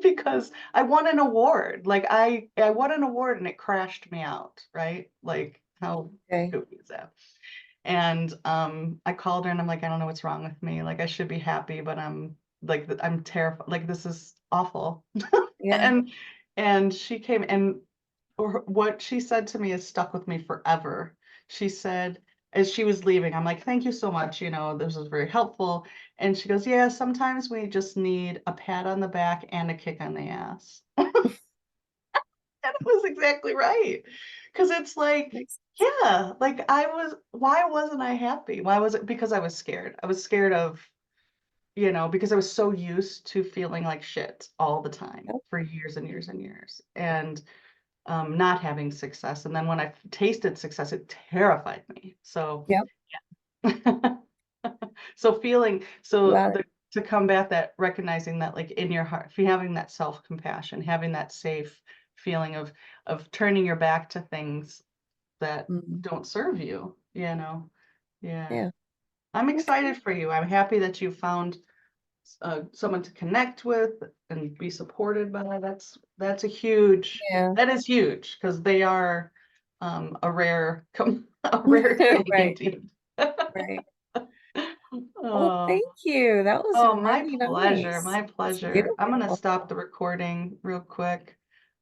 Speaker 1: because I won an award. Like I won an award and it crashed me out, right? Like how
Speaker 5: Okay.
Speaker 1: goofy is that? And I called her and I'm like, I don't know what's wrong with me. Like I should be happy, but I'm terrified. Like this is awful.
Speaker 5: Yeah.
Speaker 1: And she came, and what she said to me has stuck with me forever. She said, as she was leaving, I'm like, thank you so much. This was very helpful. And she goes, yeah, sometimes we just need a pat on the back and a kick on the ass. And it was exactly right. Because it's like,
Speaker 5: Makes-
Speaker 1: yeah, like why wasn't I happy? Why was it? Because I was scared. I was scared of, because I was so used to feeling like shit all the time
Speaker 5: Yep.
Speaker 1: for years and years and years. And not having success. And then when I tasted success, it terrified me. So,
Speaker 5: Yep.
Speaker 1: so
Speaker 5: Got it.
Speaker 1: to combat that, recognizing that like in your heart, if you're having that self-compassion, having that safe feeling of turning your back to things that
Speaker 5: Mhm.
Speaker 1: don't serve you, Yeah.
Speaker 5: Yeah.
Speaker 1: I'm
Speaker 5: Okay.
Speaker 1: excited for you. I'm happy that you found someone to connect with and be supported by. That
Speaker 5: Yeah.
Speaker 1: is huge, because they are a rare a rare thing
Speaker 5: Right.
Speaker 1: indeed.
Speaker 5: Right. Well,
Speaker 1: Oh,
Speaker 5: thank you. That was
Speaker 1: oh, my
Speaker 5: really
Speaker 1: pleasure,
Speaker 5: nice.
Speaker 1: my
Speaker 5: It's
Speaker 1: pleasure. I'm gonna
Speaker 5: beautiful.
Speaker 1: stop the recording real quick.